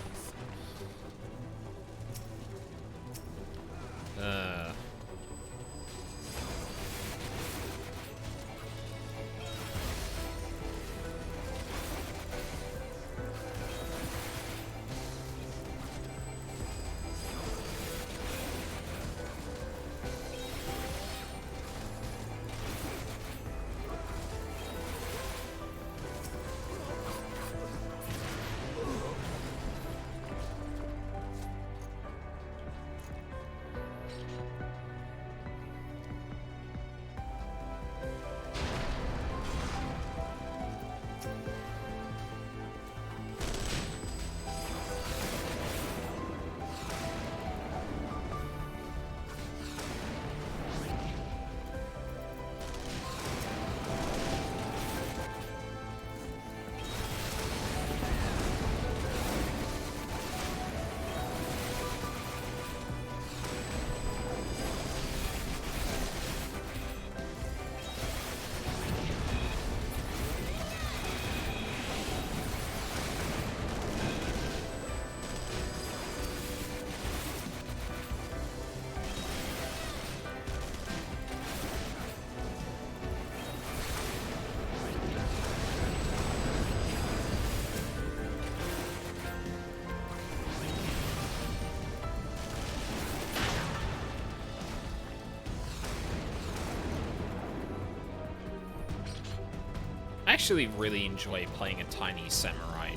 actually really enjoy playing a tiny samurai.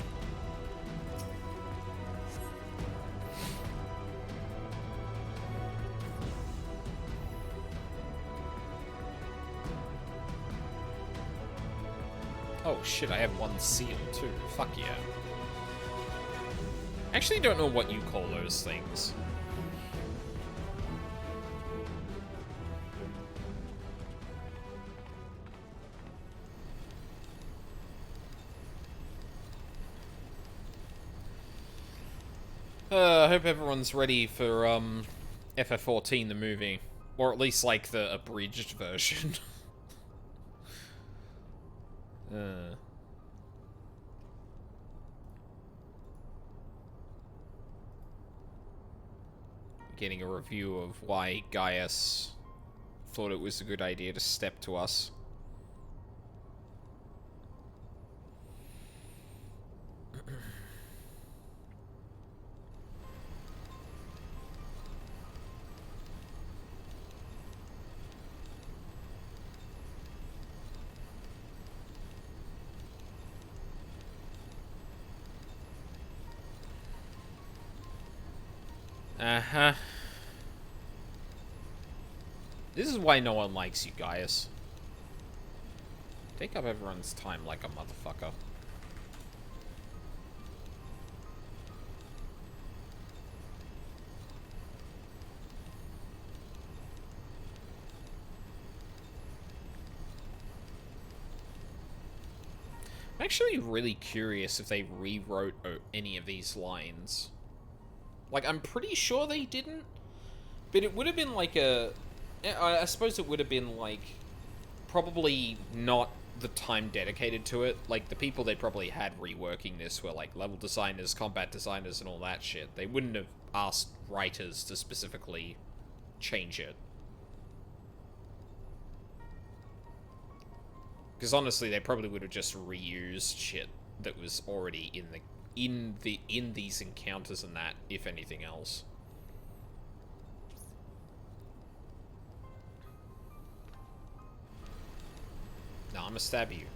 Oh shit, I have one seal too. Fuck yeah. Actually don't know what you call those things. I hope everyone's ready for FF14 the movie. Or at least like the abridged version. Getting a review of why Gaius thought it was a good idea to step to us. Uh-huh. This is why no one likes you, Gaius. Take up everyone's time like a motherfucker. I'm actually really curious if they rewrote any of these lines. Like, I'm pretty sure they didn't, but it would have been like a... I suppose it would have been, like, probably not the time dedicated to it. Like, the people they probably had reworking this were, like, level designers, combat designers, and all that shit. They wouldn't have asked writers to specifically change it. Because honestly, they probably would have just reused shit that was already in these encounters and that, if anything else. No, I'm gonna stab you.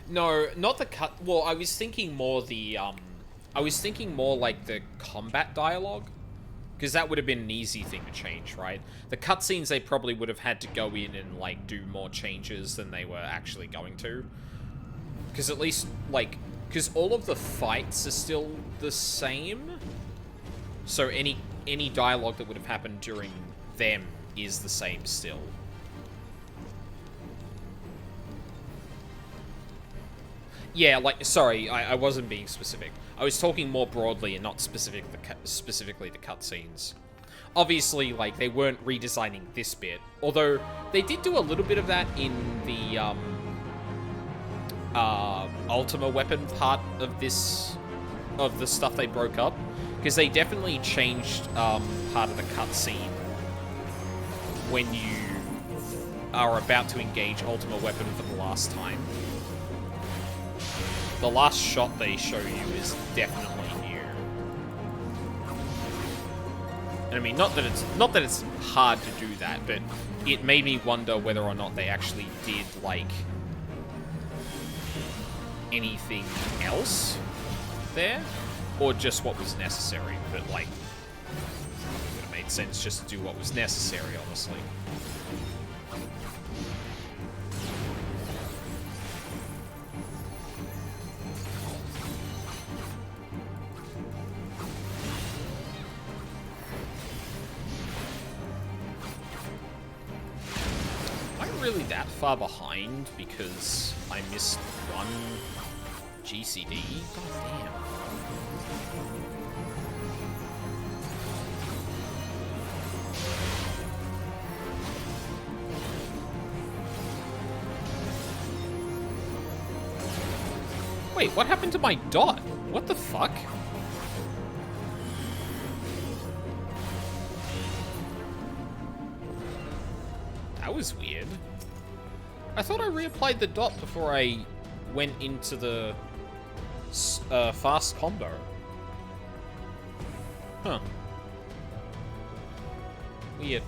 No, not the cut. Well, I was thinking more the I was thinking more like the combat dialogue. Because that would have been an easy thing to change, right? The cutscenes, they probably would have had to go in and, like, do more changes than they were actually going to. Because at least, like... Because all of the fights are still the same. So any dialogue that would have happened during them is the same still. Yeah, like, sorry, I wasn't being specific. I was talking more broadly and not specifically the cutscenes. Obviously, like, they weren't redesigning this bit. Although, they did do a little bit of that in the, Ultima weapon part of this... of the stuff they broke up. Because they definitely changed, part of the cutscene when you are about to engage Ultima weapon for the last time. The last shot they show you is definitely new. And I mean, not that it's hard to do that, but it made me wonder whether or not they actually did, like, anything else there, or just what was necessary. But, like, it would have made sense just to do what was necessary, honestly. Really that far behind because I missed one GCD? God damn. Wait, what happened to my dot? What the fuck? That was weird. I thought I reapplied the dot before I went into the fast combo. Huh. Weird.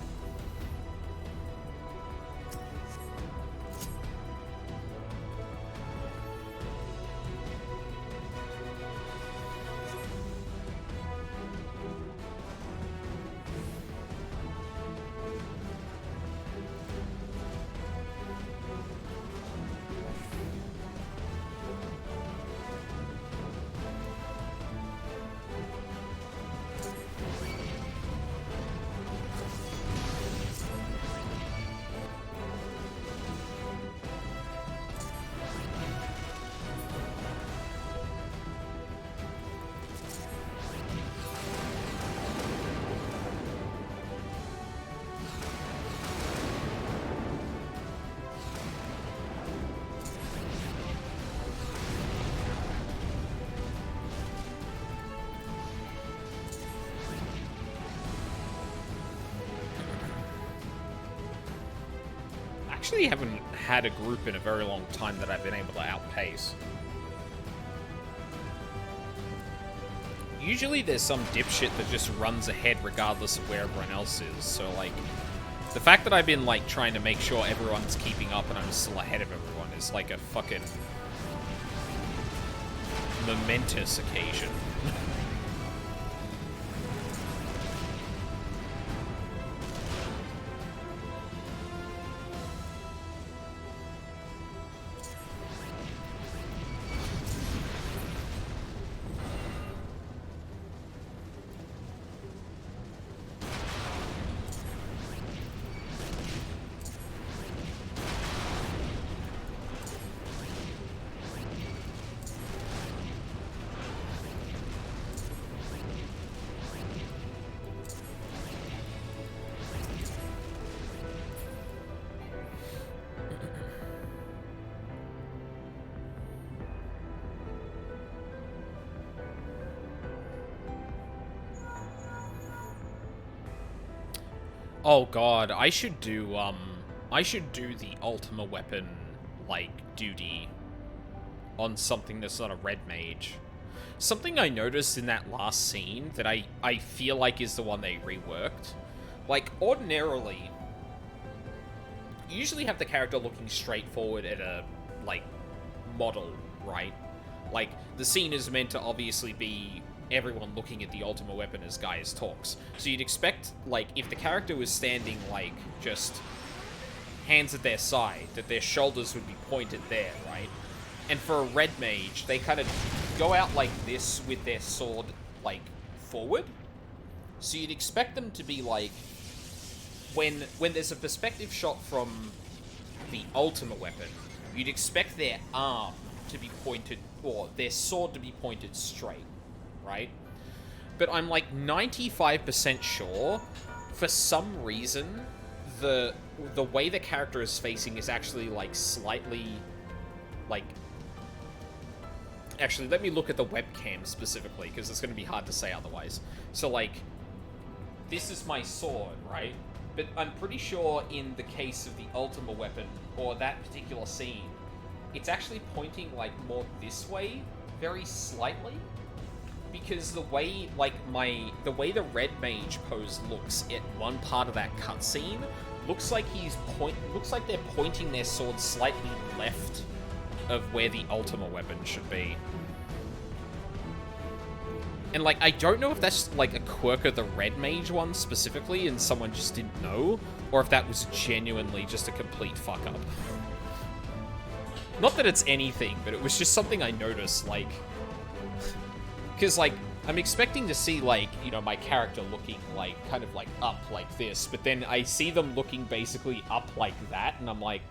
Actually haven't had a group in a very long time that I've been able to outpace. Usually there's some dipshit that just runs ahead regardless of where everyone else is, so like, the fact that I've been like trying to make sure everyone's keeping up and I'm still ahead of everyone is like a fucking momentous occasion. Oh god, I should do the Ultima weapon, like, duty on something that's not a red mage. Something I noticed in that last scene that I feel like is the one they reworked. Like, ordinarily, you usually have the character looking straight forward at a, like, model, right? Like, the scene is meant to obviously be everyone looking at the Ultima weapon as Gaius talks. So you'd expect, like, if the character was standing, like, just hands at their side, that their shoulders would be pointed there, right? And for a red mage, they kind of go out like this with their sword, like, forward. So you'd expect them to be, like, when there's a perspective shot from the Ultima weapon, you'd expect their arm to be pointed, or their sword to be pointed straight, right? But I'm like 95% sure, for some reason, the way the character is facing is actually like slightly, like, actually let me look at the webcam specifically, because it's going to be hard to say otherwise. So like, this is my sword, right? But I'm pretty sure in the case of the Ultima weapon, or that particular scene, it's actually pointing, like, more this way, very slightly. Because the way, like, the way the red mage pose looks at one part of that cutscene, looks like they're pointing their sword slightly left of where the Ultima weapon should be. And, like, I don't know if that's, like, a quirk of the red mage one specifically, and someone just didn't know, or if that was genuinely just a complete fuck-up. Not that it's anything, but it was just something I noticed, like... Because, like, I'm expecting to see, like, you know, my character looking, like, kind of, like, up like this, but then I see them looking basically up like that, and I'm like...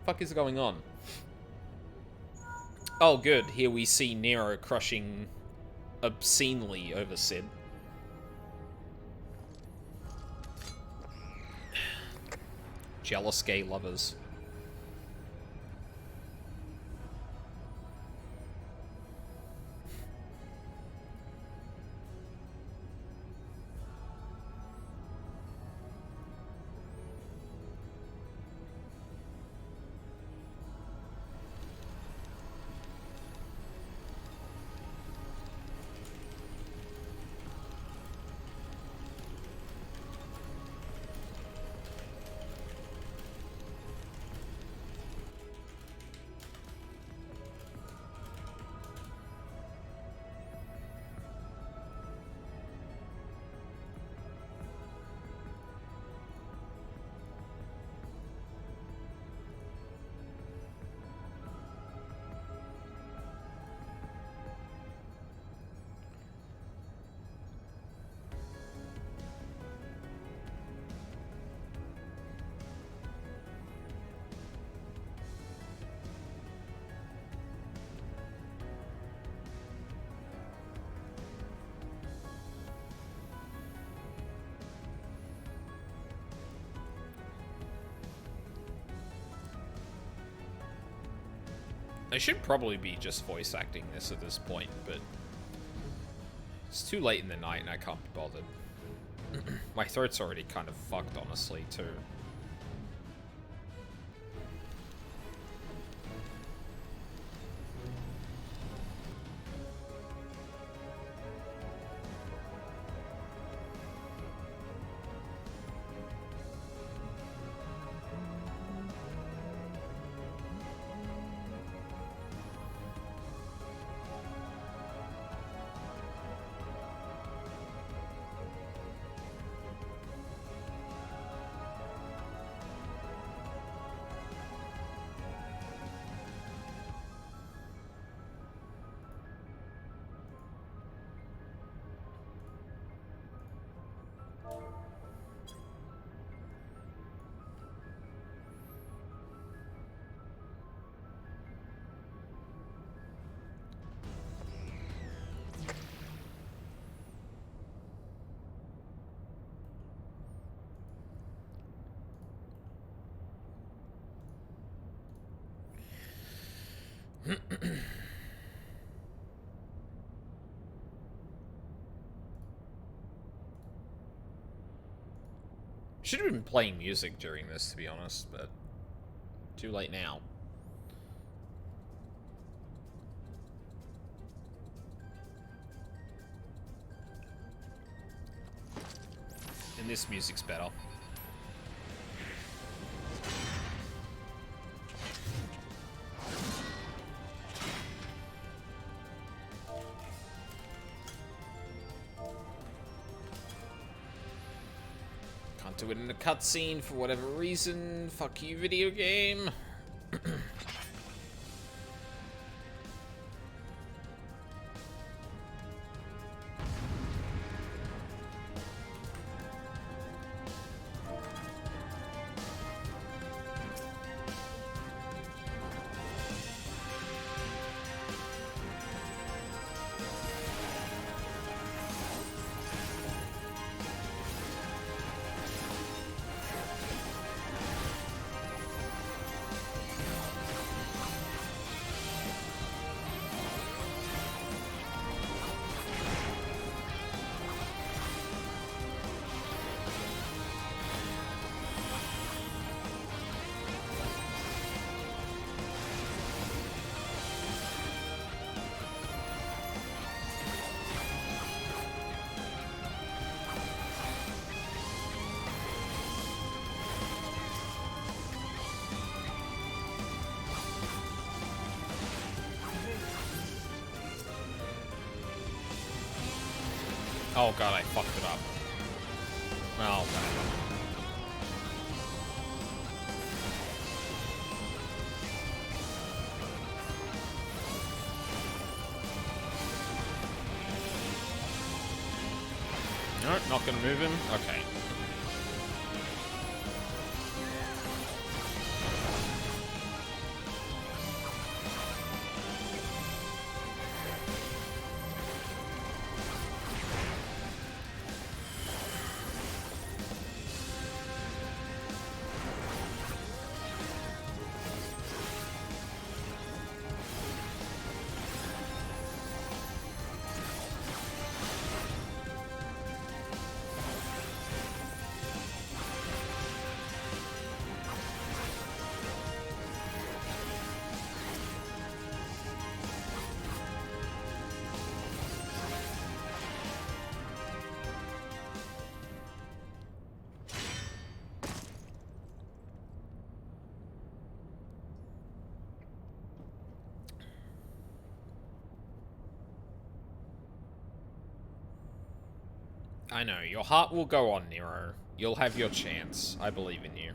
What the fuck is going on? Oh, good. Here we see Nero crushing obscenely over Sid. Jealous gay lovers. I should probably be just voice acting this at this point, but it's too late in the night and I can't be bothered. My throat's already kind of fucked, honestly, too. Should have been playing music during this, to be honest, but too late now. And this music's better. Can't do it in a cutscene for whatever reason. Fuck you, video game. Oh god, I fucked it up. Oh, no, not gonna move him? Okay. I know, your heart will go on, Nero. You'll have your chance. I believe in you.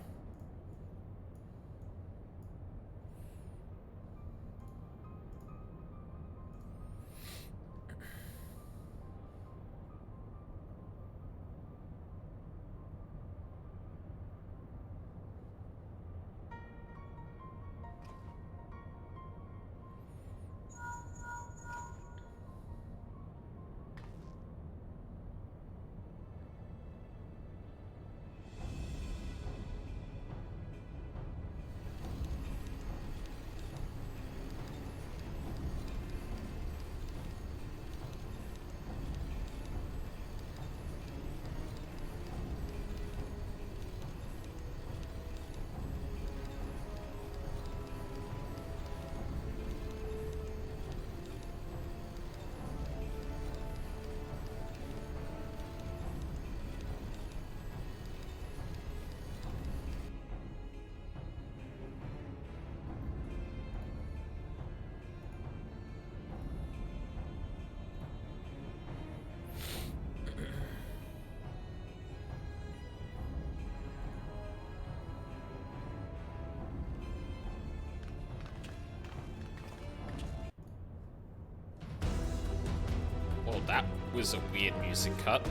that was a weird music cut.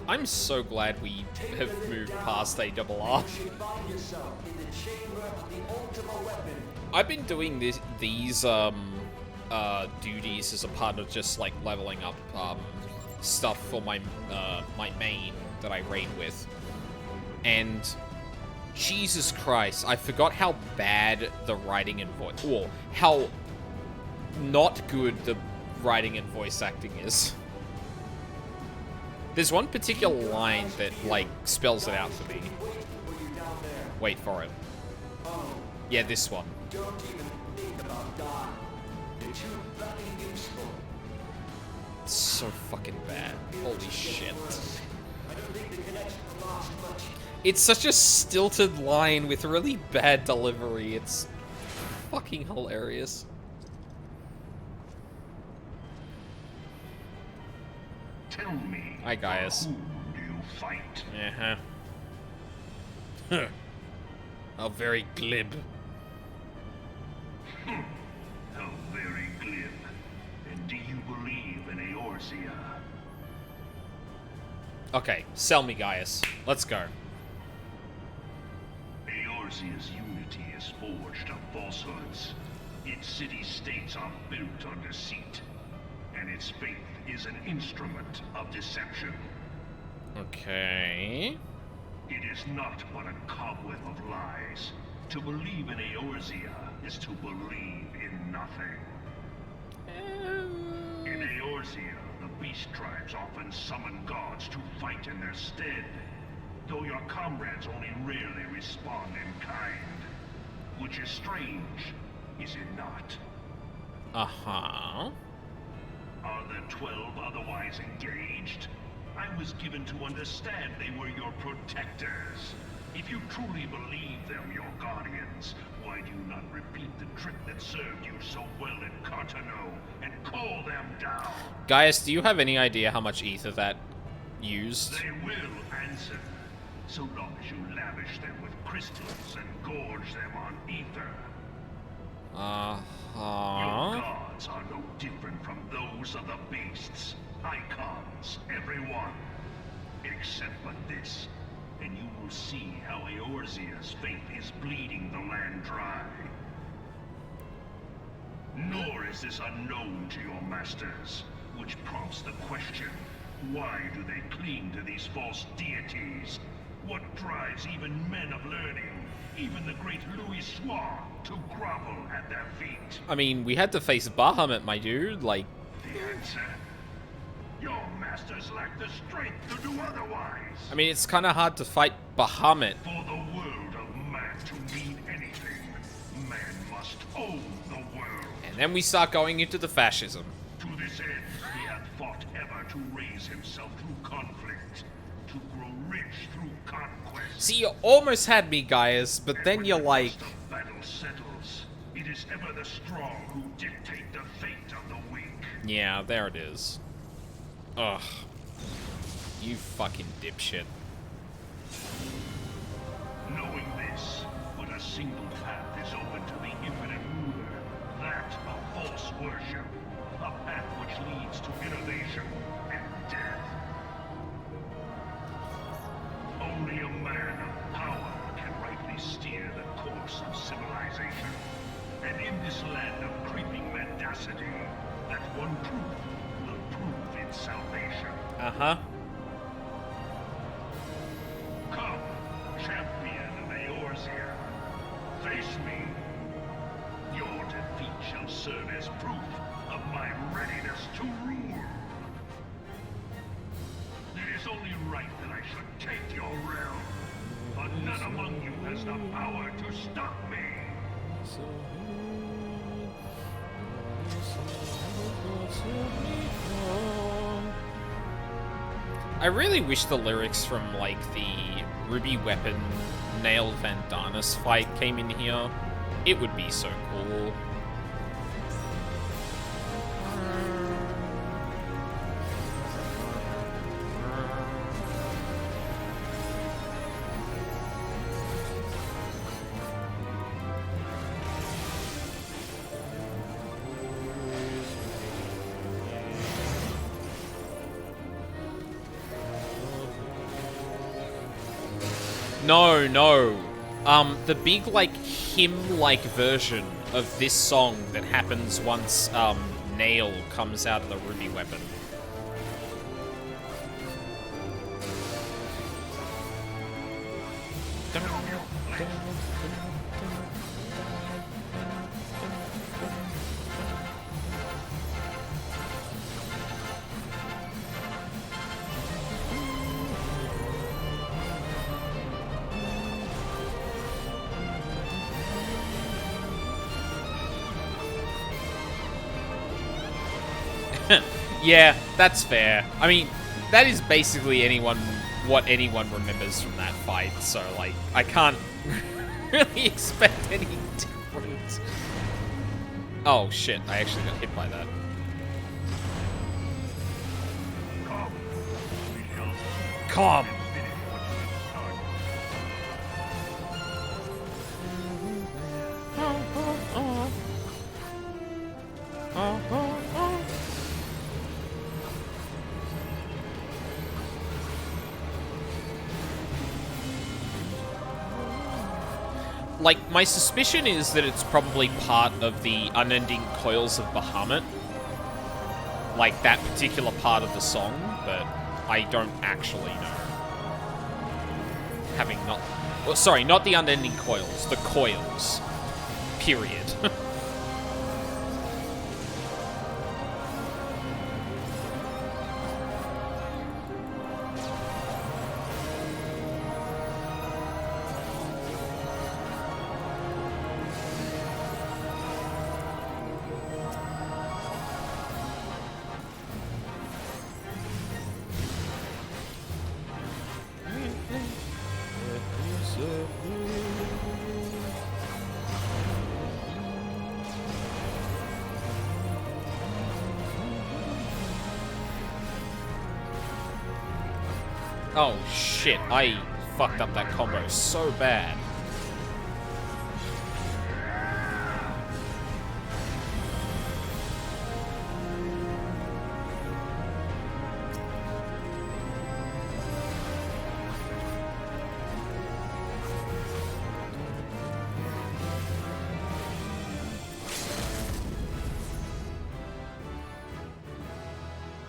I'm so glad we have moved past ARR. I've been doing these duties as a part of just like leveling up stuff for my my main that I raid with, and Jesus Christ, I forgot how bad the writing and voice, or how not good the writing and voice acting is. There's one particular line that, like, spells it out for me. Wait for it. Yeah, this one. It's so fucking bad. Holy shit. It's such a stilted line with really bad delivery. It's fucking hilarious. Tell me. Hi, guys. Who do you fight? Uh-huh. How very glib. How very glib. And do you believe in Eorzea? Okay, sell me, Gaius. Let's go. Eorzea's unity is forged of falsehoods. Its city-states are built on deceit. And its faith is an instrument of deception. Okay. It is not but a cobweb of lies. To believe in Eorzea is to believe in nothing. In Eorzea, the beast tribes often summon gods to fight in their stead, though your comrades only rarely respond in kind. Which is strange, is it not? Uh-huh. Are the 12 otherwise engaged? I was given to understand they were your protectors. If you truly believe them your guardians, why do you not repeat the trick that served you so well in Cartano and call them down? Gaius, do you have any idea how much ether that used? They will answer, so long as you lavish them with crystals and gorge them on ether. Your gods are no different from those of the beasts. Icons, everyone. Except but this, and you will see how Eorzea's faith is bleeding the land dry. Nor is this unknown to your masters, which prompts the question, why do they cling to these false deities? What drives even men of learning, even the great Louis Soir, to grovel at their feet? I mean, we had to face Bahamut, my dude, like... The answer? Your masters lack the strength to do otherwise. I mean, it's kind of hard to fight Bahamut. For the world of man to mean anything, man must own the world. And then we start going into the fascism. To this end, he hath fought ever to raise himself through conflict, to grow rich through conquest. See, you almost had me, Gaius, but And then when you're the like... dust of battle settles, it is ever the strong who dictate the fate of the weak. Yeah, there it is. Ugh. You fucking dipshit. Knowing this, but a single path is open to the infinite ruler, that of false worship, a path which leads to innovation and death. Only a man of power can rightly steer the course of civilization. And in this land of creeping mendacity, that one truth will prove its salvation. Uh-huh. Come, champion of Eorzea. Face me. Your defeat shall serve as proof of my readiness to rule. It is only right that I should take your realm, but none among you has the power to stop me. I really wish the lyrics from, like, the Ruby Weapon Nail Vandanis fight came in here. It would be so cool. No, no. The big, like, hymn-like version of this song that happens once, Nail comes out of the Ruby Weapon. Yeah, that's fair. I mean, that is basically what anyone remembers from that fight, so, like, I can't really expect any different. Oh, shit, I actually got hit by that. Come! Like, my suspicion is that it's probably part of the Unending Coils of Bahamut. Like, that particular part of the song, but I don't actually know. Having not... Well, sorry, not the Unending Coils, the Coils. Period. Oh, shit. I fucked up that combo so bad.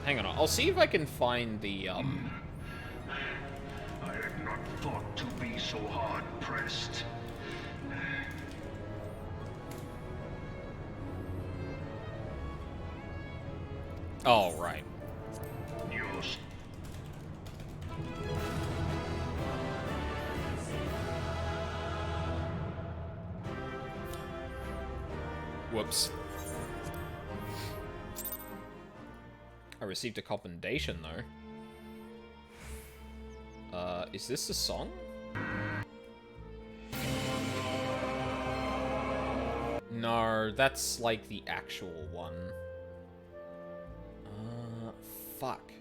Hang on, I'll see if I can find the, I had not thought to be so hard-pressed. Oh, right. Yours. Whoops. I received a commendation, though. Is this the song? No, that's like the actual one. Fuck.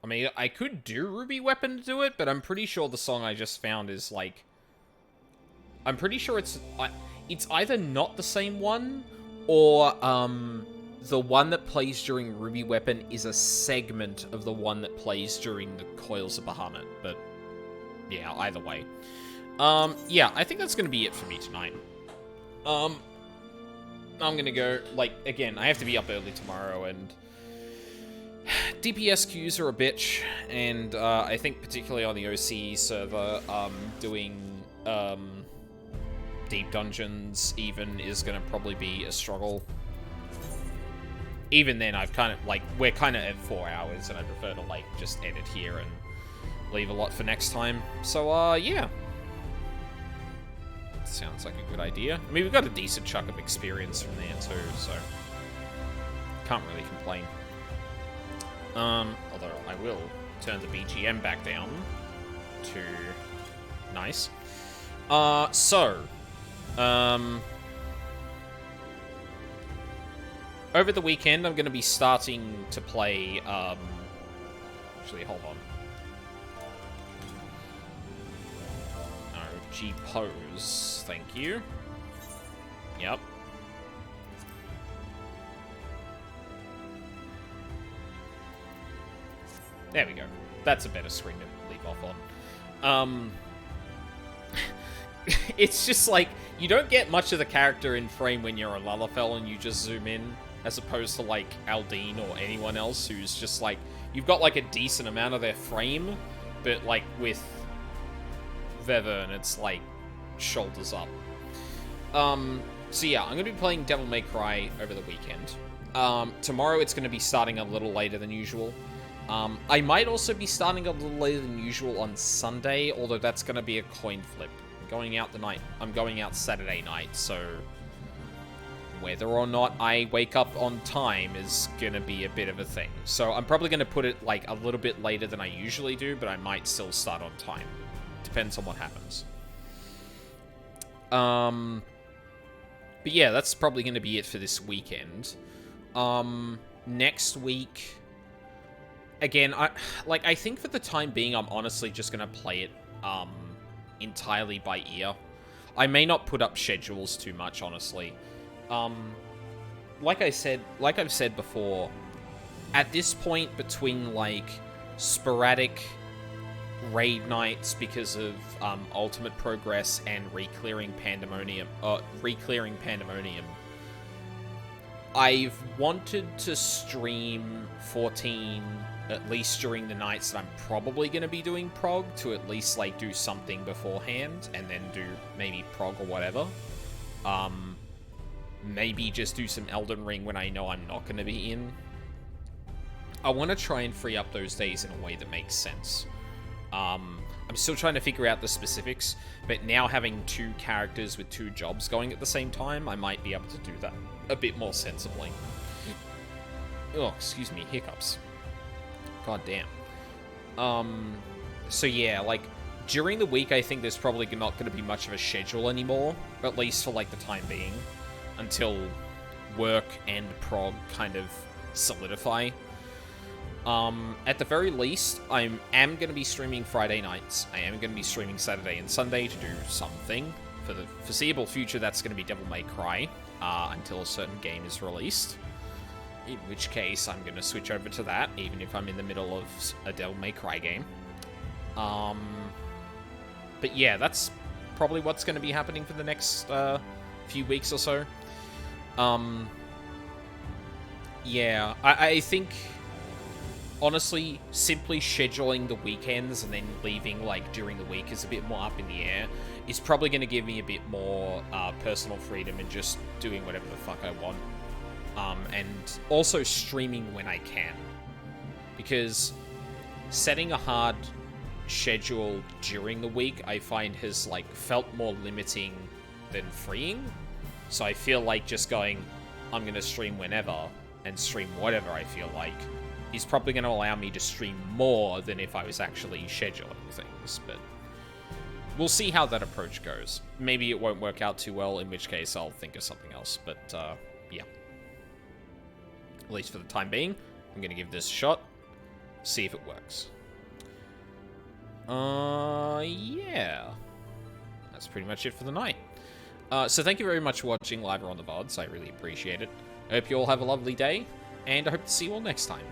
I mean, I could do Ruby Weapon to do it, but I'm pretty sure the song I just found is like... I'm pretty sure it's either not the same one, or, the one that plays during Ruby Weapon is a segment of the one that plays during the Coils of Bahamut, but yeah, either way. Yeah, I think that's gonna be it for me tonight. I'm gonna go, like, again, I have to be up early tomorrow, and DPS queues are a bitch, and, I think particularly on the OCE server, doing, deep dungeons even is gonna probably be a struggle. Even then, I've kind of, like, we're kind of at 4 hours, and I prefer to, like, just end it here and leave a lot for next time. So, yeah. Sounds like a good idea. I mean, we've got a decent chunk of experience from there, too, so... can't really complain. Although I will turn the BGM back down to nice. Over the weekend, I'm going to be starting to play, actually, hold on. No, G-Pose, thank you. Yep. There we go. That's a better screen to leave off on. It's just like, you don't get much of the character in frame when you're a Lalafell and you just zoom in, as opposed to, like, Aldine or anyone else who's just, like, you've got, like, a decent amount of their frame, but, like, with Vevern, it's, like, shoulders up. So yeah, I'm going to be playing Devil May Cry over the weekend. Tomorrow it's going to be starting a little later than usual. I might also be starting a little later than usual on Sunday, although that's going to be a coin flip. I'm going out Saturday night, so whether or not I wake up on time is going to be a bit of a thing. So I'm probably going to put it, like, a little bit later than I usually do, but I might still start on time. Depends on what happens. But yeah, that's probably going to be it for this weekend. Next week, again, I think for the time being, I'm honestly just going to play it, entirely by ear. I may not put up schedules too much, honestly. Like I've said before, at this point between, like, sporadic raid nights because of ultimate progress and reclearing Pandemonium, I've wanted to stream 14 at least during the nights that I'm probably going to be doing prog, to at least, like, do something beforehand and then do maybe prog or whatever. Maybe just do some Elden Ring when I know I'm not going to be in. I want to try and free up those days in a way that makes sense. I'm still trying to figure out the specifics, but now having 2 characters with 2 jobs going at the same time, I might be able to do that a bit more sensibly. Oh, excuse me, hiccups. God damn. So yeah, like, during the week, I think there's probably not going to be much of a schedule anymore, at least for, like, the time being, until work and prog kind of solidify. At the very least, I am going to be streaming Friday nights. I am going to be streaming Saturday and Sunday to do something. For the foreseeable future, that's going to be Devil May Cry, until a certain game is released. In which case, I'm going to switch over to that, even if I'm in the middle of a Devil May Cry game. But yeah, that's probably what's going to be happening for the next few weeks or so. Yeah, I think, honestly, simply scheduling the weekends and then leaving, like, during the week is a bit more up in the air. Is probably going to give me a bit more personal freedom and just doing whatever the fuck I want. And also streaming when I can. Because setting a hard schedule during the week, I find has, like, felt more limiting than freeing. So I feel like just going, I'm going to stream whenever and stream whatever I feel like, is probably going to allow me to stream more than if I was actually scheduling things. But we'll see how that approach goes. Maybe it won't work out too well, in which case I'll think of something else. But, yeah. At least for the time being, I'm going to give this a shot, see if it works. Yeah. That's pretty much it for the night. So thank you very much for watching live or on the VODs. I really appreciate it. I hope you all have a lovely day, and I hope to see you all next time.